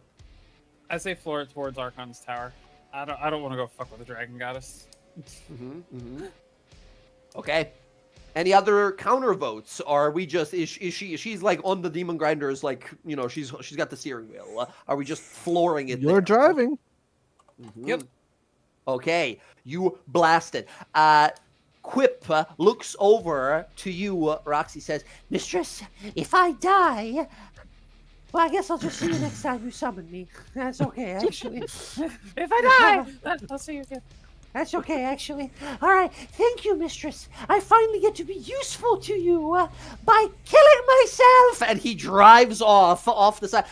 I say floor towards Archon's Tower. I don't want to go fuck with the dragon goddess. Okay. Any other counter votes? Or are we just she's like on the Demon Grinders, like she's got the steering wheel. Are we just flooring it? You're there? driving. Yep. Okay, you blasted. Quip looks over to you. Roxy says, "Mistress, if I die, well, I guess I'll just see you next time you summon me. That's okay, actually. If I die, I'll see you again. That's okay, actually. All right, thank you, mistress. I finally get to be useful to you by killing myself. And he drives off the side.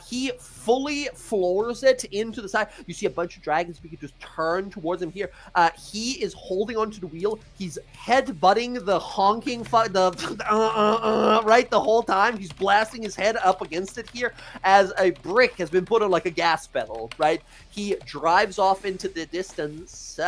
He fully floors it into the side. You see a bunch of dragons begin to turn towards him here. He is holding onto the wheel. He's head-butting the honking, right the whole time. He's blasting his head up against it here as a brick has been put on like a gas pedal, right? He drives off into the distance.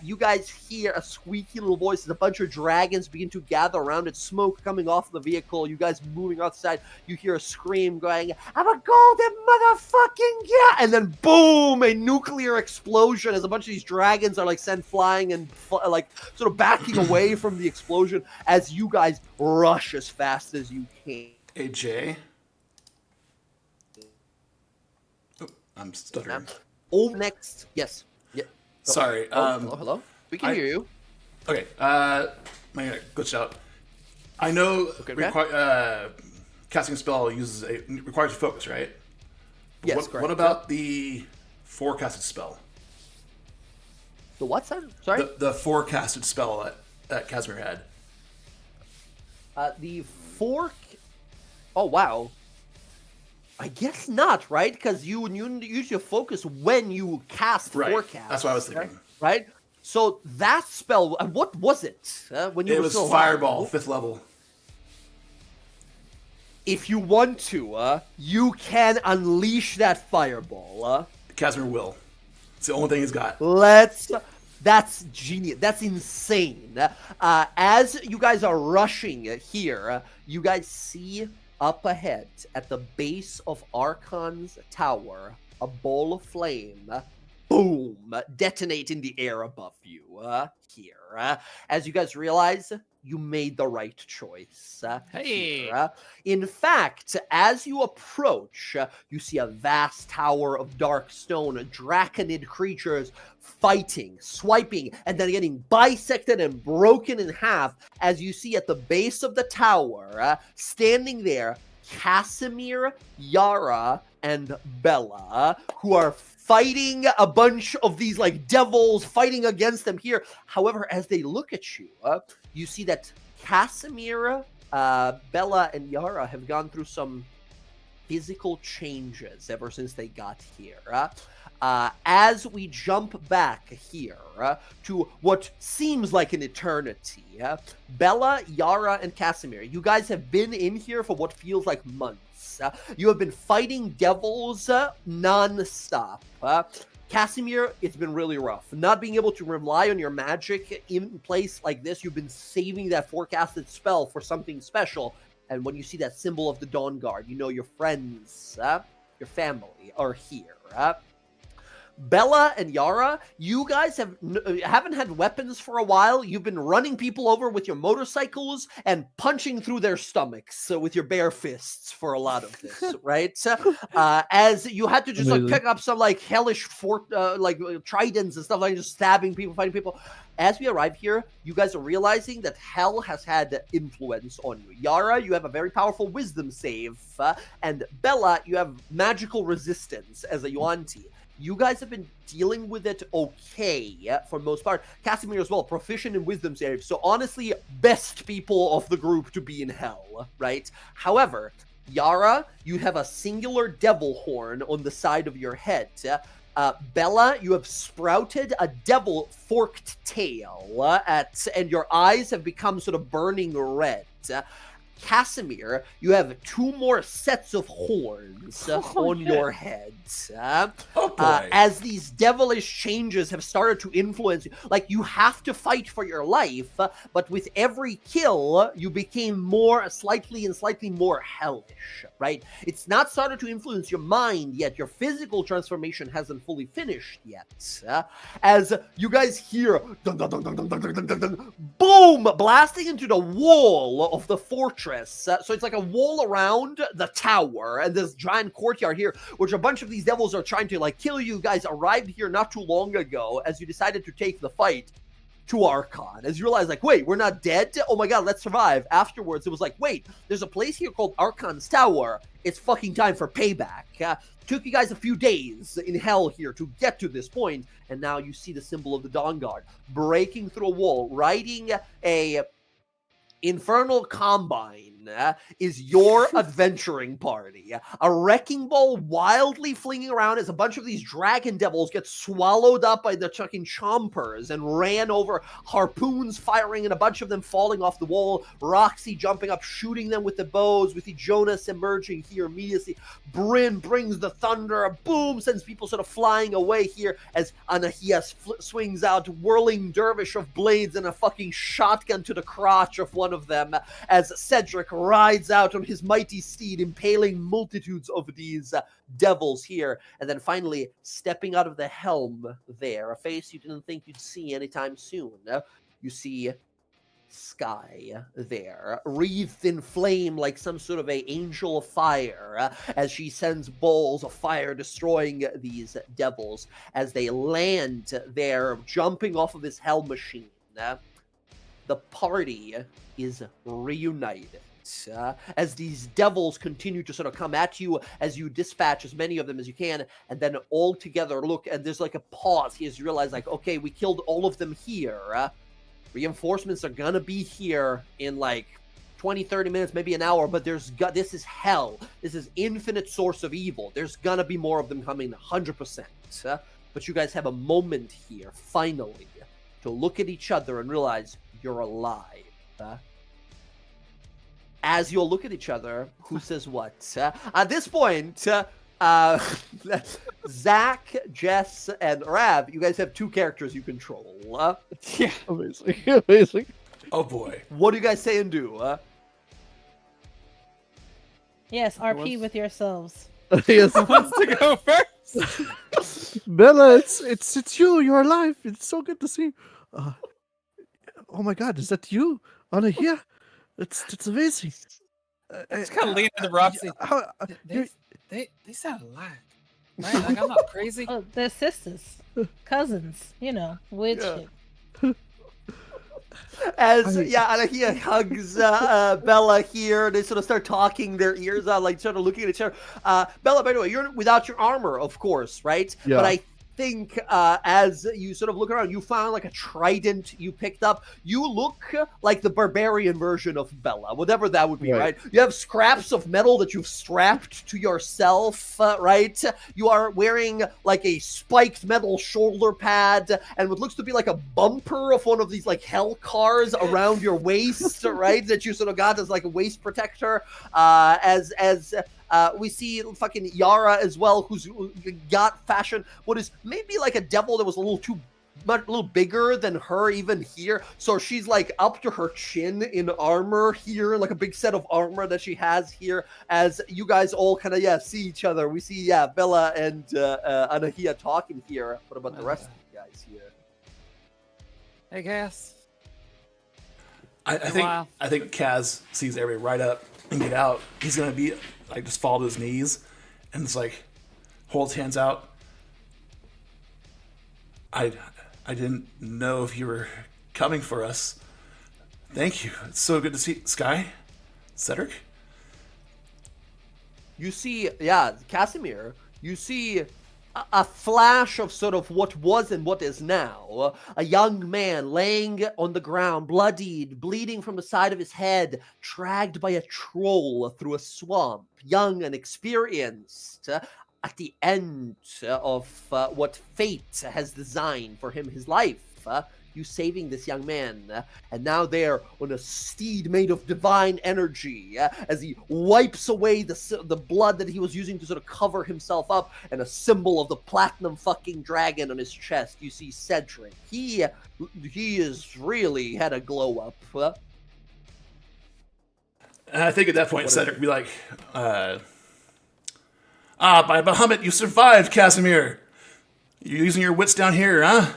You guys hear a squeaky little voice as a bunch of dragons begin to gather around it, smoke coming off the vehicle. You guys moving outside. You hear a scream going, "I'm a golden motherfucking yeah!" And then boom, a nuclear explosion as a bunch of these dragons are like sent flying and like sort of backing away from the explosion as you guys rush as fast as you can. Hey, Jay. Oh, I'm stuttering. Next, yes. Yeah. Sorry. Hello. We can hear you. Okay. My internet glitched out. I know casting a spell requires focus, right? But Yes, correct. What about the forecasted spell? The what, son? Sorry? The forecasted spell that Casimir had. The fork... Oh, wow. I guess not, right? Because you use your focus when you cast Right. forecast. That's what I was thinking. Right? So that spell, what was it? When you It were was still alive? Fireball, 5th level. If you want to, you can unleash that fireball. Casimir will. It's the only thing he's got. That's genius. That's insane. As you guys are rushing here, you guys see up ahead at the base of Archon's tower, a ball of flame, boom, detonate in the air above you here. As you guys realize, you made the right choice. Hey. Here. In fact, as you approach, you see a vast tower of dark stone, draconid creatures fighting, swiping, and then getting bisected and broken in half. As you see at the base of the tower, standing there, Casimir, Yara, and Bella, who are fighting a bunch of these like devils fighting against them here. However, as they look at you, you see that Casimir, Bella, and Yara have gone through some physical changes ever since they got here. As we jump back here to what seems like an eternity, Bella, Yara, and Casimir, you guys have been in here for what feels like months. You have been fighting devils non-stop. Casimir, it's been really rough. Not being able to rely on your magic in place like this, you've been saving that forecasted spell for something special. And when you see that symbol of the DawnGuard, you know your friends, your family are here. Bella and Yara, you guys haven't had weapons for a while. You've been running people over with your motorcycles and punching through their stomachs with your bare fists for a lot of this, right? As you had to just like pick up some like hellish tridents and stuff like just stabbing people, fighting people. As we arrive here, you guys are realizing that hell has had influence on you. Yara, you have a very powerful wisdom save, and Bella, you have magical resistance as a Yuan-Ti. You guys have been dealing with it okay for the most part. Casimir as well, proficient in wisdom saves. So honestly, best people of the group to be in hell, right? However, Yara, you have a singular devil horn on the side of your head. Bella, you have sprouted a devil forked tail, and your eyes have become sort of burning red. Casimir, you have 2 more sets of horns on your head. As these devilish changes have started to influence you, like you have to fight for your life, but with every kill, you became slightly more hellish, right? It's not started to influence your mind yet. Your physical transformation hasn't fully finished yet. As you guys hear, dun, dun, dun, dun, dun, dun, dun, dun, dun, boom, blasting into the wall of the fortress. So it's like a wall around the tower and this giant courtyard here, which a bunch of these devils are trying to like kill. You guys arrived here not too long ago as you decided to take the fight to Archon. As you realize, like, wait, we're not dead? Oh my god, let's survive. Afterwards, it was like, wait, there's a place here called Archon's Tower. It's fucking time for payback. Took you guys a few days in hell here to get to this point, and now you see the symbol of the DawnGuard breaking through a wall, riding a Infernal Combine is your adventuring party. A wrecking ball wildly flinging around as a bunch of these dragon devils get swallowed up by the fucking chompers and ran over, harpoons firing and a bunch of them falling off the wall, Roxy jumping up, shooting them with the bows. We see Jonas emerging here immediately. Bryn brings the thunder, boom, sends people sort of flying away here as Anahias swings out, whirling dervish of blades and a fucking shotgun to the crotch of one of them as Cedric rides out on his mighty steed, impaling multitudes of these devils here. And then finally, stepping out of the helm there, a face you didn't think you'd see anytime soon. You see Sky there, wreathed in flame like some sort of a angel of fire, as she sends balls of fire destroying these devils as they land there, jumping off of this hell machine. The party is reunited. As these devils continue to sort of come at you as you dispatch as many of them as you can, and then all together look, and there's like a pause here as you realize, like, okay, we killed all of them here. Reinforcements are gonna be here in like 20-30 minutes, maybe an hour, but this is hell. This is infinite source of evil. There's gonna be more of them coming, 100%. But you guys have a moment here, finally, to look at each other and realize you're alive. As you'll look at each other, who says what? At this point, Zach, Jess, and Rav, you guys have 2 characters you control. Yeah. Amazing. Oh boy. What do you guys say and do? Yes, RP wants- with yourselves. Yes. Who wants to go first? Bella, it's you. You're alive. It's so good to see you. Oh my God, is that you? Anna here? It's amazing. Just kind of lean into Roxy. How, They sound alike, right? Like I'm not crazy. Oh, they're sisters, cousins. You know, weird Yeah. shit. As Anahia hugs Bella here, they sort of start talking their ears out, like sort of looking at each other. Bella, by the way, you're without your armor, of course, right? Yeah. But I think as you sort of look around, you found like a trident you picked up. You look like the barbarian version of Bella, whatever that would be, right? You have scraps of metal that you've strapped to yourself, right? You are wearing like a spiked metal shoulder pad and what looks to be like a bumper of one of these like hell cars around your waist, right? That you sort of got as like a waist protector. We see fucking Yara as well, who's got fashion what is maybe like a devil that was a little bigger than her even here. So she's like up to her chin in armor here, like a big set of armor that she has here. As you guys all kind of see each other, we see Bella and Anahia talking here. What about the rest of you guys here? Hey, Cass. I think Kaz sees everybody right up and get out. He's gonna be like just fall to his knees and just like holds hands out. I didn't know if you were coming for us. Thank you. It's so good to see Sky, Cedric. You see, Casimir, you see a flash of sort of what was and what is now. A young man laying on the ground, bloodied, bleeding from the side of his head, dragged by a troll through a swamp, young and experienced, at the end of what fate has designed for him, his life. You saving this young man, and now there on a steed made of divine energy, as he wipes away the blood that he was using to sort of cover himself up, and a symbol of the platinum fucking dragon on his chest. You see Cedric. He is really had a glow up. And I think at that point Cedric would be like, by Bahamut, you survived, Casimir. You're using your wits down here, huh?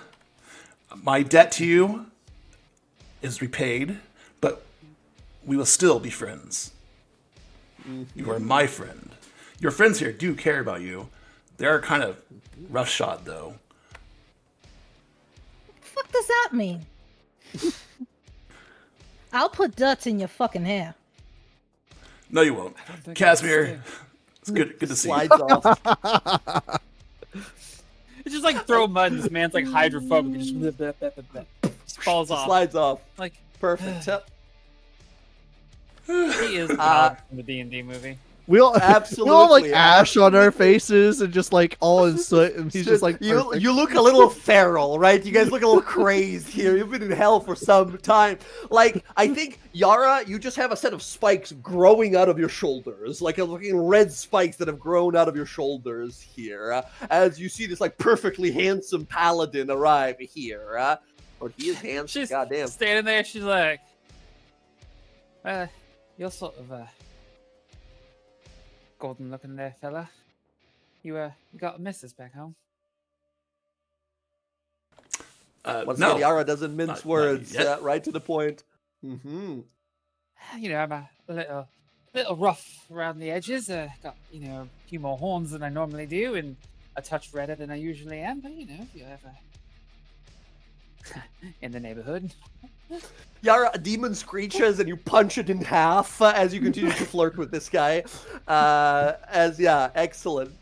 My debt to you is repaid, but we will still be friends. You are my friend. Your friends here do care about you. They're kind of roughshod, though. What the fuck does that mean? I'll put dirt in your fucking hair. No, you won't. Casimir, it's good to see you. Slides off. It's just like throw mud. And this man's like hydrophobic. It just falls off. Slides off. Like Perfect. he is God from the D&D movie. we all Absolutely, like ash on our faces and just like all in soot, and he's just like perfect. you look a little feral, right? You guys look a little crazed here. You've been in hell for some time. Like, I think, Yara, you just have a set of spikes growing out of your shoulders, like a looking red spikes that have grown out of your shoulders here, as you see this like perfectly handsome paladin arrive here. Or he is handsome. She's Goddamn. standing there. She's like, you're sort of golden looking there, fella. You got a missus back home? Once no. again, Yara doesn't mince Not words. yet. Right to the point. Mm-hmm. You know, I'm a little rough around the edges. Got a few more horns than I normally do, and a touch redder than I usually am. But if you ever in the neighborhood. Yara, a demon screeches and you punch it in half as you continue to flirt with this guy. Excellent.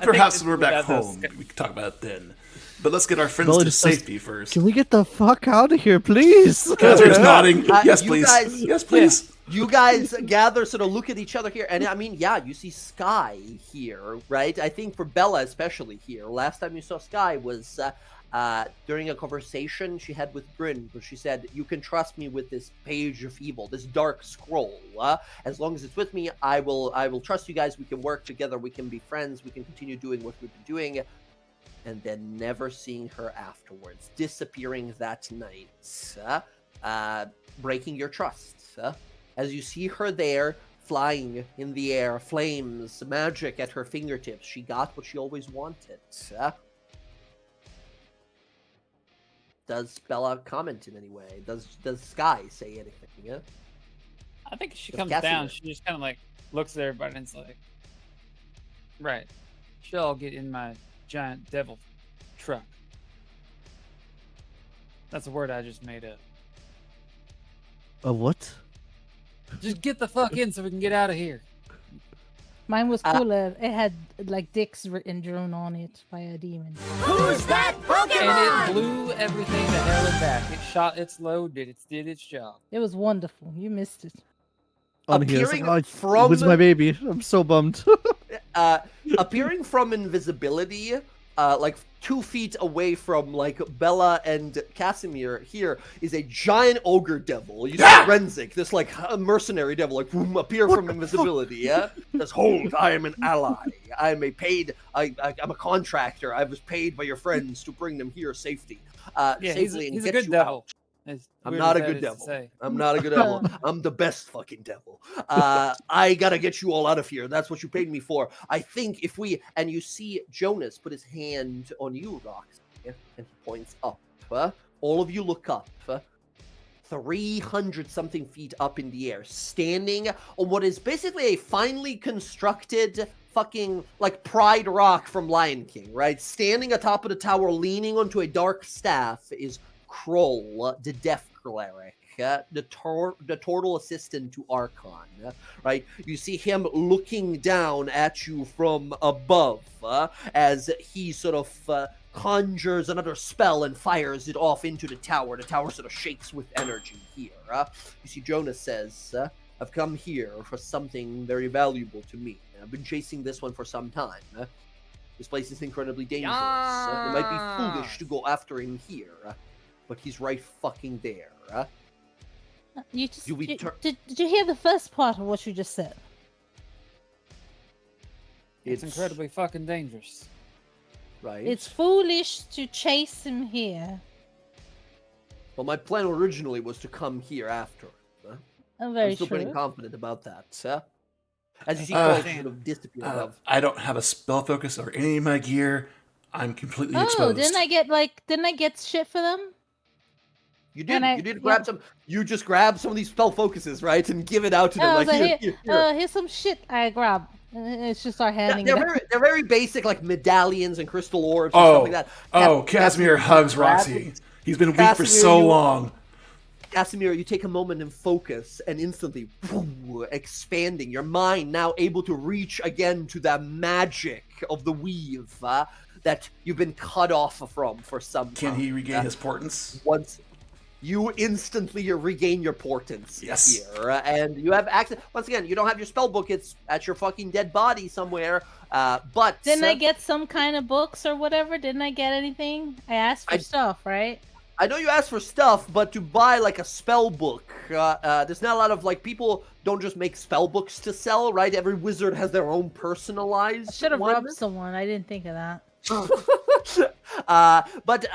Perhaps when we're back home, we can talk about it then. But let's get our friends Bella to just says, safety first. Can we get the fuck out of here, please? Casimir's nodding. Yes, you please. guys- Yes, please. You guys gather, sort of look at each other here, and I mean, you see Sky here, right? I think for Bella especially here. Last time you saw Sky was during a conversation she had with Bryn, where she said, "You can trust me with this page of evil, this dark scroll. As long as it's with me, I will trust you guys. We can work together. We can be friends. We can continue doing what we've been doing." And then never seeing her afterwards, disappearing that night, breaking your trust. As you see her there, flying in the air, flames, magic at her fingertips. She got what she always wanted. Does Bella comment in any way? Does Sky say anything? Yeah. I think she Does comes Casimir? down. She just kind of like looks at everybody and it's like, right. She'll all get in my giant devil truck. That's a word I just made up. A what? Just get the fuck in so we can get out of here. Mine was cooler. It had like dicks written drawn on it by a demon. Who's that Pokemon? And it blew everything to hell and back. It shot its load, did its job. It was wonderful. You missed it. On here, it's like, Appearing oh, from- where's my baby? I'm so bummed. Appearing from invisibility, like 2 feet away from like Bella and Casimir, here is a giant ogre devil. You see Renzik, this like mercenary devil, like boom, appear from invisibility. Yeah, says, "Hold, I am an ally. I am I'm a contractor. I was paid by your friends to bring them here safely, Yeah, safely, and he's a get good you devil. out." As I'm weird not as a that good is to devil. say. I'm not a good devil. I'm the best fucking devil. I gotta get you all out of here. That's what you paid me for. I think if we and you see Jonas put his hand on you, Rox, and he points up. All of you look up. 300 something feet up in the air, standing on what is basically a finely constructed fucking like Pride Rock from Lion King, right? Standing atop of the tower, leaning onto a dark staff, is Kroll, the Death Cleric, the turtle assistant to Archon, right? You see him looking down at you from above as he sort of conjures another spell and fires it off into the tower. The tower sort of shakes with energy here. You see Jonas says, I've come here for something very valuable to me. I've been chasing this one for some time. This place is incredibly dangerous. It might be foolish to go after him here, but he's right fucking there. You just Do we you- tur- did you hear the first part of what you just said? It's incredibly fucking dangerous. right. It's foolish to chase him here. Well, my plan originally was to come here after. I'm I'm very still pretty sure. confident about that. As you see, Uh, Kroll sort of disappear above. I don't have a spell focus or any of my gear. I'm completely Oh, exposed. didn't I get shit for them? You did. and You did grab some. You just grab some of these spell focuses, right, and give it out to them. I was Like, like, here. here's some shit I grabbed. And it's just start Yeah, handing it out. they're very basic, like medallions and crystal orbs and stuff like that. Casimir hugs Roxy. He's been weak for Casimir, so long. Casimir, you take a moment and focus, and instantly expanding, your mind now able to reach again to that magic of the weave that you've been cut off from for some time. Can he regain his portents? Once you instantly regain your portents Yes. here, and you have access. Once again, you don't have your spell book; it's at your fucking dead body somewhere. But Didn't I get some kind of books or whatever? Didn't I get anything? I asked for stuff, right? I know you asked for stuff, but to buy like a spell book, there's not a lot of like people don't just make spell books to sell, right? Every wizard has their own personalized. I should have one. robbed someone. I didn't think of that. But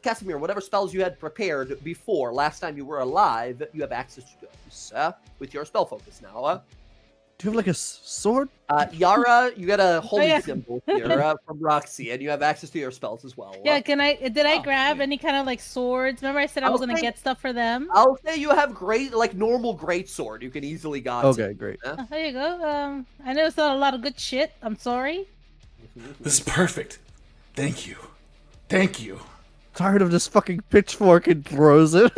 Casimir, whatever spells you had prepared before last time you were alive, you have access to those with your spell focus now. Do you have like a sword? Yara, you got a holy yeah. symbol here from Roxy, and you have access to your spells as well. Yeah, did I Oh, grab sweet. any kind of like swords? Remember I said I was gonna Okay. get stuff for them? I'll say you have normal greatsword. You can easily got. Okay, great. There you go. I know it's not a lot of good shit. I'm sorry. This is perfect. Thank you. Thank you. Tired of this fucking pitchfork and throws it.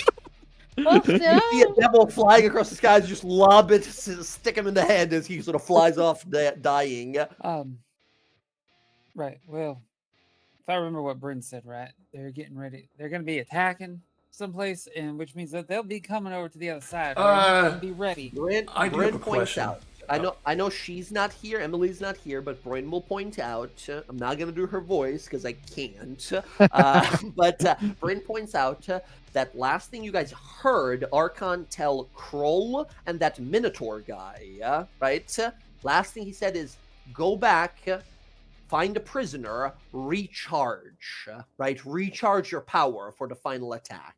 Well, You see a devil flying across the skies, you just lob it, stick him in the head as he sort of flies off, dying. Right. Well, if I remember what Bryn said, right, they're getting ready. They're going to be attacking someplace, and which means that they'll be coming over to the other side. Right? And be ready. Bryn I do have a points question. out. I know she's not here. Emily's not here, but Bryn will point out. I'm not gonna do her voice because I can't. But Bryn points out that last thing you guys heard Archon tell Kroll and that Minotaur guy, right? Last thing he said is, "Go back, find a prisoner, recharge, right? Recharge your power for the final attack."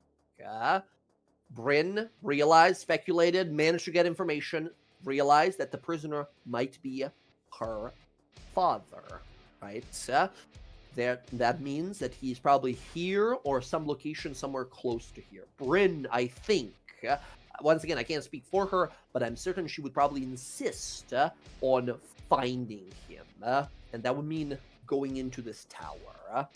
Bryn realized, speculated, managed to get information. realize that the prisoner might be her father, right? That means that he's probably here or some location somewhere close to here. Bryn, I think, once again, I can't speak for her, but I'm certain she would probably insist on finding him. And that would mean going into this tower.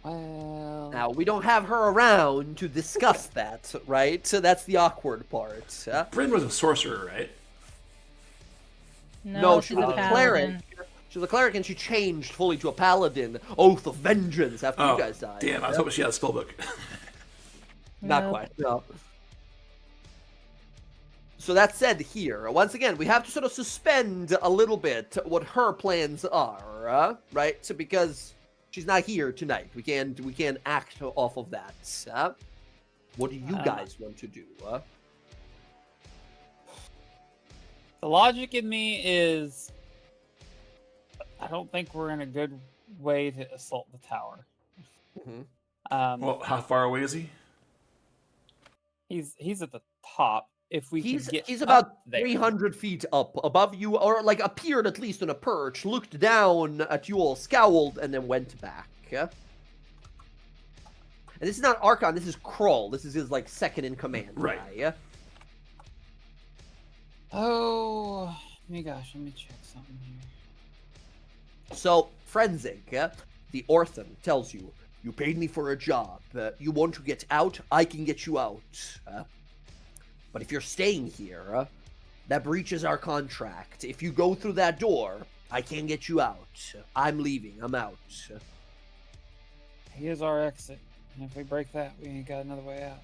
Well, Now, we don't have her around to discuss that, right? So that's the awkward part. Bryn was a sorcerer, right? No, she she's was a a paladin. cleric. She was a cleric and she changed fully to a paladin. Oath of Vengeance after you guys died. Damn, I was hoping she had a spellbook. Not Nope. quite, no. So that said here, once again, we have to sort of suspend a little bit what her plans are, right? So because she's not here tonight. We can't act off of that. What do you guys want to do? the logic in me is, I don't think we're in a good way to assault the tower. Mhm. Well, how far away is he? He's at the top. If we can get He's up about there. 300 feet up above you, or like appeared at least on a perch, looked down at you all, scowled, and then went back. And this is not Archon, this is Kroll. This is his like second in command. Right. Guy. Oh my gosh, let me check something here. So, Frenzig, the Orphan, tells you, you paid me for a job. You want to get out? I can get you out. But if you're staying here, that breaches our contract. If you go through that door, I can't get you out. I'm leaving. I'm out. Here's our exit. And if we break that, we ain't got another way out.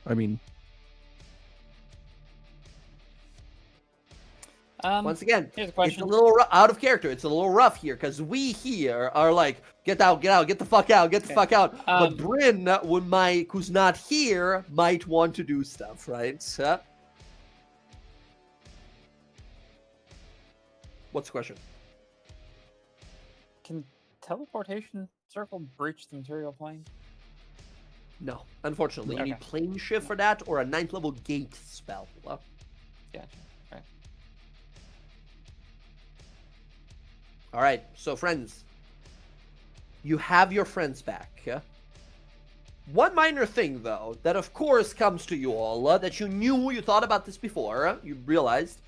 I mean, Once again, here's a it's question. a little out of character. It's a little rough here because we here are like, get out, get the fuck out, get the fuck out. But Bryn, who's not here, might want to do stuff, right? What's the question? Can teleportation circle breach the material plane? No, unfortunately, you Okay. need plane shift for that or a 9th level gate spell. Gotcha. Right. All right, so friends, you have your friends back. One minor thing, though, that of course comes to you all, that you knew, you thought about this before, you realized,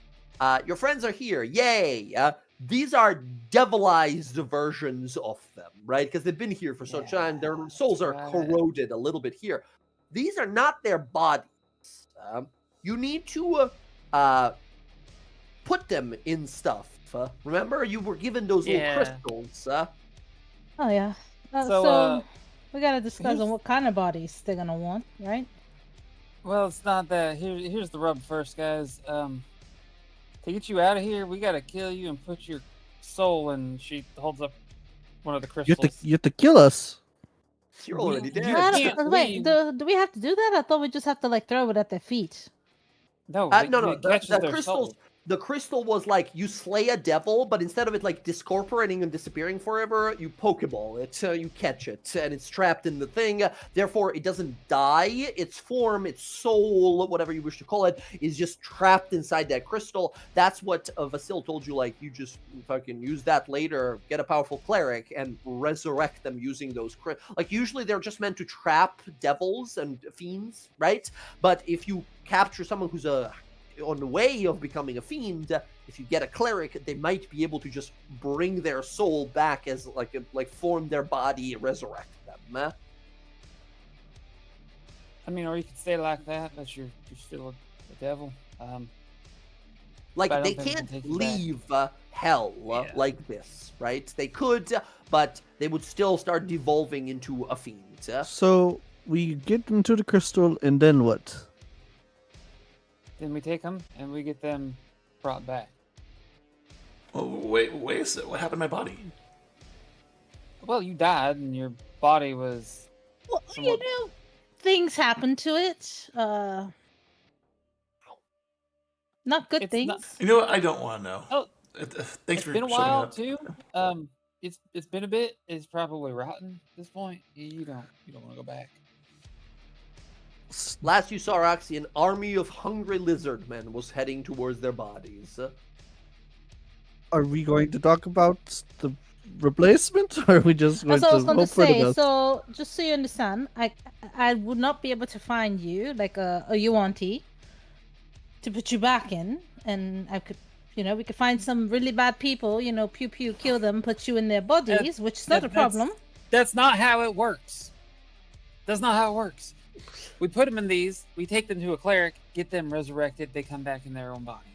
your friends are here, yay! These are devilized versions of them, right? Because they've been here for such time, their souls are right. corroded a little bit here. These are not their bodies. You need to put them in stuff. Remember, you were given those little Yeah. crystals. Oh yeah. So, We gotta discuss on here's- what kind of bodies they're gonna want, right? Well, it's not that. Here's the rub first, guys. To get you out of here, we gotta kill you and put your soul in. She holds up one of the you crystals. have to kill us. You're already You dead. can't Wait, leave. do we have to do that? I thought we just have to like throw it at their feet. No, No. it catches The their crystals. soul. The crystal was like you slay a devil, but instead of it like discorporating and disappearing forever, you Pokeball it, you catch it, and it's trapped in the thing. Therefore, it doesn't die. Its form, its soul, whatever you wish to call it, is just trapped inside that crystal. That's what Vasil told you. Like you just fucking use that later, get a powerful cleric, and resurrect them using those. Like usually they're just meant to trap devils and fiends, right? But if you capture someone who's on the way of becoming a fiend, if you get a cleric, they might be able to just bring their soul back as like form their body, resurrect them. I mean, or you could stay like that, but you're still a devil. Like But I they don't think we can can't take you back. leave hell Yeah. like this, right? They could, but they would still start devolving into a fiend. So we get into the crystal, and then what? Then we take them and we get them brought back. Oh, wait a second. What happened to my body? Well, you died and your body was. Well, Somewhat- things happen to it. Not good It's things. not- You know what? I don't want to know. Oh, Thanks It's for been a showing while up. too. It's been a bit. It's probably rotten at this point. You don't want to go back. Last you saw Roxy, an army of hungry lizard men was heading towards their bodies. Are we going to talk about the replacement, or are we just going That's what I was to going to hope for the say. best? So, just so you understand, I would not be able to find you like a Yuan-Ti to put you back in, and I could, we could find some really bad people, pew pew, kill them, put you in their bodies, which is not a problem. That's not how it works. That's not how it works. We put them in these. We take them to a cleric, get them resurrected. They come back in their own body.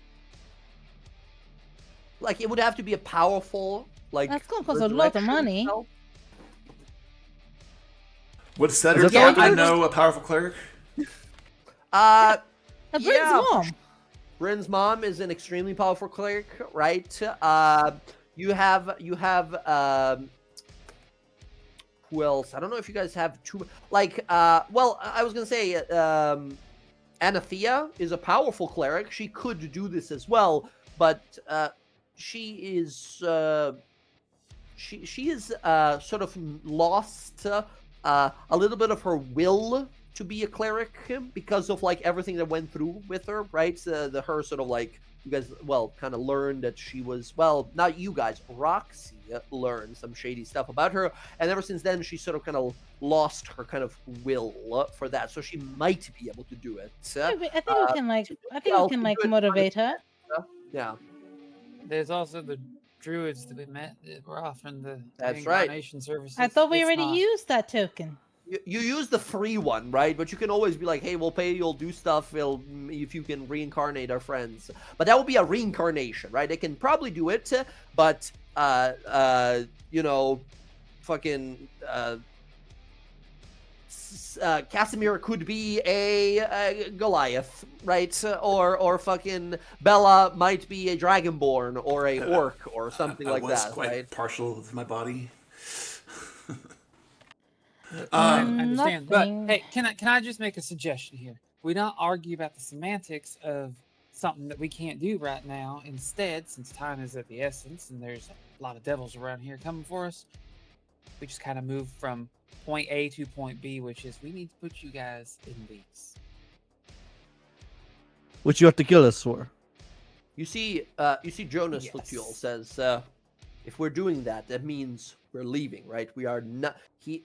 Like, it would have to be a powerful, like... That's going to cost a lot of resurrection money. spell. Would Setter Is that happen to all know a powerful cleric? Bryn's Yeah. mom. Bryn's mom is an extremely powerful cleric, right? You have who else? I don't know if you guys have two. Like, well, I was gonna say, Anathea is a powerful cleric. She could do this as well, but she is she is sort of lost a little bit of her will to be a cleric because of like everything that went through with her, right? Her sort of like, you guys, well, kind of learned that she was, well, not you guys, Roxy learned some shady stuff about her, and ever since then she sort of kind of lost her kind of will for that, so she might be able to do it. I think we can motivate her. Yeah, There's also the druids that we met that were offering the That's right. reincarnation services. I thought we It's already not- used that token. you use the free one, right? But you can always be like, hey, we'll pay you, you'll do stuff, if you can reincarnate our friends. But that would be a reincarnation, right? They can probably do it, but fucking Casimir could be a Goliath, right? Or fucking Bella might be a Dragonborn or a orc or something like I was that, quite right? partial with my body. I understand, Nothing. but hey, can I just make a suggestion here? We don't argue about the semantics of something that we can't do right now. Instead, since time is of the essence and there's a lot of devils around here coming for us, we just kind of move from point A to point B, which is we need to put you guys in these. Which you have to kill us for. You see Jonas Yes. Latiol says, if we're doing that, that means we're leaving, right? We are not.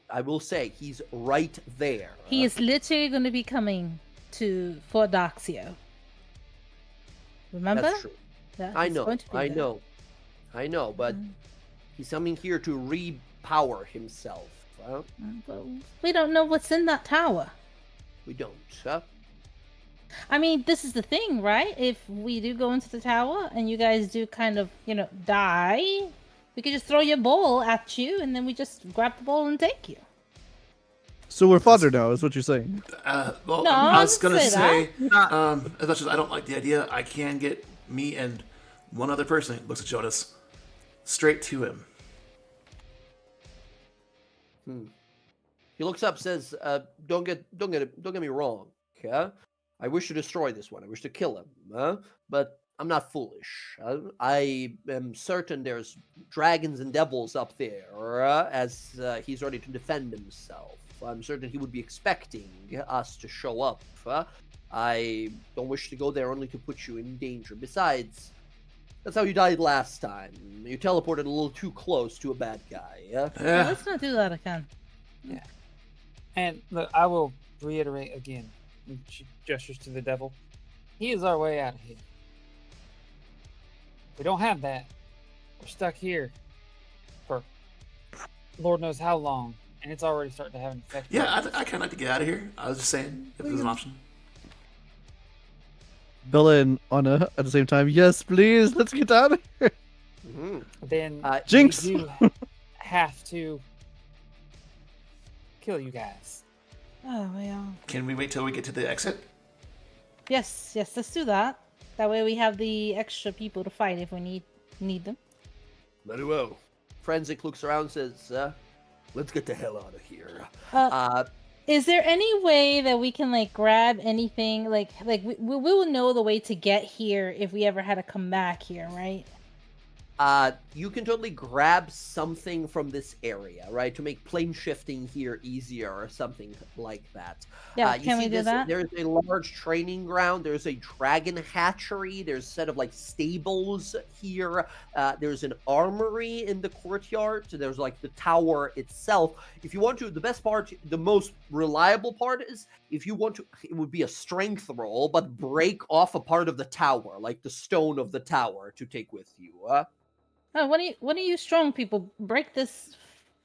I will say, he's right there. He is literally going to be coming to Fort Doxio. Remember? That's true. Yeah, I he's know. going to be I there. know. But he's coming here to repower himself. But we don't know what's in that tower. We don't. I mean, this is the thing, right? If we do go into the tower and you guys do kind of, die, we could just throw your ball at you and then we just grab the ball and take you. So we're fodder now, is what you're saying. Well, No, I I was didn't gonna say say, as much as I don't like the idea, I can get me and one other person, looks at Jonas, straight to him. He looks up, says, "Don't get me wrong. Okay, I wish to destroy this one. I wish to kill him. But I'm not foolish. I am certain there's dragons and devils up there, as he's ready to defend himself. I'm certain he would be expecting us to show up. I don't wish to go there only to put you in danger. Besides, that's how you died last time. You teleported a little too close to a bad guy. Well, Yeah. let's not do that again. And look, I will reiterate again, and she gestures to the devil. He is our way out of here. We don't have that. We're stuck here for Lord knows how long, and it's already starting to have an effect. Yeah, I kind of like to get out of here. I was just saying, if there's an option. Bella and Anna at the same time. Yes, please, let's get out of here. Mhm. Then Jinx. we do have to kill you guys. Oh, well. Can we wait till we get to the exit? Yes, let's do that. That way we have the extra people to fight if we need them. Very well. Forensic looks around and says, let's get the hell out of here. Is there any way that we can grab anything? Like we will know the way to get here if we ever had to come back here, right? You can totally grab something from this area, right, to make plane shifting here easier or something like that. Yeah, You can see we do that? There's a large training ground. There's a dragon hatchery. There's a set of like stables here. There's an armory in the courtyard. So there's like the tower itself. If you want to, the best part, the most reliable part is if you want to, it would be a strength roll, but break off a part of the tower, like the stone of the tower, to take with you. Oh, what do you strong people break this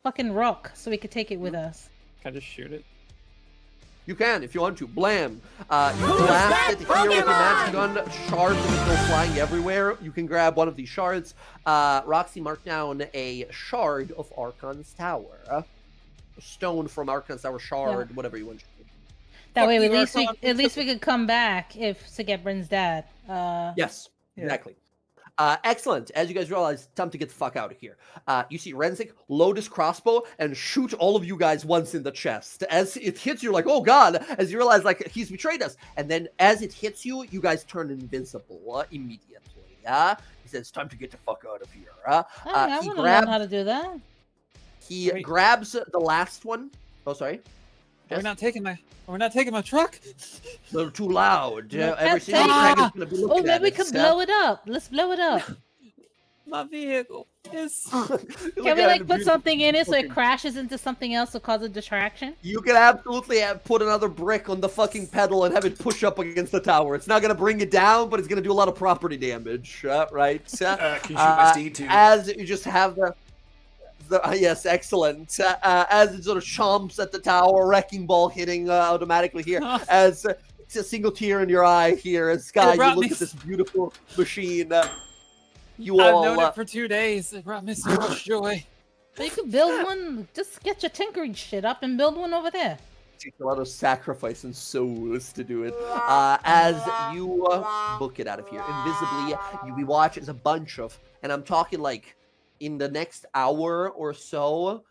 fucking rock so we could take it with us? Can I just shoot it? You can, if you want to. Blam! You blast it here with your magic gun. Shards of it go flying everywhere. You can grab one of these shards. Roxy, mark down a shard of Archon's Tower. A stone from Archon's Tower, shard, whatever you want to do. That way, you, at least we could come back if Sigetbrin's dead. Yes, exactly. Excellent. As you guys realize, time to get the fuck out of here. You see Renzik load his crossbow and shoot all of you guys once in the chest. As it hits you, like, oh god, as you realize, like, he's betrayed us. And then as it hits you, you guys turn invisible immediately. He says, time to get the fuck out of here. I want to learn how to do that. He grabs the last one. Oh, sorry. We're not taking my truck. They're too loud. No, Every that's single it. dragon's gonna be Oh, looking maybe at we it. could blow it up. Let's blow it up. My vehicle is. Can we like put something in it so it crashes into something else to cause a distraction? You can absolutely put another brick on the fucking pedal and have it push up against the tower. It's not going to bring it down, but it's going to do a lot of property damage, right? Can you shoot my steed too? As you just have the yes, excellent. As it sort of chomps at the tower, wrecking ball hitting automatically here. As it's a single tear in your eye here, as Sky, you look at this beautiful machine. I've known it for 2 days. It brought me so much joy. So you could build one. Just get your tinkering shit up and build one over there. It takes a lot of sacrifice and souls to do it. As you book it out of here, invisibly, we watch as a bunch of, and I'm talking like in the next hour or so,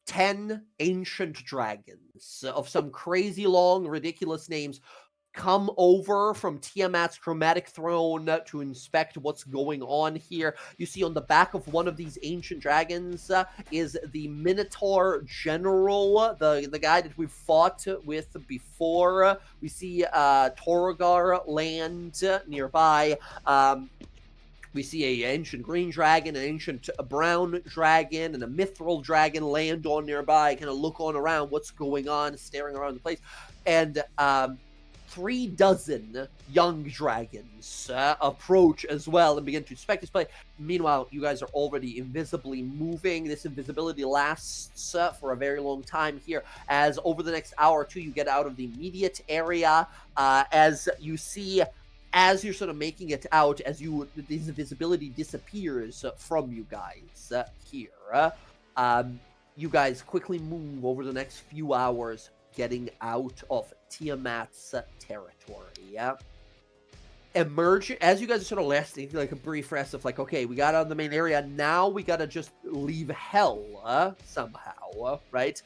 10 ancient dragons of some crazy long, ridiculous names come over from Tiamat's chromatic throne to inspect what's going on here. You see on the back of one of these ancient dragons is the Minotaur General, the guy that we've fought with before. We see Torgar land nearby. We see an ancient green dragon, an ancient brown dragon, and a mithril dragon land on nearby, kind of look on around what's going on, staring around the place. And 36 young dragons approach as well and begin to inspect this place. Meanwhile, you guys are already invisibly moving. This invisibility lasts for a very long time here, as over the next hour or two, you get out of the immediate area. As you see, as you're sort of making it out, as this invisibility disappears from you guys here, you guys quickly move over the next few hours, getting out of Tiamat's territory. Emerge as you guys are sort of lasting like a brief rest of like, okay, we got out of the main area, now we gotta just leave hell somehow, right?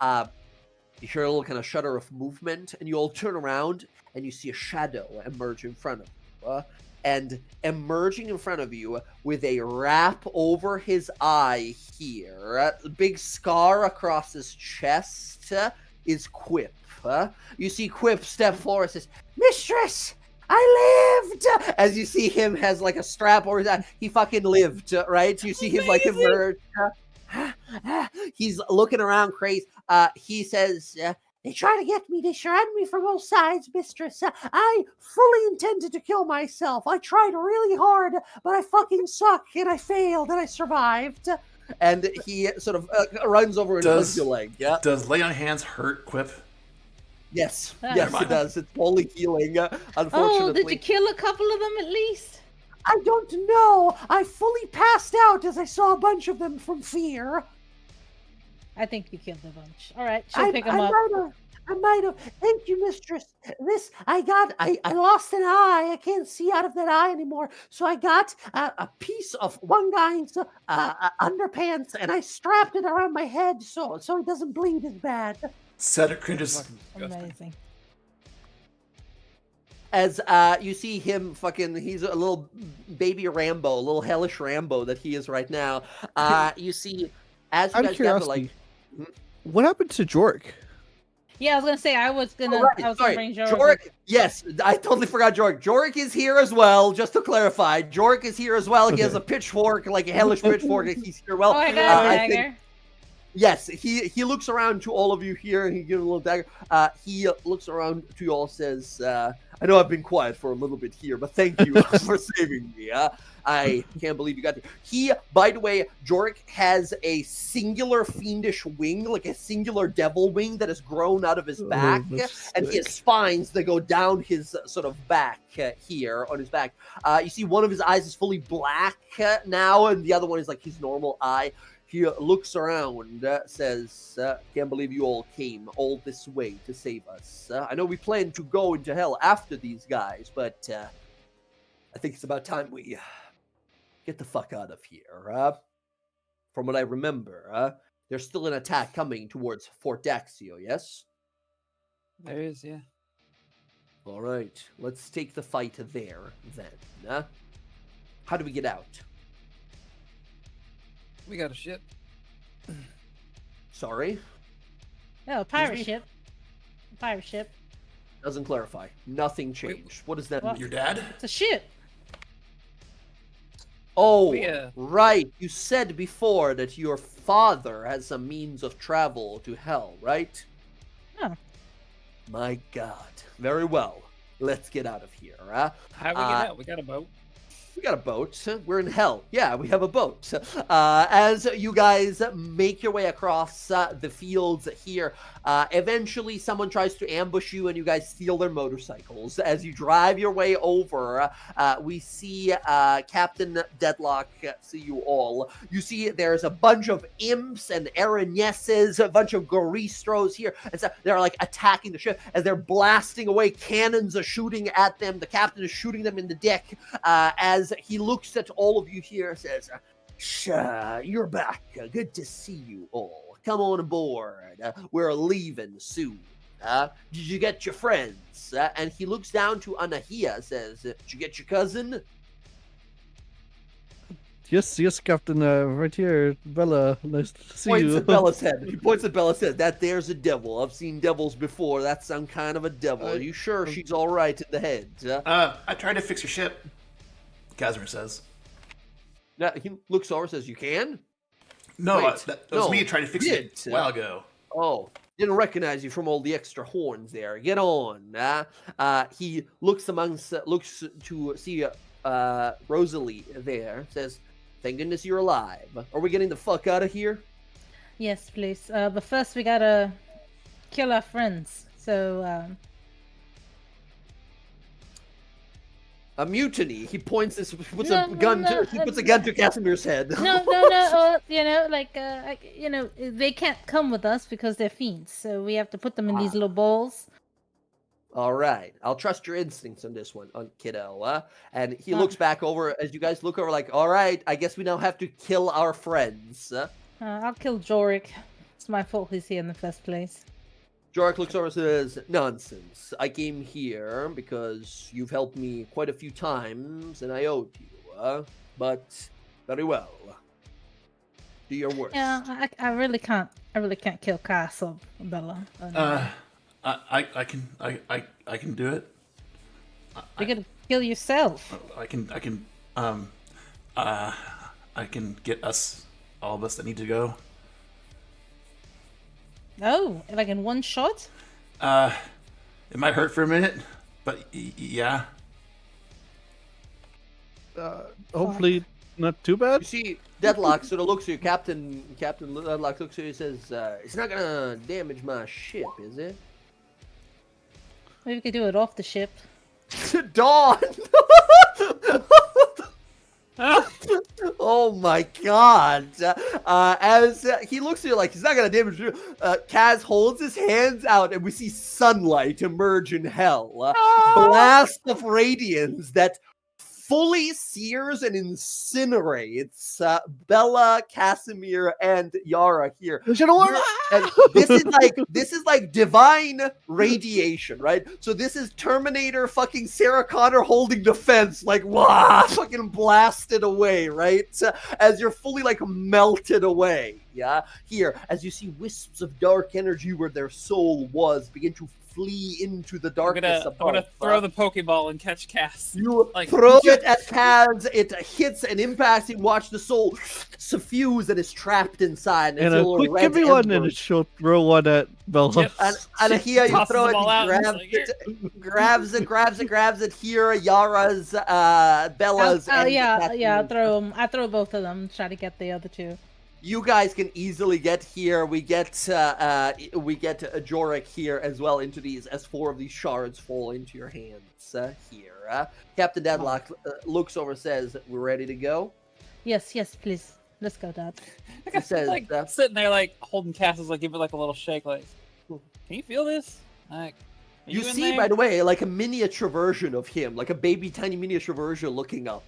You hear a little kind of shudder of movement, and you all turn around and you see a shadow emerge in front of you. And emerging in front of you with a wrap over his eye here, a big scar across his chest, is Quip. You see Quip step forward and says, Mistress, I lived! As you see him has like a strap over his eye. He fucking lived, right? You see him like emerge. He's looking around crazy. He says, they try to get me. They surround me from both sides, mistress. I fully intended to kill myself. I tried really hard, but I fucking suck, and I failed, and I survived. And he sort of runs over and hugs your leg. Yeah. Does lay on hands hurt, Quip? Yes. Yes, it does. It's fully healing, unfortunately. Oh, did you kill a couple of them at least? I don't know. I fully passed out as I saw a bunch of them from fear. I think you killed a bunch. All right, she'll pick them up. I might have. Thank you, mistress. I lost an eye. I can't see out of that eye anymore. So I got a piece of one guy's underpants, and I strapped it around my head so it doesn't bleed as bad. Cedric can just... Amazing. as you see him he's a little baby Rambo, a little hellish Rambo that he is right now. You see, as you Out of guys gather, curiosity, what happened to Jork? Yeah, I was gonna say I was gonna bring Jorik. Jorik, yes, I totally forgot Jorik. Jorik is here as well, just to clarify. Jorik is here as well. He has a pitchfork, like a hellish pitchfork, and he's here well. Oh, I got a dagger. Yes, he looks around to all of you here, and he gives a little dagger. He looks around to you all, says, I know I've been quiet for a little bit here, but thank you for saving me. I can't believe you got there. He, by the way, Jorik has a singular fiendish wing, like a singular devil wing that has grown out of his back, and he has spines that go down his sort of back here on his back. You see one of his eyes is fully black now, and the other one is like his normal eye. He looks around, says, can't believe you all came all this way to save us. I know we planned to go into hell after these guys, but I think it's about time we get the fuck out of here. From what I remember, there's still an attack coming towards Fort Daxio, yes? There is, yeah. All right, let's take the fight there, then. How do we get out? We got a ship. Sorry? No, pirate ship. Pirate ship. Doesn't clarify. Nothing changed. What does that mean? Your dad? It's a ship. Oh, Yeah. right. You said before that your father has some means of travel to hell, right? Yeah. My God. Very well. Let's get out of here. How do we get out? We got a boat. We got a boat. We're in hell. Yeah, we have a boat. As you guys make your way across the fields here, eventually someone tries to ambush you and you guys steal their motorcycles. As you drive your way over, we see Captain Deadlock see you all. You see there's a bunch of imps and Aranesses, a bunch of Goristros here. And so they're like attacking the ship as they're blasting away. Cannons are shooting at them. The captain is shooting them in the deck as he looks at all of you here and says, you're back. Good to see you all. Come on aboard. We're leaving soon. Did you get your friends? And he looks down to Anahia, says, did you get your cousin? Yes, Captain. Right here, Bella. Nice to see Points you. at Bella's head. He points at Bella's head. That there's a devil. I've seen devils before. That's some kind of a devil. Are you sure she's all right in the head? I tried to fix your ship, Casimir says. Now, he looks over and says, you can? No, Wait, that was no, me trying to fix it a while ago. Oh, didn't recognize you from all the extra horns there. Get on. He looks to see Rosalie there. Says, thank goodness you're alive. Are we getting the fuck out of here? Yes, please. But first we gotta kill our friends. So, A mutiny. He points this. Puts a gun to Casimir's head. No. They can't come with us because they're fiends. So we have to put them in these little bowls. All right, I'll trust your instincts on this one, kiddo. And he looks back over as you guys look over, like, all right, I guess we now have to kill our friends. I'll kill Jorik. It's my fault he's here in the first place. Jorik looks over and says, nonsense. I came here because you've helped me quite a few times, and I owed you. But very well. Do your worst. Yeah, I really can't kill Castle, Bella. I can do it. You're gonna kill yourself. I can get all of us that need to go. Oh, like in one shot? It might hurt for a minute, but yeah. Hopefully not too bad. You see, Deadlock sort of looks at you. Captain Deadlock looks at you and says, it's not gonna damage my ship, is it? Maybe we could do it off the ship. Dawn! Oh my God! As he looks at you like he's not gonna damage you, Kaz holds his hands out, and we see sunlight emerge in hell. Blast of radiance that fully sears and incinerates Bella, Casimir, and Yara here. And this is like divine radiation, right? So this is Terminator fucking Sarah Connor holding the fence, like fucking blasted away, right? As you're fully like melted away. Yeah, here as you see wisps of dark energy where their soul was begin to flee into the darkness. I'm gonna throw the Pokeball and catch Cass. You throw it at Kaz, it hits and impacts. You watch the soul suffuse and is trapped inside. And a quick give me one, and she'll throw one at Bella. Yep. And here you throw it, grabs it. Here, Yara's, Bella's. I throw both of them. Try to get the other two. You guys can easily get here. We get Jorik here as well into these as 4 of these shards fall into your hands here. Captain Deadlock looks over, says, "We're ready to go." Yes, please. Let's go, Dad. He says, like sitting there, like holding Cass's, like give it like a little shake, like, "Can you feel this?" Like, you see, by the way, like a miniature version of him, like a baby tiny miniature version looking up.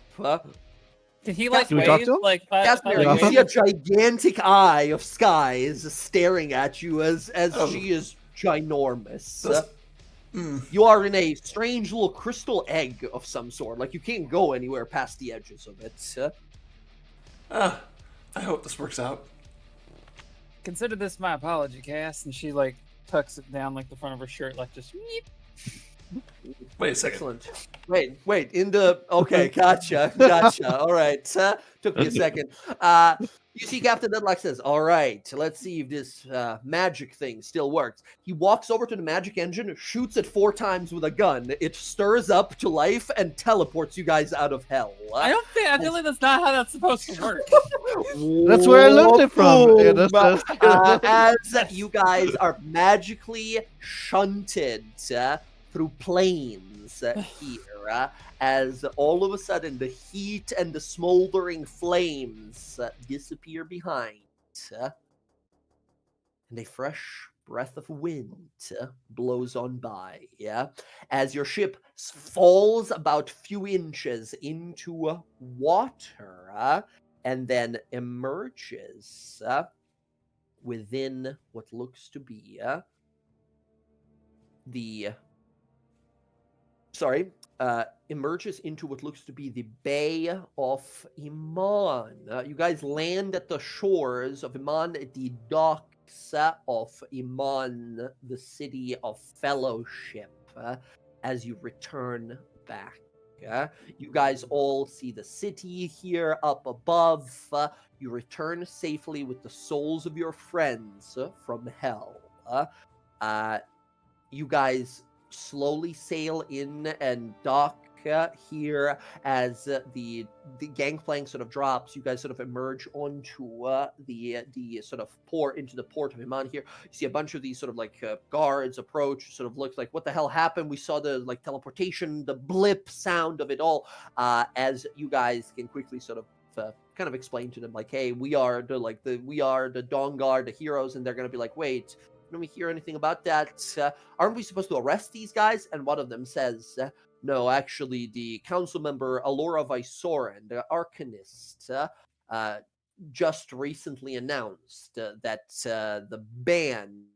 Can he like we talk wave? to him? Like, you see a gigantic eye of Skies staring at you as she is ginormous. You are in a strange little crystal egg of some sort. Like you can't go anywhere past the edges of it. I hope this works out. Consider this my apology, Cass. And she like tucks it down like the front of her shirt, like just. Wait a second. Excellent. Wait. Okay, gotcha. All right. Took me a second. You see Captain Deadlock says, "All right, let's see if this magic thing still works." He walks over to the magic engine, shoots it 4 times with a gun. It stirs up to life and teleports you guys out of hell. I feel like that's not how that's supposed to work. That's where I learned it from. Yeah, as you guys are magically shunted through planes here, as all of a sudden the heat and the smoldering flames disappear behind, and a fresh breath of wind blows on by, as your ship falls about few inches into water, and then emerges within what looks to be emerges into what looks to be the Bay of Iman. You guys land at the shores of Iman, at the docks of Iman, the city of fellowship, as you return back. You guys all see the city here up above. You return safely with the souls of your friends from hell. You guys slowly sail in and dock here as the gangplank sort of drops. You guys sort of emerge onto the sort of into the port of Iman here. You see a bunch of these sort of like guards approach. Sort of looks like, what the hell happened? We saw the like teleportation, the blip sound of it all. As you guys can quickly sort of kind of explain to them, like, hey, we are the DawnGuard, the heroes, and they're gonna be like, wait, don't we hear anything about that? Aren't we supposed to arrest these guys? And one of them says, no, actually, the council member Alora Vysoren, the Arcanist, just recently announced that the ban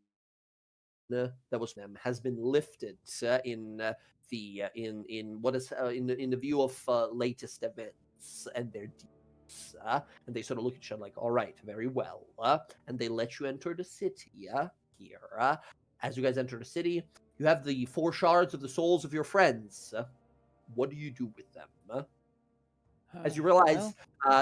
that was them has been lifted in the view of latest events and their deeds. And they sort of look at each other like, all right, very well. And they let you enter the city. Here, as you guys enter the city, you have the 4 shards of the souls of your friends. What do you do with them? As you realize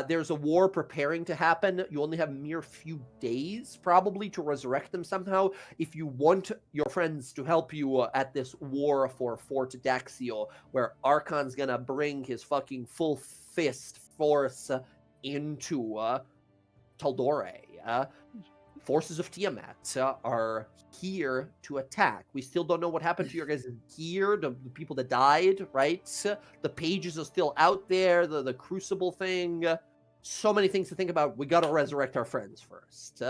there's a war preparing to happen, you only have a mere few days probably to resurrect them somehow. If you want your friends to help you at this war for Fort Daxio, where Archon's gonna bring his fucking full fist force into Tal'dorei. Forces of Tiamat are here to attack. We still don't know what happened to your guys' gear, the people that died, right? The pages are still out there, the crucible thing. So many things to think about. We gotta resurrect our friends first.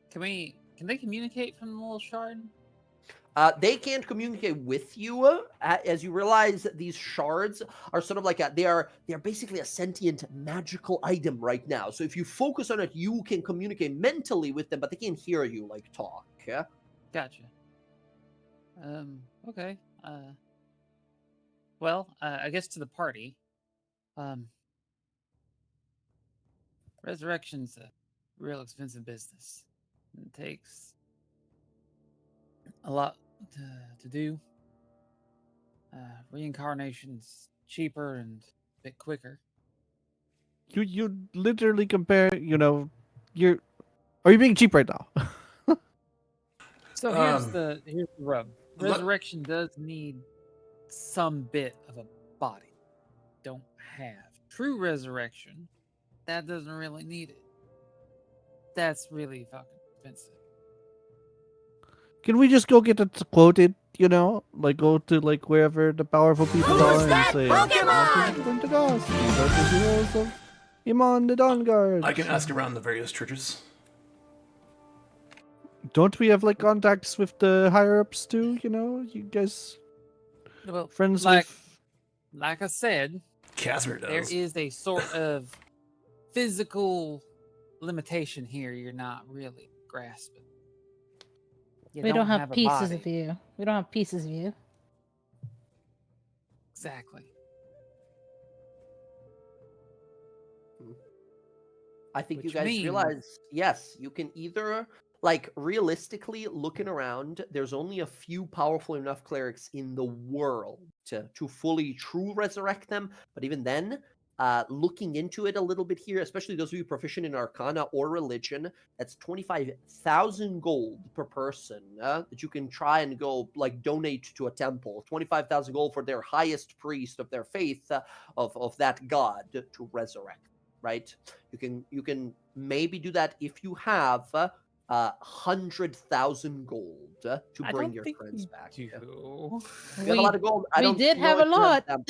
Can they communicate from the little shard? They can't communicate with you, as you realize that these shards are sort of like they're basically a sentient magical item right now. So if you focus on it, you can communicate mentally with them, but they can't hear you like talk. Yeah? Gotcha. Okay. Well, I guess to the party. Resurrection's a real expensive business. It takes a lot to do. Reincarnation's cheaper and a bit quicker. You literally compare. You're. Are you being cheap right now? So here's the rub. Resurrection does need some bit of a body. Don't have true resurrection. That doesn't really need it. That's really fucking expensive. Can we just go get it quoted? Like go to like wherever the powerful people are and say, "How much is it going to cost? These are the heroes of Iman the DawnGuard." I can ask around the various churches. Don't we have like contacts with the higher ups too? You guys Well, friends like with. I said, Casimir there does. is a sort of physical limitation here you're not really grasping. You We don't have a pieces body. of you. We don't have pieces of you. Exactly. I think you Which guys means- realize, yes, you can either, like, realistically, looking around, there's only a few powerful enough clerics in the world to fully true resurrect them. But even then, looking into it a little bit here, especially those of you proficient in Arcana or Religion, that's 25,000 gold per person that you can try and go, like, donate to a temple. 25,000 gold for their highest priest of their faith, of that god to resurrect. Right? You can maybe do that if you have 100,000 gold to bring your friends back. Do. You have a lot of gold. I We don't did know have a if you lot. them.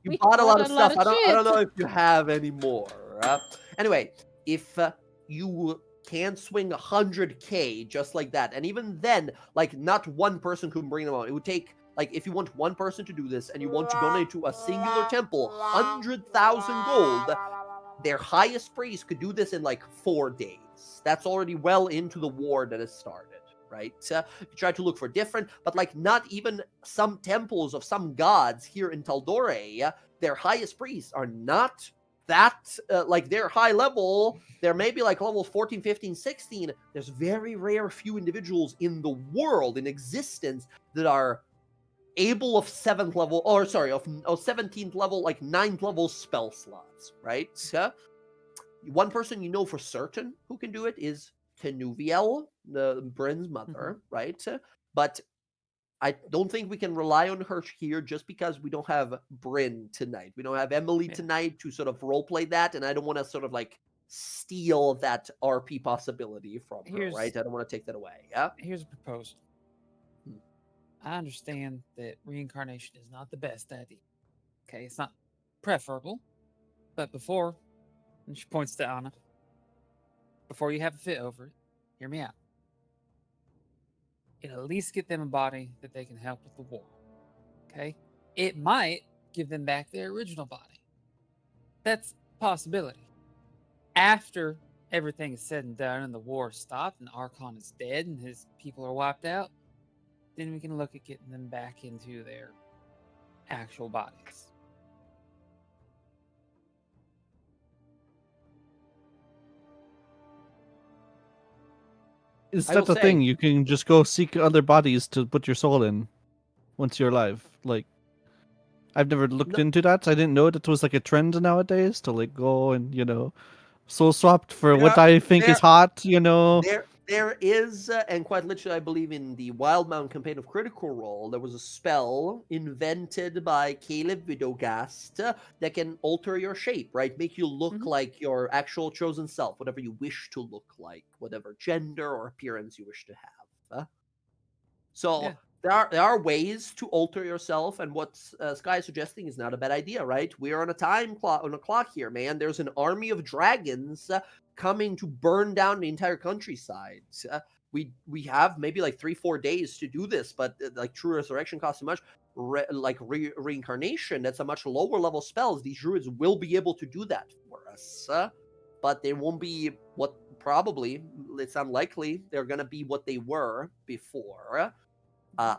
You We bought a lot of bought stuff. I don't know shit. if you have any more. Anyway, if you can swing 100k just like that, and even then, like, not one person can bring them out. It would take, like, if you want one person to do this and you want to donate to a singular temple, 100,000 gold. Their highest priest could do this in like 4 days. That's already well into the war that has started, right? You try to look for different, but like not even some temples of some gods here in Tal'dorei, their highest priests are not that, like, they're high level. They're maybe like level 14, 15, 16. There's very rare few individuals in the world, in existence, that are able of 7th level, or sorry, of 17th level, like 9th level spell slots, right? One person you know for certain who can do it is Tenuviel, the Bryn's mother, right? But I don't think we can rely on her here just because we don't have Bryn tonight. We don't have Emily tonight to sort of roleplay that, and I don't want to sort of like steal that RP possibility from her, right? I don't want to take that away, yeah? Here's a proposal. I understand that reincarnation is not the best idea. Okay, it's not preferable. But before, and she points to Anna, before you have a fit over it, hear me out. It'll at least get them a body that they can help with the war. Okay? It might give them back their original body. That's a possibility. After everything is said and done and the war is stopped and Archon is dead and his people are wiped out, then we can look at getting them back into their actual bodies. Is I that will the thing? say- You can just go seek other bodies to put your soul in once you're alive. Like, I've never looked into that. I didn't know that was like a trend nowadays to like go and soul swapped for what Yeah, I think is hot. There is, and quite literally, I believe in the Wildmount campaign of Critical Role, there was a spell invented by Caleb Vidogast that can alter your shape, right? Make you look like your actual chosen self, whatever you wish to look like, whatever gender or appearance you wish to have. So Yeah. there are ways to alter yourself, and what Sky is suggesting is not a bad idea, right? We're on a time clock, on a clock here, man. There's an army of dragons coming to burn down the entire countryside. We have maybe like 3-4 days to do this, but like true resurrection costs too much. Reincarnation, that's a much lower level spells. These druids will be able to do that for us, but they won't be what probably, it's unlikely they're gonna be what they were before.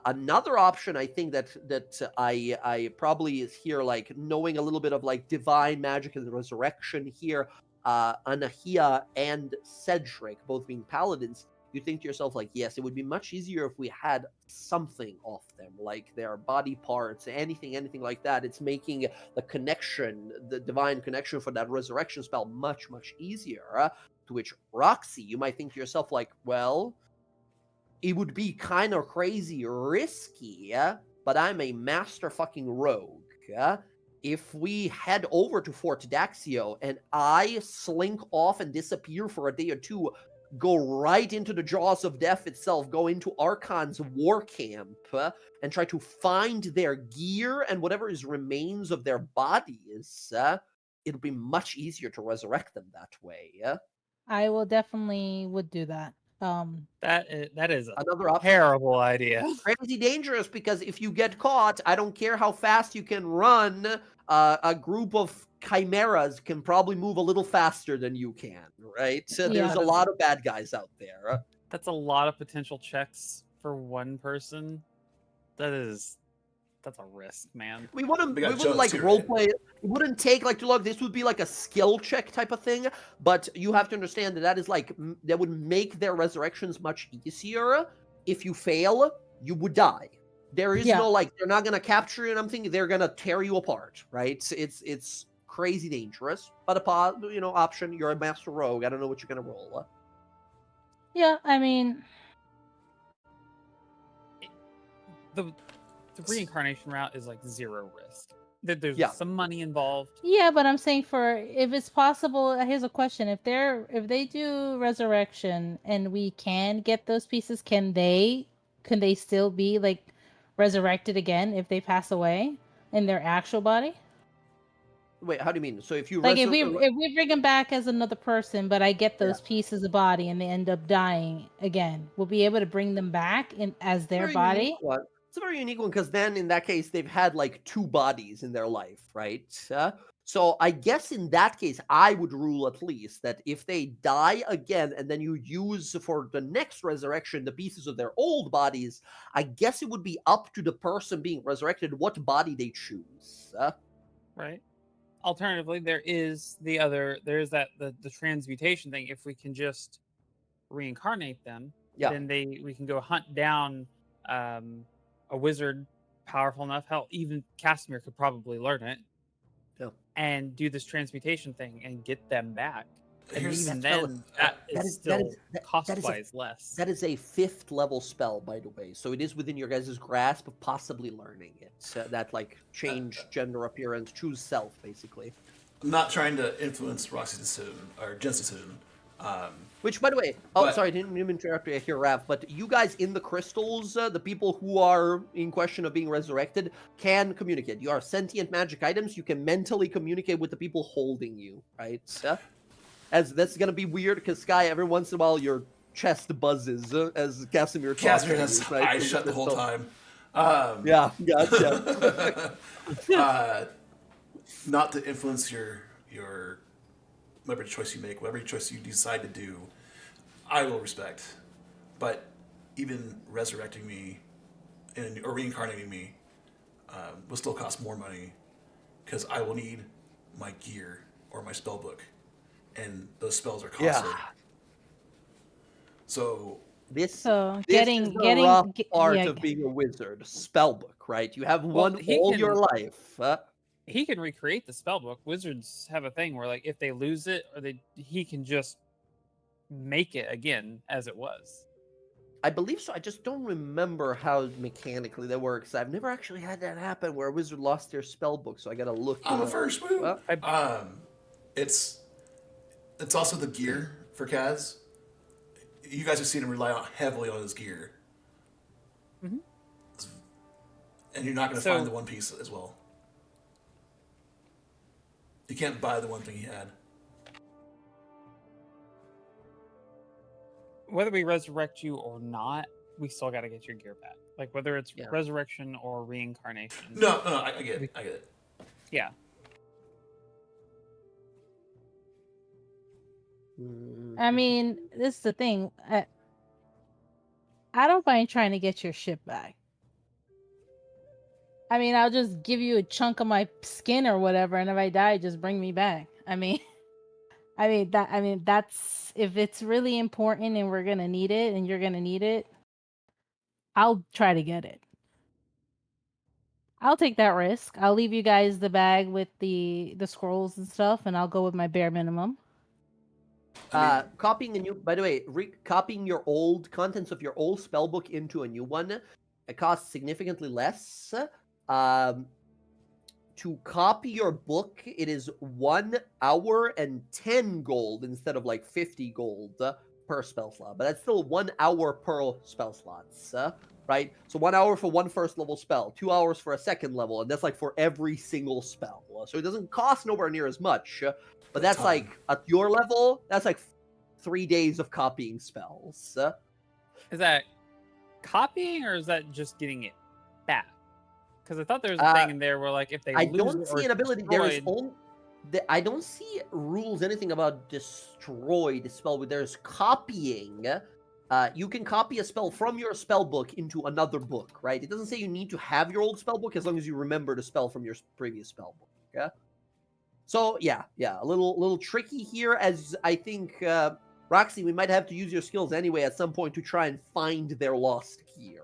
Another option, I think that I probably is here, like knowing a little bit of like divine magic and resurrection here. Anahia and Cedric, both being paladins, you think to yourself like, yes, it would be much easier if we had something off them, like their body parts, anything like that. It's making the connection, the divine connection for that resurrection spell much easier. To which, Roxy, you might think to yourself like, well, it would be kind of crazy risky, but I'm a master fucking rogue. If we head over to Fort Daxio and I slink off and disappear for a day or two, go right into the jaws of death itself, go into Archon's war camp, and try to find their gear and whatever is remains of their bodies, it'll be much easier to resurrect them that way. I will definitely would do that. That is a Another option. terrible idea. Crazy dangerous, because if you get caught, I don't care how fast you can run, a group of chimeras can probably move a little faster than you can, right? So there's a lot of bad guys out there. That's a lot of potential checks for one person. That's a risk, man. We wouldn't Jones like too, role play. It wouldn't take like too long. This would be like a skill check type of thing. But you have to understand that is like that would make their resurrections much easier. If you fail, you would die. There is no like they're not gonna capture you. And I'm thinking they're gonna tear you apart, right? It's crazy dangerous. But a option. You're a master rogue. I don't know what you're gonna roll. Yeah, I mean, The reincarnation route is like zero risk. There's some money involved. yeah, but I'm saying for if it's possible. Here's a question: if they do resurrection and we can get those pieces, can they still be like resurrected again if they pass away in their actual body? Wait, how do you mean? So if you Like if we bring them back as another person, but I get those pieces of body and they end up dying again, we'll be able to bring them back in as their body. It's a very unique one, because then in that case they've had like 2 bodies in their life, right? So I guess in that case I would rule at least that if they die again and then you use for the next resurrection the pieces of their old bodies, I guess it would be up to the person being resurrected what body they choose. Right. Alternatively, there's that the transmutation thing. If we can just reincarnate them, then we can go hunt down a wizard powerful enough. Hell, even Casimir could probably learn it. And do this transmutation thing and get them back. And even then, that is still cost-wise less. That is a 5th level spell, by the way. So it is within your guys' grasp of possibly learning it. That like change gender appearance, choose self, basically. I'm not trying to influence Roxy's decision or Jen's decision. Which, by the way, sorry, I didn't even interrupt you here, Rav, but you guys in the crystals, the people who are in question of being resurrected, can communicate. You are sentient magic items. You can mentally communicate with the people holding you, right? As that's going to be weird, because Sky, every once in a while, your chest buzzes as Casimir talks. Casimir has eyes shut the whole time. Yeah, gotcha. Not to influence your whatever choice you make, whatever choice you decide to do, I will respect. But even resurrecting me or reincarnating me will still cost more money, because I will need my gear or my spell book, and those spells are costly. So this is getting the rough part of being a wizard. Spellbook, right? You have one all your life. He can recreate the spellbook. Wizards have a thing where, like, if they lose it, he can just make it again as it was. I believe so. I just don't remember how mechanically that works. I've never actually had that happen where a wizard lost their spellbook, so I gotta look. On the first move, it's also the gear for Kaz. You guys have seen him rely heavily on his gear, and you're not going to find the one piece as well. You can't buy the one thing he had. whether we resurrect you or not, we still got to get your gear back. Like whether it's Yeah. resurrection or reincarnation. No, I get it. I get it. Yeah. I mean, this is the thing. I don't mind trying to get your ship back. I mean, I'll just give you a chunk of my skin or whatever, and if I die, just bring me back. I mean, that's if it's really important and we're gonna need it, and you're gonna need it. I'll try to get it. I'll take that risk. I'll leave you guys the bag with the scrolls and stuff, and I'll go with my bare minimum. Copying a new, by the way, copying your old contents of your old spellbook into a new one, it costs significantly less. To copy your book, it is 1 hour and 10 gold instead of like 50 gold per spell slot. But that's still 1 hour per spell slots, right? So 1 hour for one first level spell, 2 hours for a second level, and that's like for every single spell. So it doesn't cost nowhere near as much. But that's like, at your level, that's like 3 days of copying spells. Is that copying or is that just getting it back? Because I thought there was a thing in there where, like, if they I lose don't it or see an ability. There is destroyed- only. I don't see rules anything about destroy the spell. There's copying. You can copy a spell from your spell book into another book, right? It doesn't say you need to have your old spell book as long as you remember the spell from your previous spell book. Yeah. So yeah, a little tricky here, as I think Roxy, we might have to use your skills anyway at some point to try and find their lost gear.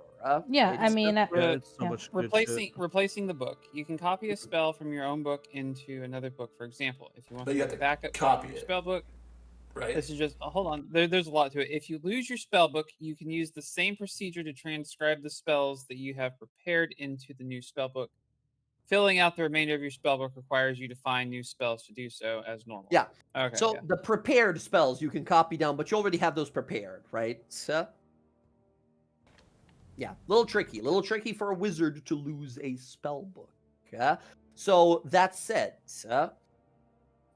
Yeah, right? I mean, it's so yeah. much good replacing the book. You can copy a spell from your own book into another book. For example, if you want But to you go have to back up copy your it. spell book, Right? this is just hold on. There's a lot to it. If you lose your spell book, you can use the same procedure to transcribe the spells that you have prepared into the new spell book. Filling out the remainder of your spell book requires you to find new spells to do so as normal. Yeah. Okay. So yeah. the prepared spells you can copy down, but you already have those prepared, right? Yeah, a little tricky for a wizard to lose a spell book. So that said,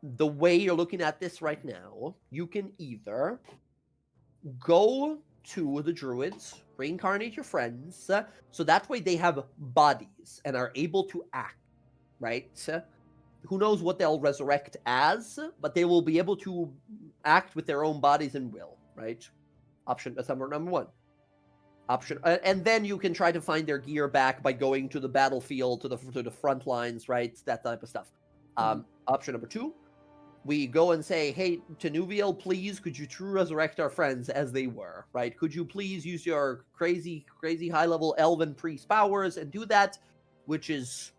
the way you're looking at this right now, you can either go to the druids, reincarnate your friends, so that way they have bodies and are able to act, right? Who knows what they'll resurrect as, but they will be able to act with their own bodies and will, right? That's number one. Option, and then you can try to find their gear back by going to the battlefield, to the front lines, right? That type of stuff. Option number 2, we go and say, hey, Tenuviel, please, could you true resurrect our friends as they were, right? Could you please use your crazy high-level elven priest powers and do that, which is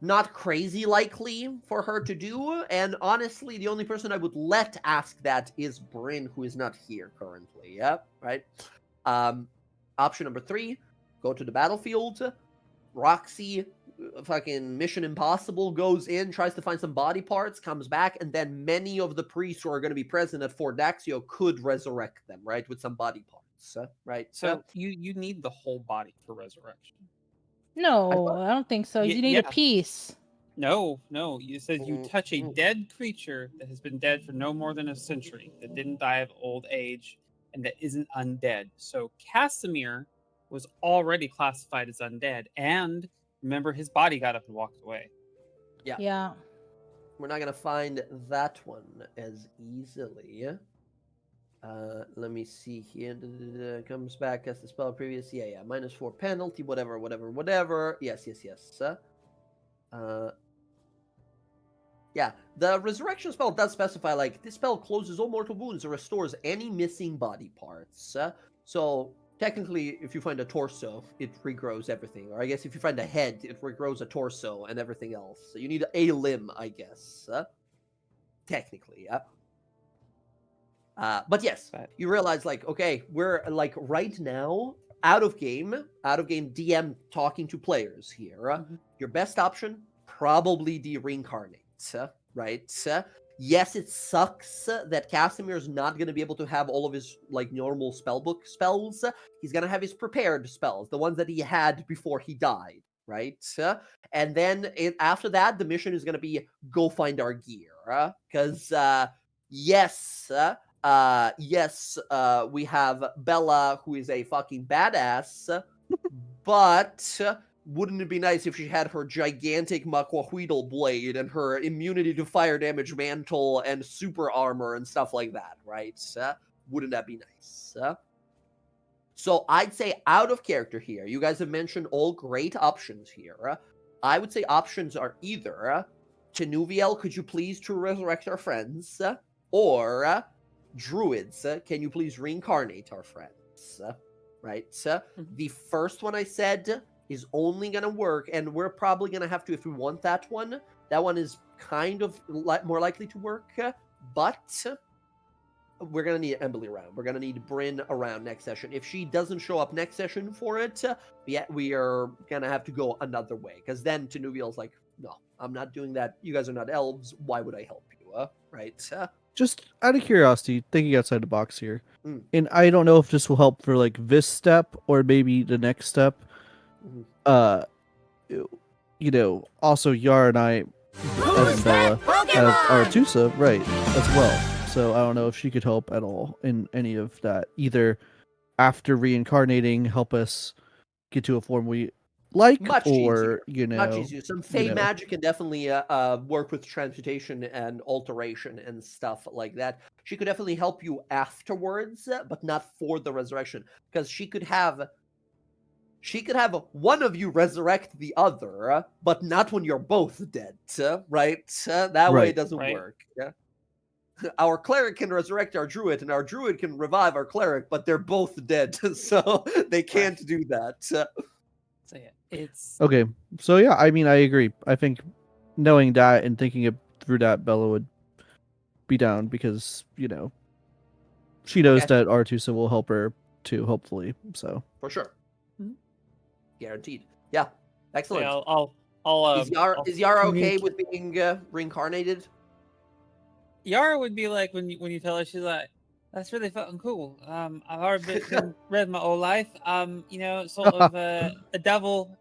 not crazy likely for her to do, and honestly, the only person I would let ask that is Bryn, who is not here currently, yeah, right? Option number 3, go to the battlefield. Roxy, fucking Mission Impossible, goes in, tries to find some body parts, comes back, and then many of the priests who are going to be present at Fort Daxio could resurrect them, right, with some body parts, right? So you need the whole body for resurrection. No, I don't think so. You need a piece. No. You said you touch a dead creature that has been dead for no more than a century, that didn't die of old age, and that isn't undead. So Casimir was already classified as undead, and remember, his body got up and walked away. Yeah. We're not going to find that one as easily. Let me see here. Comes back as the spell previous. Yeah. -4 penalty, whatever. Yes. Yeah, the resurrection spell does specify, like, this spell closes all mortal wounds or restores any missing body parts. So technically, if you find a torso, it regrows everything. Or I guess if you find a head, it regrows a torso and everything else. So you need a limb, I guess. Technically, yeah. But yes, you realize, like, okay, we're, like, right now, out of game DM talking to players here. Your best option, probably the reincarnate, right? Yes, it sucks that Casimir is not going to be able to have all of his, like, normal spellbook spells. He's going to have his prepared spells, the ones that he had before he died, right? And then after that, the mission is going to be go find our gear. Because, yes, yes, we have Bella, who is a fucking badass, but wouldn't it be nice if she had her gigantic Makwahuitl blade and her immunity to fire damage mantle and super armor and stuff like that, right? Wouldn't that be nice? So I'd say out of character here. You guys have mentioned all great options here. I would say options are either Tenuviel, could you please to resurrect our friends? Or Druids, can you please reincarnate our friends? Right? The first one I said is only going to work, and we're probably going to have to, if we want that one is kind of more likely to work, but we're going to need Emily around. We're going to need Bryn around next session. If she doesn't show up next session for it, we are going to have to go another way, because then Tenuviel's like, no, I'm not doing that. You guys are not elves. Why would I help you? Right? Just out of curiosity, thinking outside the box here, and I don't know if this will help for like this step or maybe the next step. Also Yara and I, as Bella, have Artusa, right, as well. So I don't know if she could help at all in any of that. Either after reincarnating, help us get to a form we like, much or easier. Much easier. Some Fey magic can definitely work with transmutation and alteration and stuff like that. She could definitely help you afterwards, but not for the resurrection, because she could have one of you resurrect the other, but not when you're both dead, right? That way it doesn't work. Yeah. Our cleric can resurrect our druid, and our druid can revive our cleric, but they're both dead, so they can't do that. So yeah, it's okay. So yeah, I mean, I agree. I think knowing that and thinking it through that, Bella would be down, because she knows that Artusa will help her too, hopefully. So for sure, guaranteed. Yeah, excellent. Yeah, I'll is Yara okay with being reincarnated? Yara would be like, when you tell her, she's like, that's really fucking cool. I've already been read my whole life. Sort of a devil,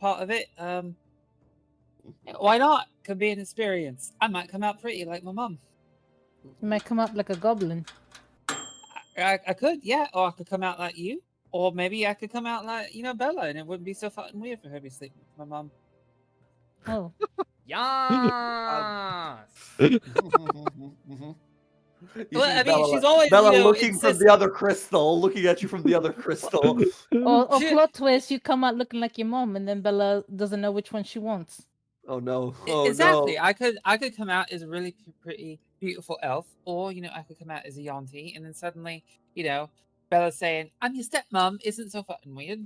part of it. Why not? Could be an experience. I might come out pretty like my mum. You might come up like a goblin. I could, yeah. Or I could come out like you. Or maybe I could come out like, Bella, and it wouldn't be so fucking weird for her to be sleeping with my mum. Oh. Yes. She's always Bella looking from the other crystal, looking at you from the other crystal. Or plot twist, you come out looking like your mom, and then Bella doesn't know which one she wants. Oh no! Oh, exactly. No. I could come out as a really pretty, beautiful elf, or I could come out as a Yonti, and then suddenly, Bella saying, "I'm your stepmom" isn't so fucking weird.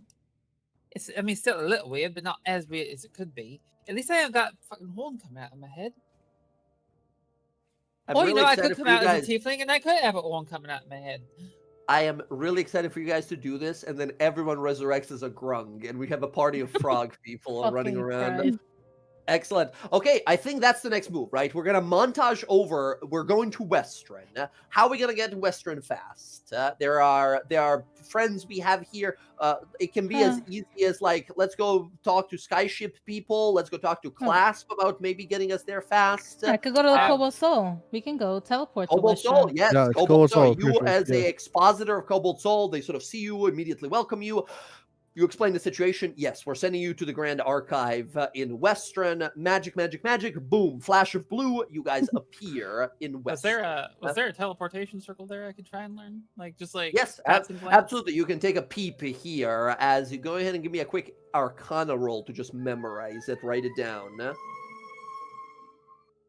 It's, still a little weird, but not as weird as it could be. At least I haven't got fucking horn coming out of my head. I could come out as a tiefling, and I could have a horn coming out of my head. I am really excited for you guys to do this, and then everyone resurrects as a grung, and we have a party of frog people running around. Christ. Excellent. Okay, I think that's the next move, right? We're going to montage over. We're going to Western. How are we going to get to Western fast? There are friends we have here. It can be as easy as, like, let's go talk to Skyship people. Let's go talk to Clasp about maybe getting us there fast. I could go to the Cobalt Soul. We can go teleport to Cobalt Soul, Western. yes. Yeah, Cobalt Soul. Soul, You, sure, as yeah. a expositor of Cobalt Soul, they sort of see you, immediately welcome you. You explain the situation. Yes, we're sending you to the Grand Archive in Western. Magic. Boom. Flash of blue. You guys appear in Western. Was there a teleportation circle there I could try and learn? Yes, absolutely. You can take a peep here as you go ahead and give me a quick Arcana roll to just memorize it. Write it down.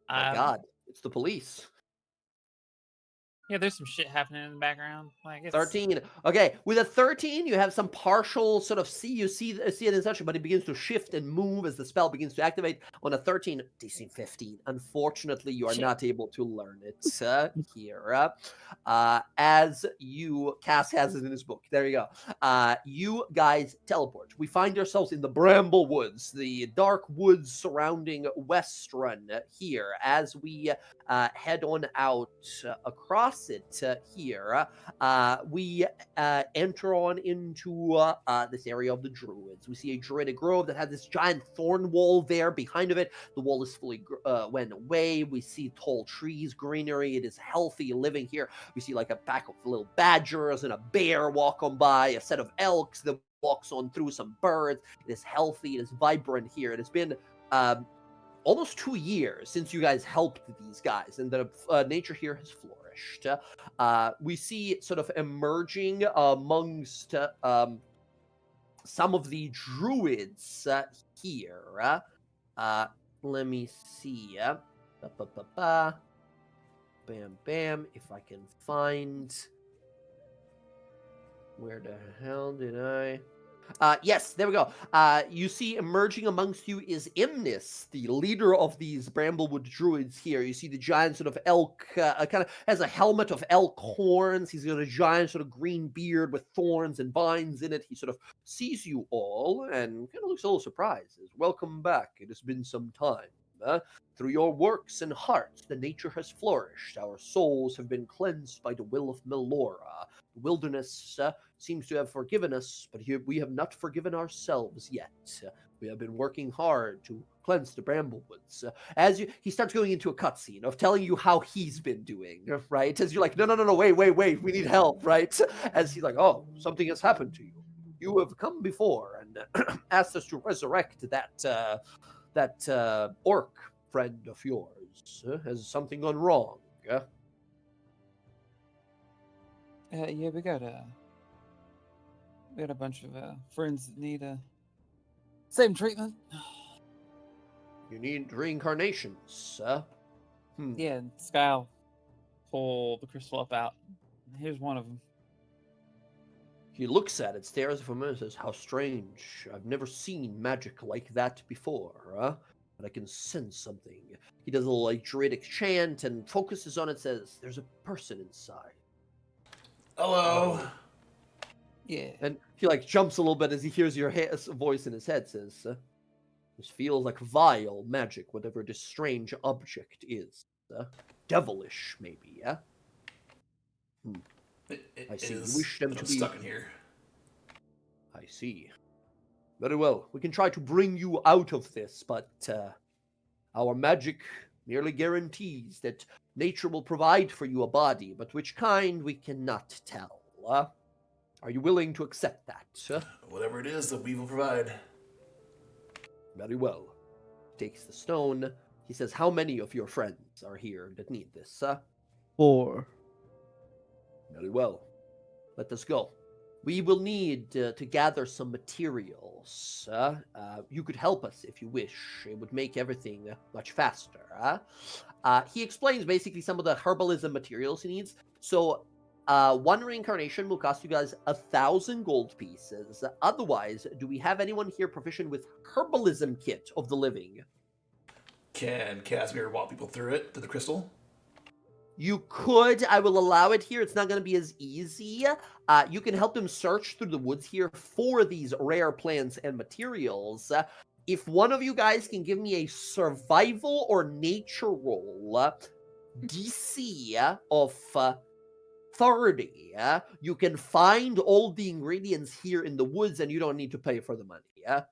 My God, it's the police. Yeah, there's some shit happening in the background. 13. Okay, with a 13, you have some partial sort of see it in such, but it begins to shift and move as the spell begins to activate. On a 13, DC 15. Unfortunately, you are not able to learn it here. As Cass has it in his book. There you go. You guys teleport. We find ourselves in the Bramble Woods, the dark woods surrounding Westrun here, as we head on out across across it here, we enter on into this area of the druids. We see a druidic grove that has this giant thorn wall there. Behind of it, the wall is fully went away. We see tall trees, greenery. It is healthy living here. We see like a pack of little badgers and a bear walk on by, a set of elks that walks on through, some birds. It is healthy. It is vibrant here. It has been almost 2 years since you guys helped these guys, and the nature here has flourished. We see sort of emerging amongst some of the druids here. Let me see. Bam, bam. If I can find... Where the hell did I... yes, there we go. You see emerging amongst you is Imnis, the leader of these Bramblewood druids here. You see the giant sort of elk, kind of has a helmet of elk horns. He's got a giant sort of green beard with thorns and vines in it. He sort of sees you all and kind of looks a little surprised. Says, "Welcome back. It has been some time. Through your works and hearts, the nature has flourished. Our souls have been cleansed by the will of Melora. The wilderness seems to have forgiven us, but we have not forgiven ourselves yet. We have been working hard to cleanse the Bramblewoods." He starts going into a cutscene of telling you how he's been doing, right? As you're like, no, wait, we need help, right? As he's like, "Oh, something has happened to you. You have come before and asked us to resurrect that orc friend of yours. Has something gone wrong?" Yeah, we got a bunch of friends that need same treatment. You need reincarnations, Yeah, Skyle pull the crystal up out. Here's one of them. He looks at it, stares for a minute, and says, "How strange. I've never seen magic like that before, but I can sense something." He does a little like druidic chant and focuses on it, says, "There's a person inside." Hello. Yeah. And he like jumps a little bit as he hears your voice in his head, says, "This feels like vile magic, whatever this strange object is. Devilish, maybe, yeah?" It I see. You is, wish them but to I'm be stuck in here. I see. Very well. We can try to bring you out of this, but our magic merely guarantees that nature will provide for you a body, but which kind we cannot tell. Are you willing to accept that? Whatever it is that we will provide. Very well. Takes the stone. He says, "How many of your friends are here that need this?" 4. Very well. Let us go. We will need to gather some materials. You could help us if you wish. It would make everything much faster. He explains basically some of the herbalism materials he needs. So, one reincarnation will cost you guys 1,000 gold pieces. Otherwise, do we have anyone here proficient with herbalism kit of the living? Can Casimir walk people through it, to the crystal? You could. I will allow it here. It's not going to be as easy. You can help them search through the woods here for these rare plants and materials. If one of you guys can give me a survival or nature roll, DC of 30, you can find all the ingredients here in the woods and you don't need to pay for the money. I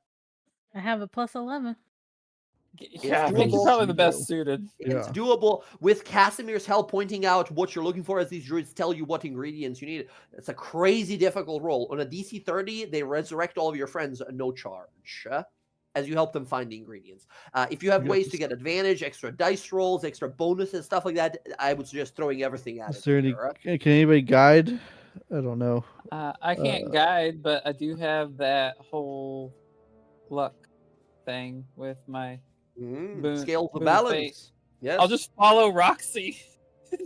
have a plus 11. Yeah, I think you're probably the best suited. It's doable with Casimir's help pointing out what you're looking for as these druids tell you what ingredients you need. It's a crazy difficult roll. On a DC 30, they resurrect all of your friends at no charge as you help them find the ingredients. If you have ways to get advantage, extra dice rolls, extra bonuses, stuff like that, I would suggest throwing everything at it. Is there any, can anybody guide? I don't know. I can't guide, but I do have that whole luck thing with my scale to boon balance. fate. Yes. I'll just follow Roxy.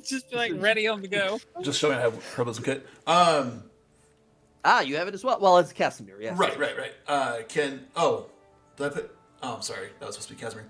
Just be like ready on the go. Just showing I have herbalism kit. You have it as well. Well, it's Casimir, yes. Right. Did I put... Oh, I'm sorry. That was supposed to be Casimir.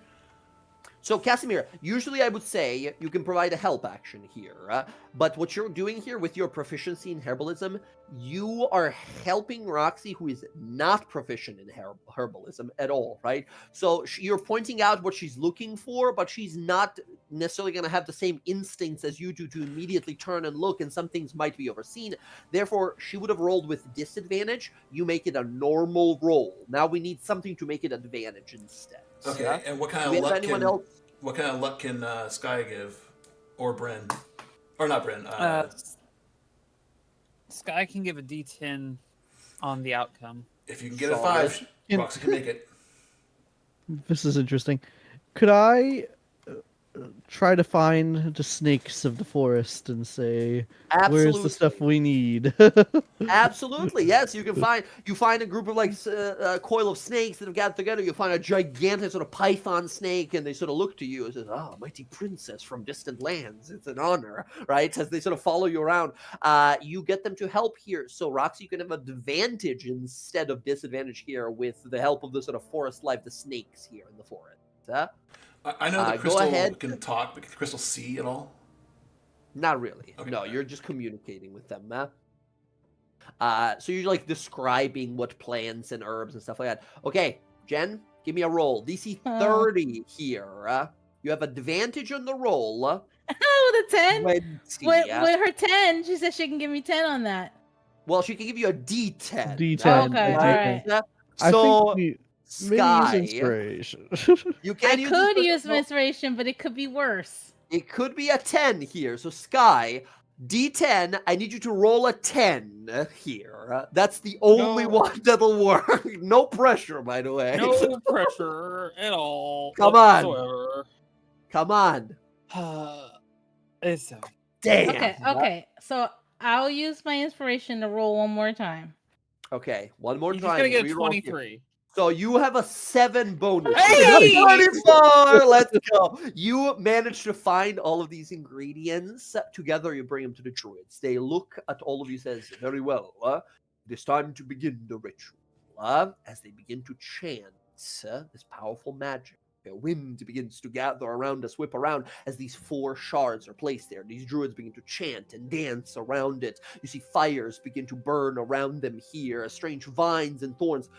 So, Casimir, usually I would say you can provide a help action here, but what you're doing here with your proficiency in herbalism, you are helping Roxy, who is not proficient in herbalism at all, right? So you're pointing out what she's looking for, but she's not necessarily going to have the same instincts as you do to immediately turn and look, and some things might be overseen. Therefore, she would have rolled with disadvantage. You make it a normal roll. Now we need something to make it advantage instead. Okay, and what kind Do of we have luck anyone can else? what kind of luck can Sky give, or Bryn, or not Bryn? Sky can give a D10 on the outcome. If you can get a Solid. 5, Roxy can make it. This is interesting. Could I try to find the snakes of the forest and say, "Where's the stuff we need?" Absolutely, yes. You find a group of like a coil of snakes that have gathered together. You find a gigantic sort of python snake, and they sort of look to you and says, "Ah, mighty princess from distant lands. It's an honor," right? As they sort of follow you around, you get them to help here. So Roxy, you can have advantage instead of disadvantage here with the help of the sort of forest life, the snakes here in the forest. I know the go crystal ahead. can talk, but can the crystal see at all? Not really. Okay. No, you're just communicating with them. So you're like describing what plants and herbs and stuff like that. Okay, Jen, give me a roll. DC 30 here. You have advantage on the roll. Oh, the 10? 20, With her 10, she said she can give me 10 on that. Well, she can give you a D10. D10. Okay, right? alright. So, I think Sky, use inspiration. you can I could use some inspiration, but it could be worse. It could be a 10 here. So, Sky, D10, I need you to roll a 10 here. That's the only one that'll work. No pressure, by the way. No pressure at all. Come on. whatsoever. Come on. It's Damn. Okay. So I'll use my inspiration to roll one more time. Okay, one more You're time. just gonna get reroll 23. So you have a 7 bonus. Hey! 24! Let's go. You managed to find all of these ingredients. Together, you bring them to the druids. They look at all of you says, very well. It is time to begin the ritual. As they begin to chant this powerful magic. A wind begins to gather around us, whip around as these 4 shards are placed there. These druids begin to chant and dance around it. You see fires begin to burn around them here. Strange vines and thorns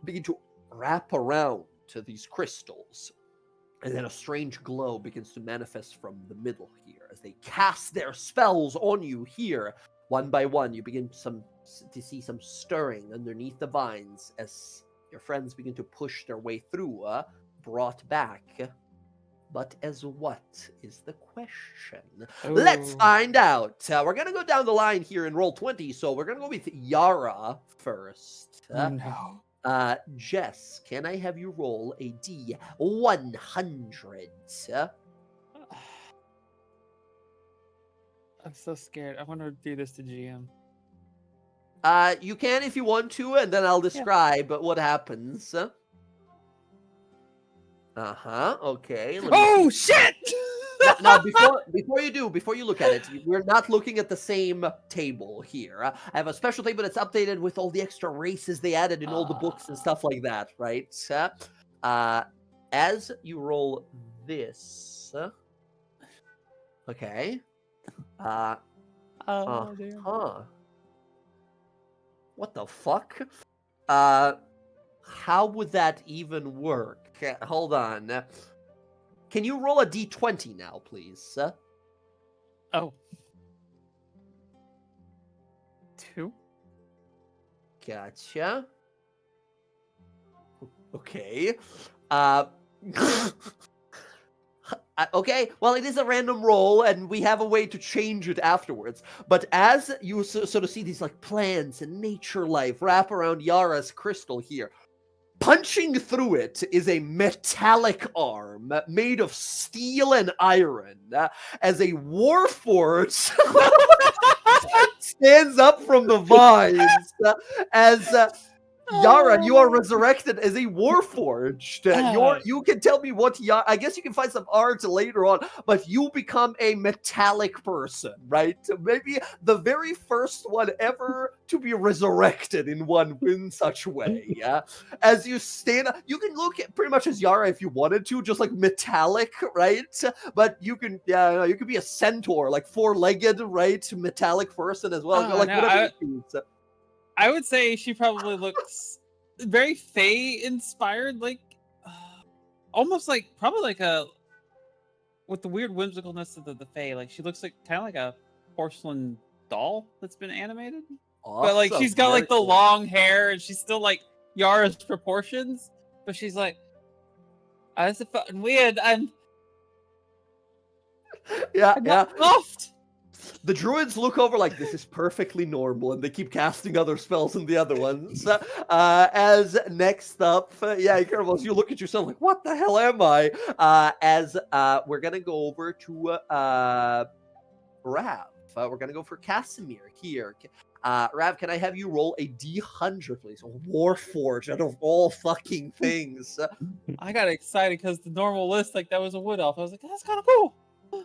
begin to wrap around to these crystals. And then a strange glow begins to manifest from the middle here. As they cast their spells on you here, one by one, you begin to see some stirring underneath the vines as your friends begin to push their way through, brought back. But as what is the question? Let's find out. We're going to go down the line here in roll 20, so we're going to go with Yara first. No. Jess, can I have you roll a D100? I'm so scared. I want to do this to GM. You can if you want to, and then I'll describe what happens. Okay. Oh shit! Now, before you look at it, we're not looking at the same table here. I have a special table that's updated with all the extra races they added in all the books and stuff like that, right? As you roll this, okay. What the fuck? How would that even work? Hold on. Can you roll a d20 now, please? Oh. 2. Gotcha. Okay. Okay, well, it is a random roll, and we have a way to change it afterwards. But as you sort of see these like plants and nature life wrap around Yara's crystal here, punching through it is a metallic arm made of steel and iron, as a warforged stands up from the vines as Yara, you are resurrected as a warforged. You can tell me what Yara. I guess you can find some art later on, but you become a metallic person, right? Maybe the very first one ever to be resurrected in such way. Yeah, as you stand, you can look at pretty much as Yara if you wanted to, just like metallic, right? But you can, you could be a centaur, like 4-legged, right? Metallic person as well. Like whatever you choose. I would say she probably looks very Fae inspired, like almost like probably like a with the weird whimsicalness of the Fae, like she looks like kind of like a porcelain doll that's been animated. But like she's got Very like the cool. long hair and she's still like Yara's proportions, but she's like, that's fucking weird. And Yeah, I yeah. got buffed. The druids look over like this is perfectly normal, and they keep casting other spells than the other ones. As next up, yeah, Carlos, you look at yourself like, what the hell am I? As we're gonna go over to Rav. We're gonna go for Casimir here. Rav, can I have you roll a D100, please? Warforged out of all fucking things. I got excited because the normal list, like that was a wood elf. I was like, that's kind of cool.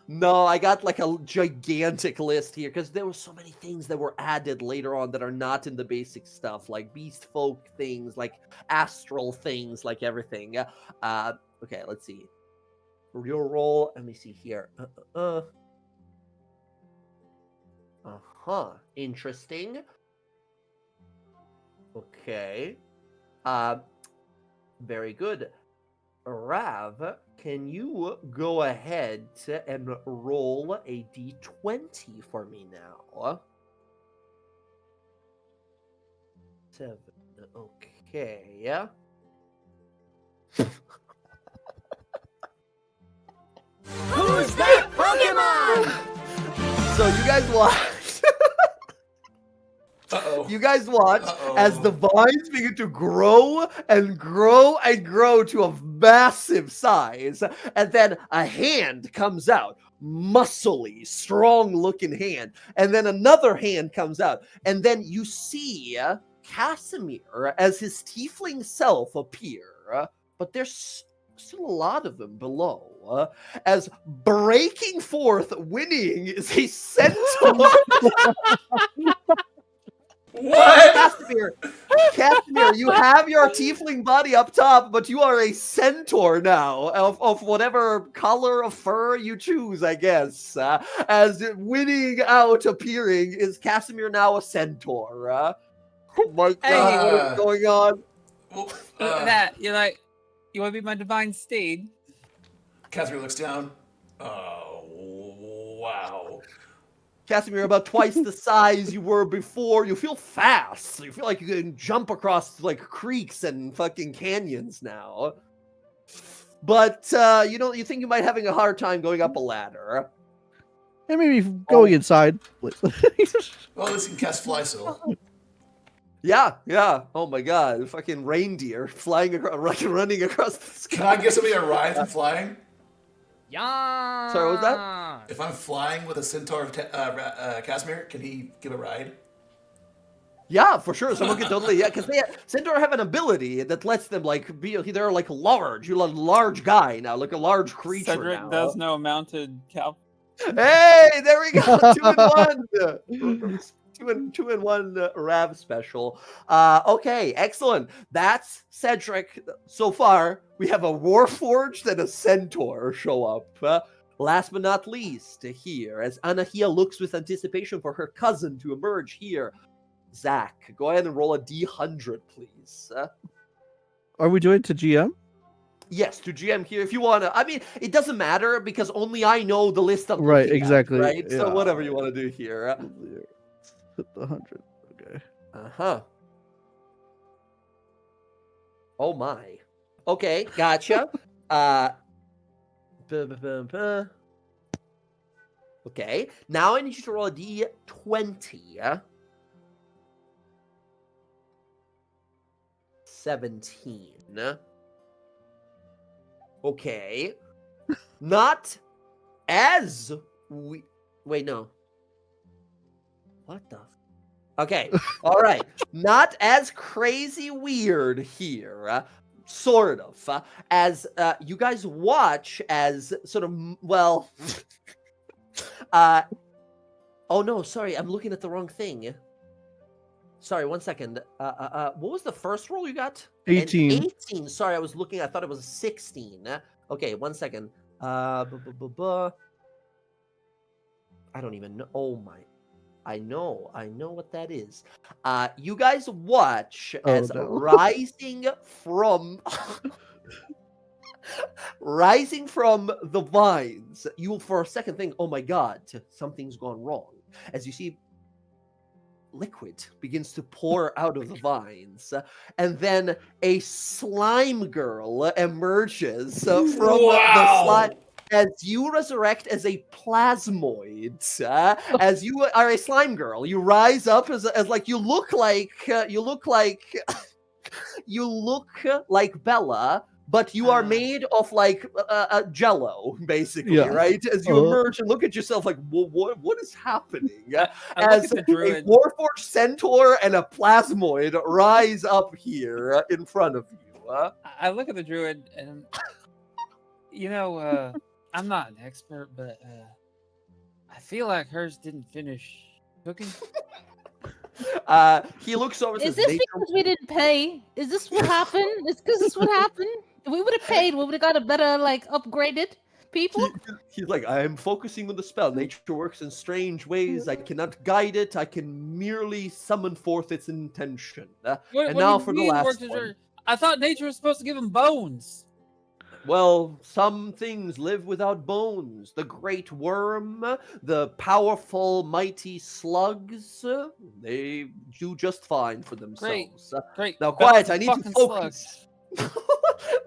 No, I got like a gigantic list here because there were so many things that were added later on that are not in the basic stuff, like beast folk things, like astral things, like everything. Okay, let's see. Real roll. Let me see here. Interesting. Okay. Very good. Rav, can you go ahead and roll a d20 for me now? 7. Okay. Who's that Pokemon? So you guys watch. Uh-oh. You guys watch Uh-oh. as the vines begin to grow and grow and grow to a massive size, and then a hand comes out, muscly, strong-looking hand, and then another hand comes out, and then you see Casimir as his tiefling self appear, but there's still a lot of them below, as breaking forth, winning is a centaur. What? Casimir, you have your tiefling body up top, but you are a centaur now of whatever color of fur you choose, I guess. As winning out appearing is Casimir now a centaur. Oh my god, what is going on? Well, Look at that. You're like, you want to be my divine steed? Casimir looks down. Oh, wow. Casimir, about twice the size you were before. You feel fast. You feel like you can jump across like creeks and fucking canyons now. But you think you might having a hard time going up a ladder. And maybe going inside. Well, at least you can cast Fly Soul. Yeah. Oh my god, fucking reindeer flying across, running across the sky. Can I give somebody a ride from flying? Yeah. Sorry, what was that? If I'm flying with a centaur of Casimir, can he give a ride? Yeah, for sure. Someone can totally, yeah, because Centaur have an ability that lets them like be. They're like large. You're a large guy now, like a large creature. Cedric now. does know mounted cow. Hey, there we go. 2-in-1. Two in one Rav special. Okay, excellent. That's Cedric. So far, we have a Warforged and a Centaur show up. Last but not least, here, as Anahia looks with anticipation for her cousin to emerge here. Zach, go ahead and roll a D100, please. Are we doing it to GM? Yes, to GM here if you want to. I mean, it doesn't matter because only I know the list of Right, exactly. Right, so Yeah. whatever you want to do here. Hit the 100. Okay. Oh my. Okay, gotcha. Okay, now I need you to roll a D20. 17. Okay. Not as we. Wait, no. What the? Okay. All right. Not as crazy weird here. Sort of. As you guys watch as sort of, well. Oh no, sorry. I'm looking at the wrong thing. Sorry, 1 second. What was the first roll you got? 18. 18. Sorry, I was looking. I thought it was a 16. Okay, 1 second. I don't even know. Oh my. I know what that is. You guys watch as no. rising from Rising from the vines, you will for a second think, oh my god, something's gone wrong. As you see liquid begins to pour out of the vines, and then a slime girl emerges from the slime. As you resurrect as a plasmoid, as you are a slime girl, you rise up as like you look like you look like Bella, but you are made of like Jello, basically, Yeah. right? As you emerge and look at yourself, like, what is happening? I look As at the a druid. Warforged centaur and a plasmoid rise up here in front of you. I look at the druid, and I'm not an expert, but I feel like hers didn't finish cooking. He looks over and Is says, this because we didn't pay? Is this what happened? Is this what happened? If we would have paid, we would have got a better, like, upgraded people. He's like, I am focusing on the spell. Nature works in strange ways. I cannot guide it. I can merely summon forth its intention. And now for the last one. I thought nature was supposed to give him bones. Well, some things live without bones. The great worm, the powerful, mighty slugs, they do just fine for themselves. Great. Now, quiet, I need to Fucking focus.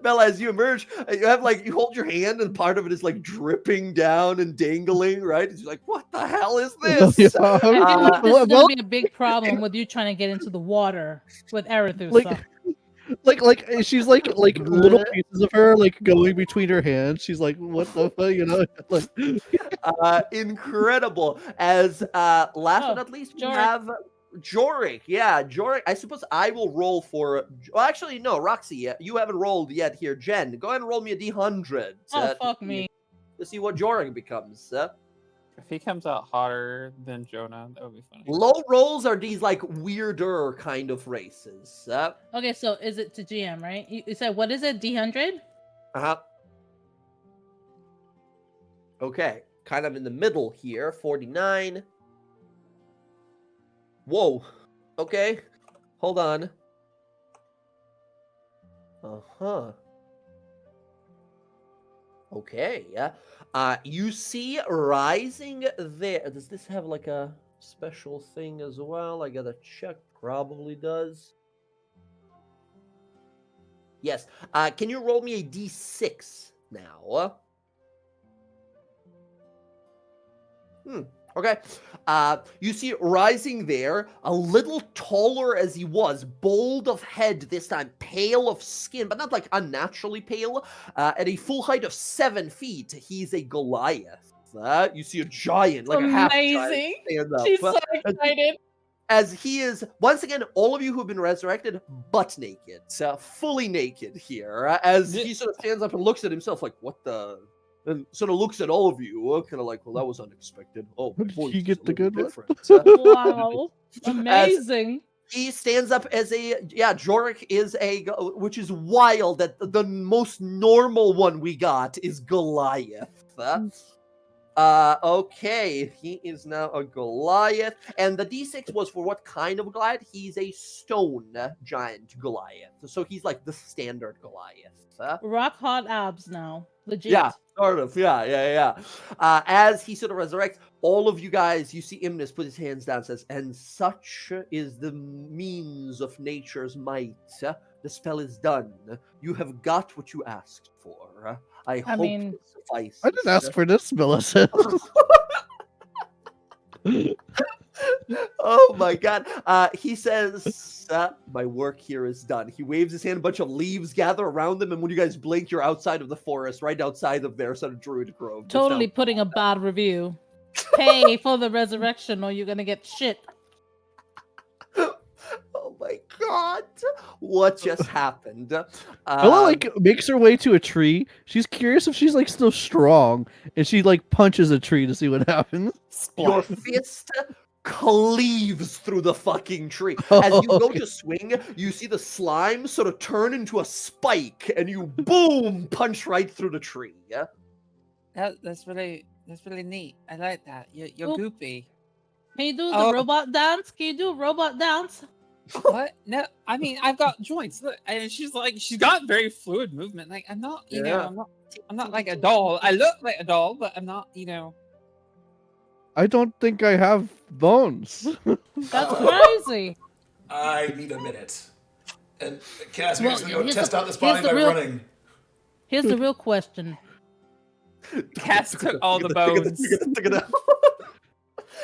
Bella, as you emerge, you have you hold your hand and part of it is like dripping down and dangling, right? It's like, what the hell is this? Yeah. I feel like this is well- gonna be a big problem with you trying to get into the water with Arethusa. Like she's like little pieces of her like going between her hands. She's like, what the fuck, you know? Like, Incredible. As last but not least, we Jorik. have Jorik. Yeah, Jorik. I suppose I will roll for. Well, actually, no, Roxy. You haven't rolled yet here. Jen, go ahead and roll me a D100. Oh, fuck me. To see what Jorik becomes. If he comes out hotter than Jonah, that would be funny. Low rolls are these like weirder kind of races. Okay, so is it to GM, right? You said, what is it, D100? Uh-huh. Okay, kind of in the middle here, 49. Whoa. Okay, hold on. Uh-huh. Okay, yeah. You see rising there. Does this have like a special thing as well? I gotta check. Probably does. Yes. Can you roll me a d6 now? Okay. You see rising there, a little taller as he was, bold of head this time, pale of skin, but not like unnaturally pale. At a full height of 7 feet, he's a Goliath. You see a giant, like a half giant, stand up. She's so excited. As he is, once again, all of you who have been resurrected, butt naked, fully naked here, as he sort of stands up and looks at himself like, what the... And sort of looks at all of you, kind of like, well, that was unexpected. Oh, How did boy, he it's get a the little good one? different. Wow. Amazing. He stands up as Jorik is which is wild that the most normal one we got is Goliath. Okay, he is now a Goliath, and the D6 was for what kind of Goliath? He's a stone giant Goliath, so he's like the standard Goliath. Rock hard abs now. Legit. Yeah, sort of. Yeah. As he sort of resurrects, all of you guys, you see Imnis put his hands down and says, and such is the means of nature's might. The spell is done. You have got what you asked for. I hope mean, it suffices. I didn't ask for this, Millicent. Oh my god. He says, my work here is done. He waves his hand, a bunch of leaves gather around him, and when you guys blink, you're outside of the forest, right outside of their sort of druid grove. Totally putting a bad review. Pay for the resurrection or you're gonna get shit. Oh my god. What just happened? Bella like makes her way to a tree. She's curious if she's like still strong, and she like punches a tree to see what happens. Your fist cleaves through the fucking tree. As you go to swing, you see the slime sort of turn into a spike, and you boom punch right through the tree. Yeah. That's really neat. I like that. You're Oop. goopy. Can you do the robot dance? Can you do a robot dance? What? No, I mean I've got joints. Look, and she's got very fluid movement. Like I'm not, Yeah. I'm not like a doll. I look like a doll, but I'm not, I don't think I have bones. That's crazy. I need a minute. And Casimir's Well, gonna go here's test the- out this body here's the by real- running. Here's the real question. Cass took all the bones.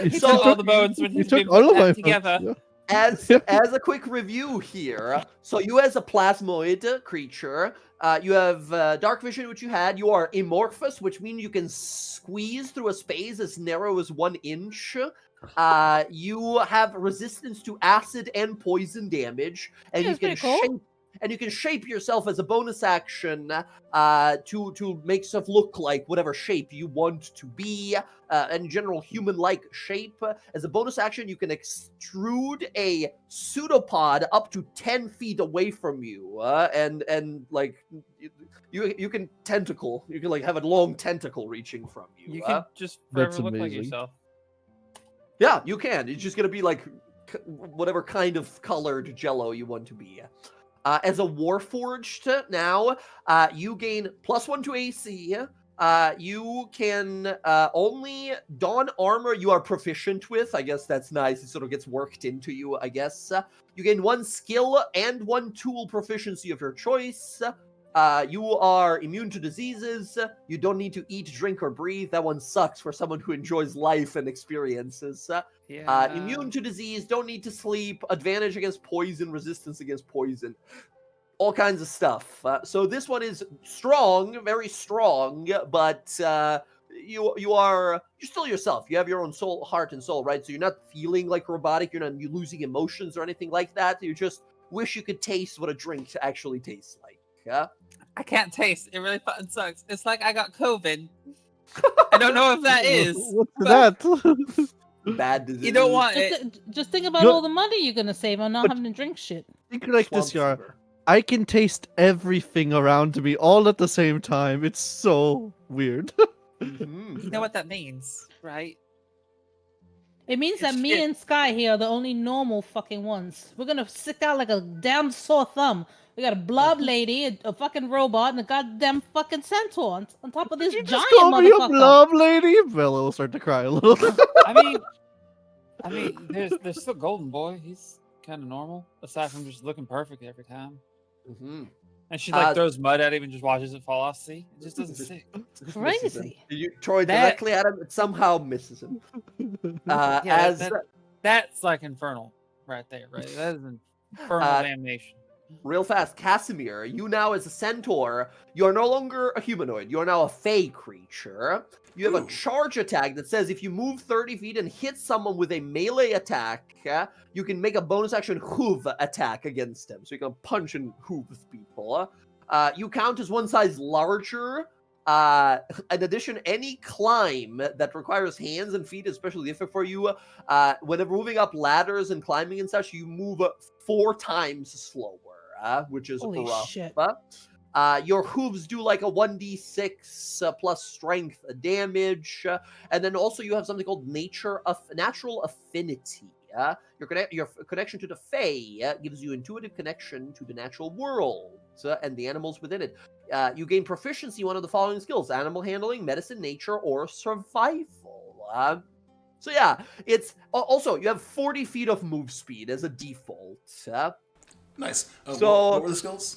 He So- took all the bones when You he's took been all of put my back together. bones, As a quick review here, so you as a plasmoid creature, you have dark vision, which you had. You are amorphous, which means you can squeeze through a space as narrow as 1 inch. You have resistance to acid and poison damage, and That's you can pretty cool. shape yourself as a bonus action to make stuff look like whatever shape you want to be. In general, human-like shape. As a bonus action, you can extrude a pseudopod up to 10 feet away from you, and like you can tentacle. You can like have a long tentacle reaching from you. You can just That's forever look like amazing. yourself. Yeah, you can. It's just gonna be like whatever kind of colored jello you want to be. As a Warforged now, you gain +1 to AC. You can only don armor you are proficient with. I guess that's nice. It sort of gets worked into you, I guess. You gain 1 skill and 1 tool proficiency of your choice. You are immune to diseases. You don't need to eat, drink, or breathe. That one sucks for someone who enjoys life and experiences. Yeah. Immune to disease, don't need to sleep, advantage against poison, resistance against poison. All kinds of stuff. So this one is strong, very strong, but you're still yourself. You have your own soul, heart, and soul, right? So you're not feeling like robotic. You're not losing emotions or anything like that. You just wish you could taste what a drink actually tastes like. Yeah. I can't taste. It really fucking sucks. It's like I got COVID. I don't know if that is. What's but that? Bad disease. You don't want it. Just think about You're- all the money you're gonna save on not But- having to drink shit. Think like Swamp this, Yar. fever. I can taste everything around me all at the same time. It's so weird. Mhm. You know what that means, right? It means that It's me shit. and Sky here are the only normal fucking ones. We're gonna stick out like a damn sore thumb. We got a blob lady, a fucking robot, and a goddamn fucking centaur on top of this you giant just call me a motherfucker. blob lady? Bella will start to cry a little. I mean, there's still Golden Boy. He's kind of normal, aside from just looking perfect every time. Mhm. And she Uh, throws mud at him and just watches it fall off. See, it just doesn't stick. Misses him. Crazy. You throw it That- directly at him, it somehow misses him. Yeah, As that's like infernal right there, right? That is infernal Uh, damnation. real fast, Casimir, you now as a centaur, you are no longer a humanoid. You are now a fey creature. You have a charge attack that says if you move 30 feet and hit someone with a melee attack, you can make a bonus action hoof attack against them. So you can punch and hoof people. You count as 1 size larger. In addition, any climb that requires hands and feet is especially difficult for you. Whenever moving up ladders and climbing and such, you move 4 times slower, which is Holy rough. shit. Your hooves do like a 1d6 plus strength damage, and then also you have something called natural affinity. Your connection to the Fae gives you intuitive connection to the natural world and the animals within it. You gain proficiency in one of the following skills: animal handling, medicine, nature, or survival. So yeah, it's also you have 40 feet of move speed as a default. Nice. So- what were the skills?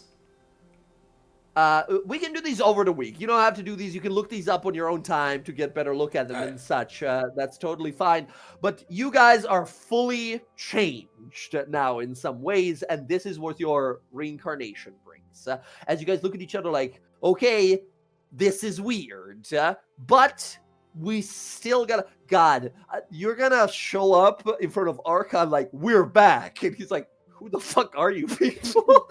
We can do these over the week. You don't have to do these. You can look these up on your own time to get better look at them and such. That's totally fine. But you guys are fully changed now in some ways, and this is what your reincarnation brings. As you guys look at each other like, okay, this is weird, but we still gotta... God, you're gonna show up in front of Archon like, we're back. And he's like, who the fuck are you people?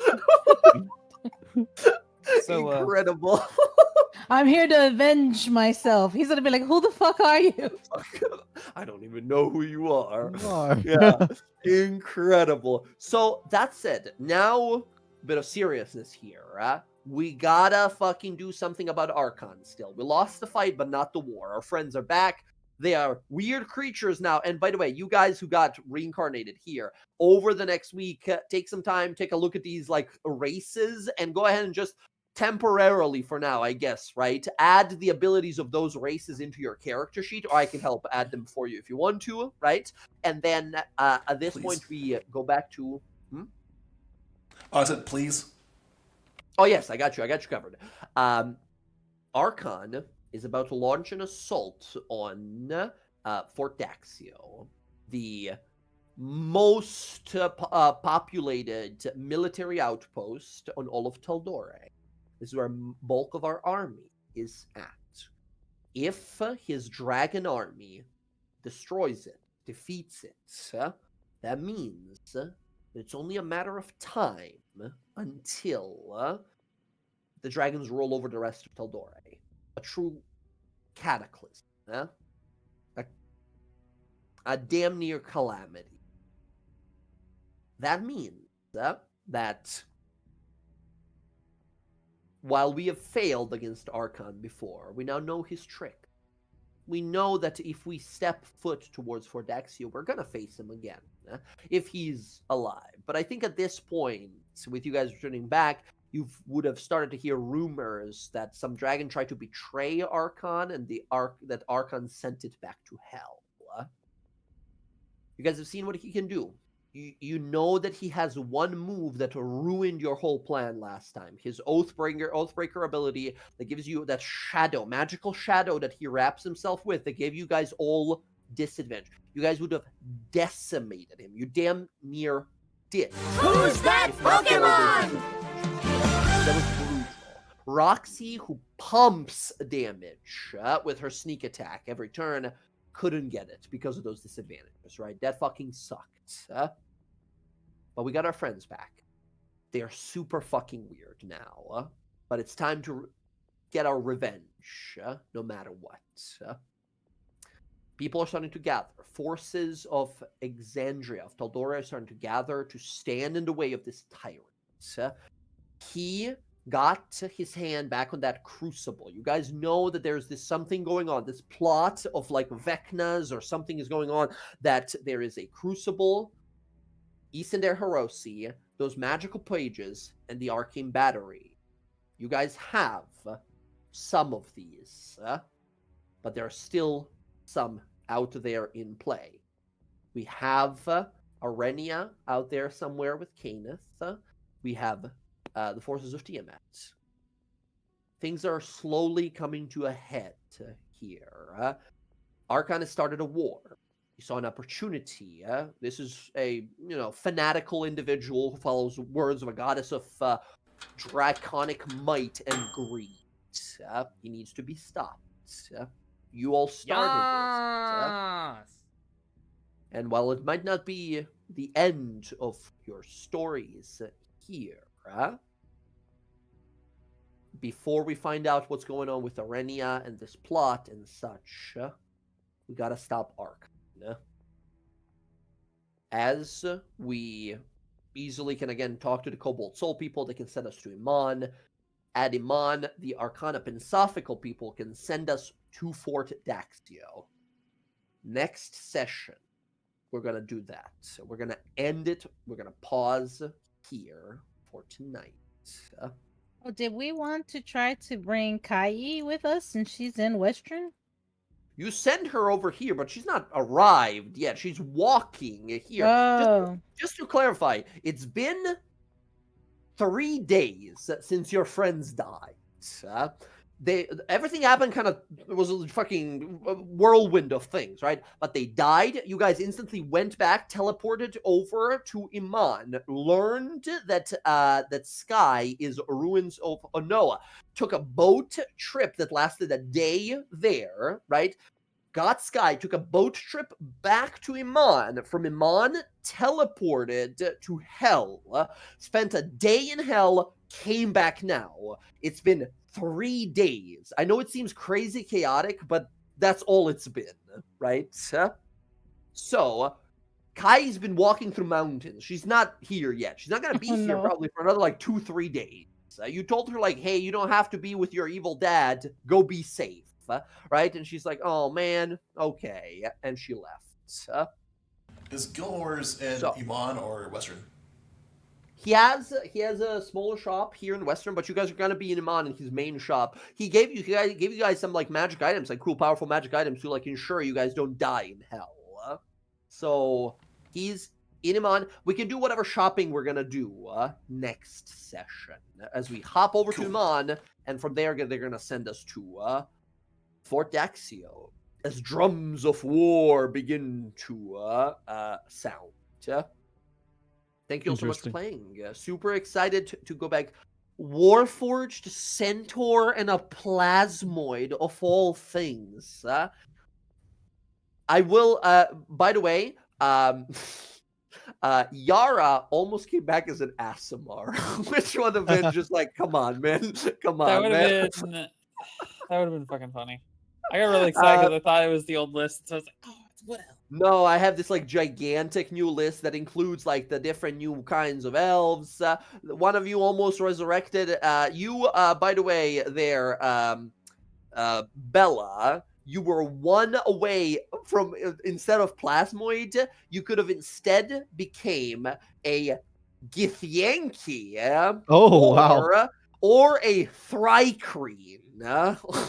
So, Incredible. I'm here to avenge myself. He's gonna be like, "Who the fuck are you?" I don't even know who you are. You are. Yeah, incredible. So that's it. Now, a bit of seriousness here. We gotta fucking do something about Archon still. We lost the fight, but not the war. Our friends are back. They are weird creatures now. And by the way, you guys who got reincarnated here, over the next week, take some time, take a look at these like races, and go ahead and just temporarily for now, I guess, right? Add the abilities of those races into your character sheet, or I can help add them for you if you want to, right? And then at this Please. point, we go back to. Oh, I said please. Oh yes, I got you covered. Archon is about to launch an assault on Fort Daxio, the most populated military outpost on all of Tal'dorei. This is where bulk of our army is at. If his dragon army destroys it, defeats it, that means it's only a matter of time until the dragons roll over the rest of Tal'dorei. A true cataclysm. A damn near calamity. That means that while we have failed against Archon before, we now know his trick. We know that if we step foot towards Fort Daxio, we're going to face him again, if he's alive. But I think at this point, with you guys returning back, you would have started to hear rumors that some dragon tried to betray Archon, and that Archon sent it back to hell. You guys have seen what he can do. You know that he has one move that ruined your whole plan last time. His Oathbreaker ability that gives you that shadow, magical shadow that he wraps himself with, that gave you guys all disadvantage. You guys would have decimated him. You damn near did. Who's that Pokemon? That was brutal. Roxy, who pumps damage with her sneak attack every turn, couldn't get it because of those disadvantages, right? That fucking sucked. But we got our friends back. They are super fucking weird now. But it's time to get our revenge, no matter what. People are starting to gather. Forces of Exandria, of Tal'dorei, are starting to gather to stand in the way of this tyrant. He got his hand back on that crucible. You guys know that there's this something going on, this plot of like Vecnas or something is going on, that there is a crucible, Isender Hiroshi, those magical pages, and the arcane battery. You guys have some of these, but there are still some out there in play. We have Arenia out there somewhere with Canis. We have the forces of Tiamat. Things are slowly coming to a head here. Archon has started a war. He saw an opportunity. This is a fanatical individual who follows words of a goddess of draconic might and greed. He needs to be stopped. You all started this. And while it might not be the end of your stories here, before we find out what's going on with Arenia and this plot and such, we gotta stop Archon. As we easily can again talk to the Cobalt Soul people, they can send us to Iman. At Iman, the Arcana Pensophical people can send us to Fort Daxio. Next session, we're gonna do that. So we're gonna end it. We're gonna pause here for tonight. Oh, did we want to try to bring Kai with us since she's in Western? You send her over here, but she's not arrived yet. She's walking here. Oh. Just to clarify, it's been 3 days since your friends died. Everything happened kind of, it was a fucking whirlwind of things, right? But they died. You guys instantly went back, teleported over to Iman, learned that that Sky is ruins of Onoa, took a boat trip that lasted a day there, right? Got Sky, took a boat trip back to Iman. From Iman, teleported to Hell. Spent a day in Hell, came back now. It's been 3 days. I know it seems crazy chaotic, but that's all it's been, right? So, Kai's been walking through mountains. She's not here yet. She's not going to be here probably for another 2-3 days. You told her, hey, you don't have to be with your evil dad. Go be safe. right? And she's like, "Oh man, okay," and she left. Is Gilmore's in So- Iman or Western? He has a smaller shop here in Western, but you guys are gonna be in Iman in his main shop. He gave you guys some like magic items, like cool, powerful magic items to like ensure you guys don't die in hell. So he's in Iman. We can do whatever shopping we're gonna do next session as we hop over to Iman, and from there they're gonna send us to Fort Daxio as drums of war begin to sound. Thank you all so much for playing. Super excited to go back. Warforged, Centaur, and a Plasmoid of all things. I will, by the way, Yara almost came back as an Asimar, which would have been just like, come on, man. Come on, That would man. have been fucking funny. I got really excited because I thought it was the old list, so I was like, oh, it's Will. No, I have this like gigantic new list that includes like the different new kinds of elves. One of you almost resurrected. You, by the way, there, Bella, you were one away from instead of Plasmoid, you could have instead became a Githyanki. Oh, wow. Or a Thrycreen.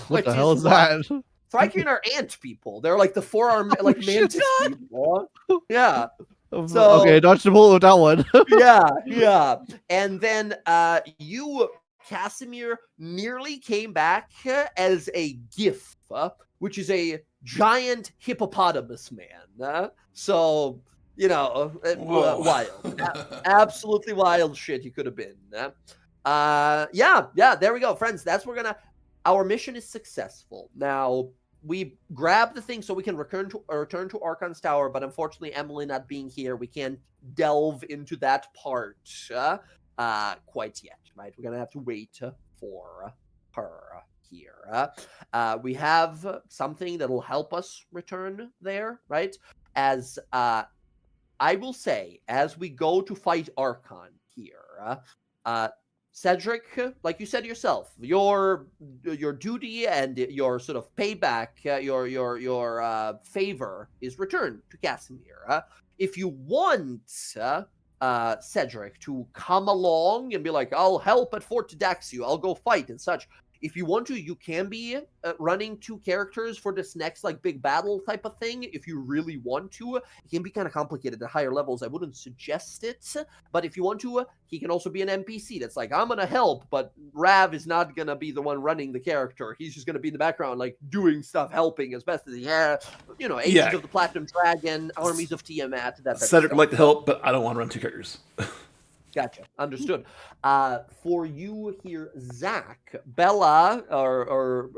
What the hell is that? Thrycreen are ant people. They're like the forearm, like mantis people. Yeah. So okay, dodged the bullet with that one. yeah. And then you, Casimir, nearly came back as a GIF, which is a giant hippopotamus man. So, you know, wild. Absolutely wild shit you could have been. Yeah, there we go, friends. That's our mission is successful. Now, we grabbed the thing so we can return to Archon's Tower, but unfortunately, Emily not being here, we can't delve into that part quite yet, right? We're going to have to wait for her here. We have something that will help us return there, right? As I will say, as we go to fight Archon here, Cedric, like you said yourself, your duty and your sort of payback, your favor is returned to Casimir. If you want Cedric to come along and be like, I'll help at Fort Daxio, I'll go fight and such. If you want to, you can be running 2 characters for this next like big battle type of thing. If you really want to, it can be kind of complicated at higher levels. I wouldn't suggest it, but if you want to, he can also be an NPC that's like, I'm gonna help, but Rav is not gonna be the one running the character. He's just gonna be in the background, like doing stuff, helping as best as he can. You know, Agents of the Platinum Dragon, Armies of Tiamat. That Cedric would like to help, but I don't want to run 2 characters. Gotcha. Understood. For you here, Zach, Bella, or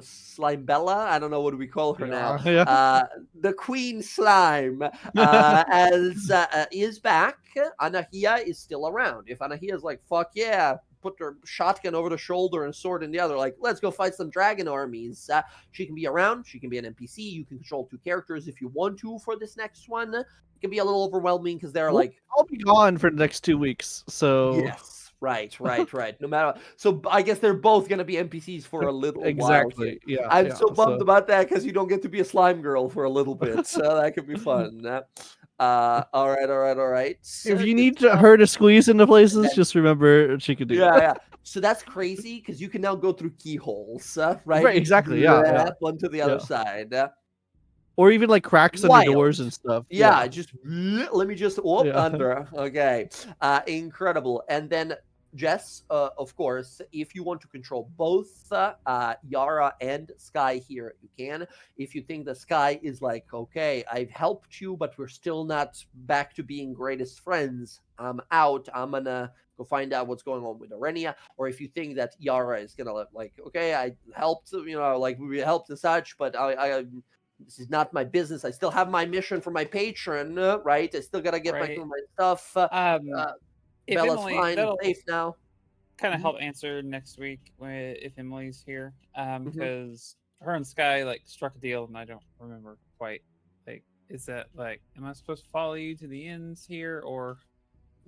Slime Bella, I don't know what do we call her now. Yeah. The Queen Slime, is back. Anahia is still around. If Anahia is like, fuck yeah, put her shotgun over the shoulder and sword in the other, like, let's go fight some dragon armies. She can be around. She can be an NPC. You can control 2 characters if you want to for this next one. It can be a little overwhelming because they're like, I'll be gone for the next 2 weeks, so yes, right. No matter, so I guess they're both gonna be NPCs for a little exactly. while. Yeah, I'm so bummed about that because you don't get to be a slime girl for a little bit, so that could be fun. All right. If you need her to squeeze into places, just remember she can do that. Yeah. So that's crazy because you can now go through keyholes, right? Right, exactly. Yeah. One to the other side. Or even like cracks under doors and stuff. Yeah, just let me just under. Okay. Incredible. And then Jess, of course, if you want to control both Yara and Sky here, you can. If you think the Sky is like, okay, I've helped you, but we're still not back to being greatest friends, I'm out. I'm gonna go find out what's going on with Arenia. Or if you think that Yara is gonna like, okay, I helped, like we helped and such, but I this is not my business. I still have my mission for my patron, right? I still gotta get my stuff. If Bella's Emily, fine and safe now. Kind of help answer next week if Emily's here, because her and Sky like struck a deal, and I don't remember quite. Like, is that like, am I supposed to follow you to the ends here, or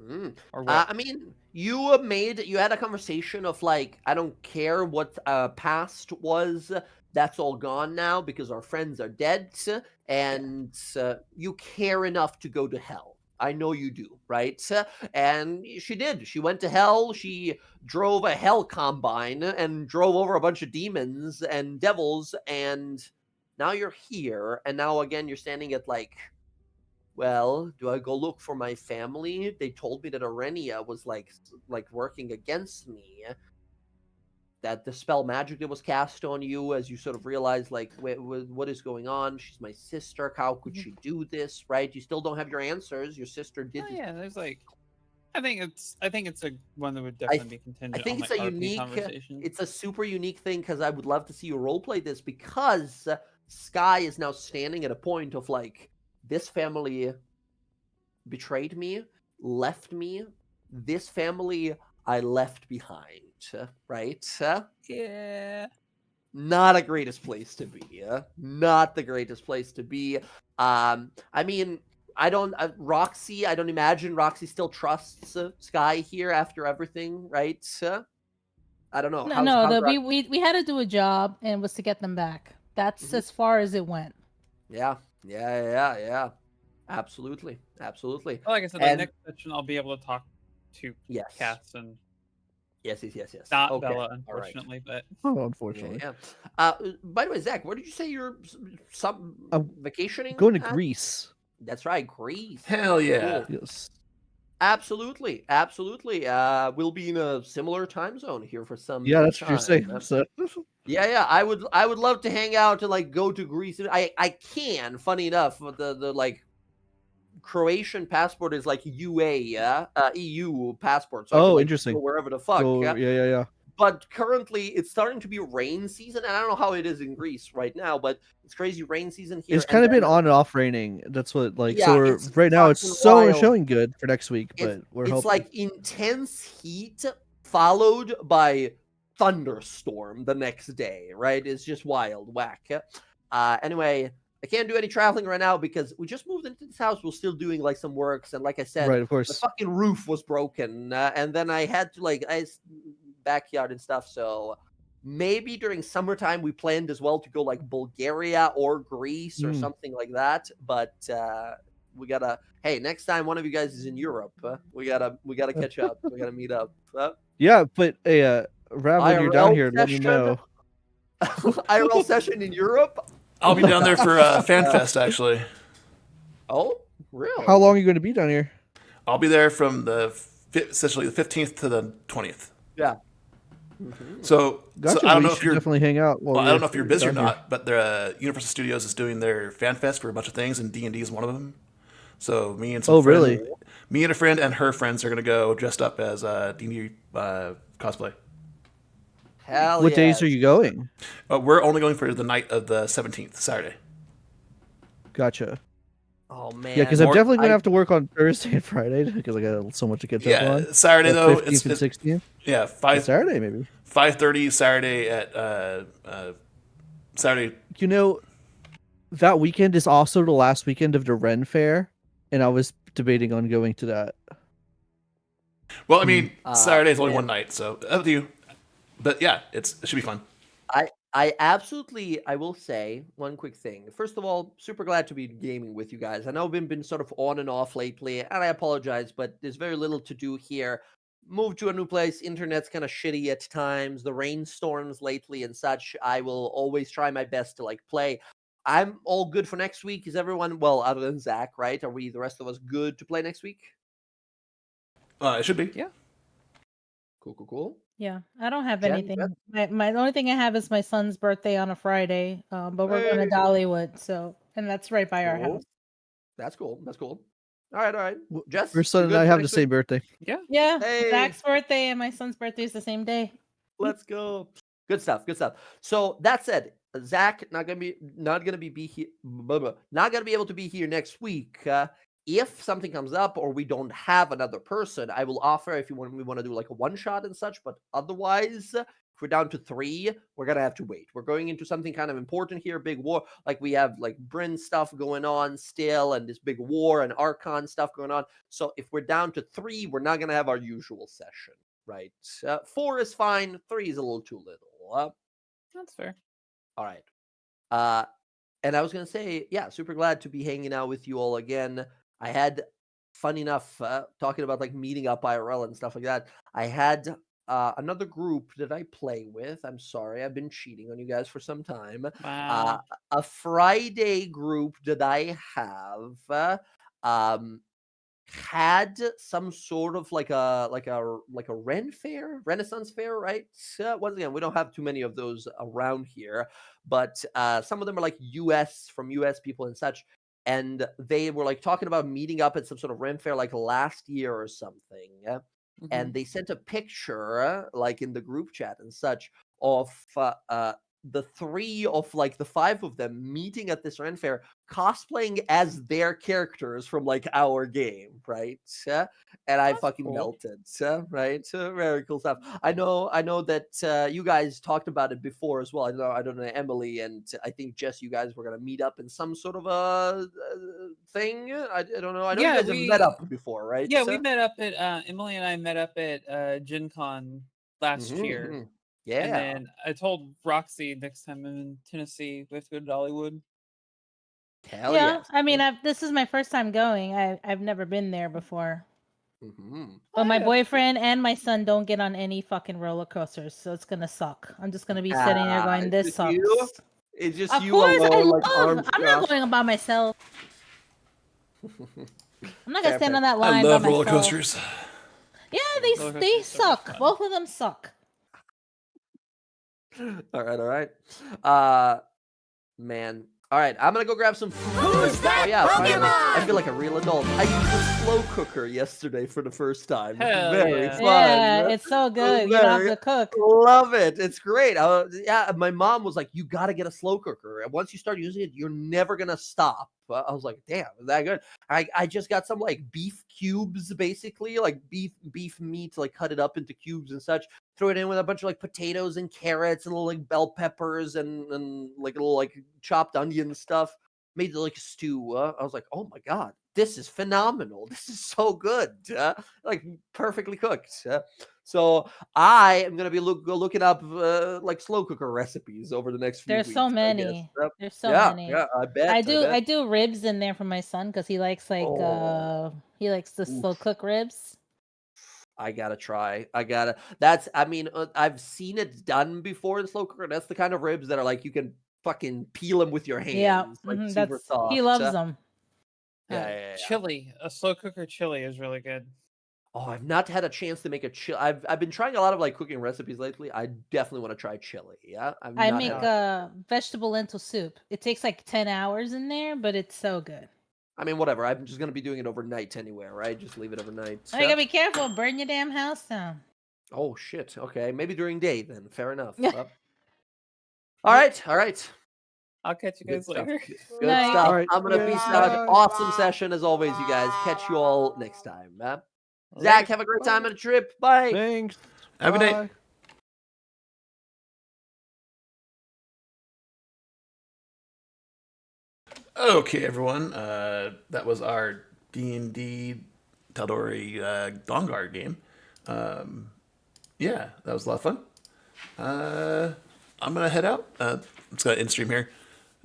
Mm. Or what? I mean, you had a conversation of like, I don't care what past was. That's all gone now because our friends are dead, and you care enough to go to hell. I know you do, right? And she did. She went to hell. She drove a hell combine and drove over a bunch of demons and devils, and now you're here. And now again, you're standing at like, well, do I go look for my family? They told me that Arenia was like working against me. That the spell magic that was cast on you, as you sort of realize, like, what is going on? She's my sister. How could she do this? Right? You still don't have your answers. Your sister did. Oh, yeah, there's like, I think it's a one that would I, definitely be I contingent think on it's like a RP unique. conversation. It's a super unique thing because I would love to see you roleplay this because Sky is now standing at a point of like, this family betrayed me, left me. This family I left behind, right? Yeah. Not a greatest place to be. Not the greatest place to be. I mean, I don't Roxy. I don't imagine Roxy still trusts Sky here after everything, right? I don't know. No, How's no, Roxy? we had to do a job and was to get them back. That's Mhm. as far as it went. Yeah. Absolutely. Well, like I said, like And next session, I'll be able to talk to yes, Cass and yes. not Okay, Bella, all right. unfortunately. But Oh, Yeah, unfortunately. yeah. By the way, Zach, where did you say you're some I'm vacationing going to at? Greece. That's right, Greece. Hell yeah. Cool. Yes. Absolutely. We'll be in a similar time zone here for some Yeah, that's what you're time. saying. So Yeah. I would love to hang out and like go to Greece. I can. Funny enough, the like Croatian passport is like UA, yeah, EU passport, so I can oh, like go interesting. wherever the fuck. Go. Yeah? Yeah. But currently, it's starting to be rain season, and I don't know how it is in Greece right now, but it's crazy rain season here. It's And kind of then, been on and off raining. That's what like. So yeah, we're it's right now. It's fucking so wild. showing good for next week, It's but we're it's hoping. like intense heat followed by thunderstorm the next day, right? It's just wild, whack. Anyway, I can't do any traveling right now because we just moved into this house. We're still doing like some works, and like I said, Right, of the course. fucking roof was broken, and then I had to backyard and stuff. So maybe during summertime we planned as well to go like Bulgaria or Greece or Mm. something like that. But we gotta. Hey, next time one of you guys is in Europe, we gotta catch up. We gotta meet up. Yeah, but hey, Ram, when you're down IRL here, let me session? know. IRL session in Europe. I'll be down there for FanFest, actually. Oh, really? How long are you going to be down here? I'll be there from essentially the 15th to the 20th. Yeah. So, Gotcha. so I don't we know if should you're definitely hang out. well, I don't know if you're busy or down here. not, but the Universal Studios is doing their FanFest for a bunch of things, and D&D is one of them. So me and some Oh, friends, really? me and a friend and her friends are going to go dressed up as D&D cosplay. Hell What yeah. days are you going? We're only going for the night of the 17th, Saturday. Gotcha. Oh man. Yeah, because I'm More- definitely going I- to have to work on Thursday and Friday because I got so much to catch up Yeah, on. Saturday The though, 15th and 16th. yeah, 5 Saturday maybe. 5:30 Saturday at Saturday. You know, that weekend is also the last weekend of the Ren Fair, and I was debating on going to that. Well, I mean, Saturday is only man. one night, so up to you. But yeah, it should be fun. I will say one quick thing. First of all, super glad to be gaming with you guys. I know we've been sort of on and off lately, and I apologize, but there's very little to do here. Moved to a new place, internet's kind of shitty at times, the rainstorms lately and such. I will always try my best to like play. I'm all good for next week. Is everyone, well, other than Zach, right? Are we, the rest of us, good to play next week? It should be. Yeah. Cool. Yeah, I don't have Jen, anything. My the only thing I have is my son's birthday on a Friday. But we're going to Hey. Dollywood, so and that's right by our Cool. house. That's cool. All right. Jess, Your son you and good I for have the next same week? birthday. yeah, Yeah, Hey. Zach's birthday and my son's birthday is the same day. Let's go. Good stuff. So that said, Zach not gonna be here, not gonna be able to be here next week. If something comes up or we don't have another person, I will offer if we want to do like a one shot and such. But otherwise, If we're down to 3, we're gonna have to wait. We're going into something kind of important here, big war. Like we have like Bryn stuff going on still, and this big war and Archon stuff going on. So if we're down to 3, we're not gonna have our usual session, right? 4 is fine. 3 is a little too little. That's fair. All right. And I was gonna say, yeah, super glad to be hanging out with you all again. I had fun enough talking about like meeting up IRL and stuff like that. I had another group that I play with. I'm sorry, I've been cheating on you guys for some time. Wow. A Friday group that I have had some sort of like a Ren fair, Renaissance fair, right? Once again, we don't have too many of those around here, but some of them are like from US people and such. And they were like talking about meeting up at some sort of Ren fair like last year or something. And they sent a picture like in the group chat and such of the 3 of like the 5 of them meeting at this Ren fair, cosplaying as their characters from like our game, right? And I fucking melted, right? Very cool stuff. I know that you guys talked about it before as well. I don't know, Emily and I think Jess, you guys were gonna meet up in some sort of a thing. I don't know. I know you guys have met up before, right? Yeah, we met up at Emily and I met up at Gen Con last year. Yeah. And then I told Roxy next time I'm in Tennessee, we have to go to Dollywood. Hell yeah. yes. I mean, this is my first time going. I've never been there before. But my boyfriend and my son don't get on any fucking roller coasters, so it's gonna suck. I'm just gonna be sitting there going, "This sucks." It's just of you course, alone. I'm not going by myself. I'm not gonna stand on that line. I love by roller myself. coasters. Yeah, they suck. Both of them suck. All right. Man. All right, I'm gonna go grab some food. Who's that finally. Pokemon? I feel like a real adult. I used a slow cooker yesterday for the first time. Hell Very yeah. fun. Yeah, it's so good. You don't have to cook. Love it. It's great. Yeah, my mom was like, "You got to get a slow cooker. And once you start using it, you're never gonna stop." I was like, "Damn, is that good?" I just got some like beef cubes, basically like beef meat, like cut it up into cubes and such. Throw it in with a bunch of like potatoes and carrots and little like bell peppers and like little like chopped onion stuff. Made it like a stew. I was like, "Oh my god, this is phenomenal! This is so good! Like perfectly cooked." So I am gonna be looking up like slow cooker recipes over the next few weeks. There's so many. Yep. There's so many. Yeah, I bet. I do ribs in there for my son because he likes like he likes the slow cook ribs. I gotta try. I've seen it done before in slow cooker. That's the kind of ribs that are like you can fucking peel them with your hands. Yeah, like super soft. He loves them. Yeah. Chili, a slow cooker chili is really good. Oh, I've not had a chance to make a chili. I've been trying a lot of like cooking recipes lately. I definitely want to try chili. Yeah, I make a vegetable lentil soup. It takes like 10 hours in there, but it's so good. I mean, whatever. I'm just gonna be doing it overnight anyway, right? Just leave it overnight. You gotta be careful. Burn your damn house down. Oh shit. Okay, maybe during day then. Fair enough. All right. I'll catch you guys later. Good Night. stuff. All right. I'm gonna peace out. Awesome session as always, you guys. Catch you all next time. Zach, have a great time on the trip. Bye. Thanks. Have a good night. Bye. Okay, everyone. That was our D&D Tal'dorei DawnGuard game. Yeah, that was a lot of fun. I'm going to head out. Let's go end stream here.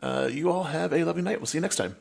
You all have a lovely night. We'll see you next time.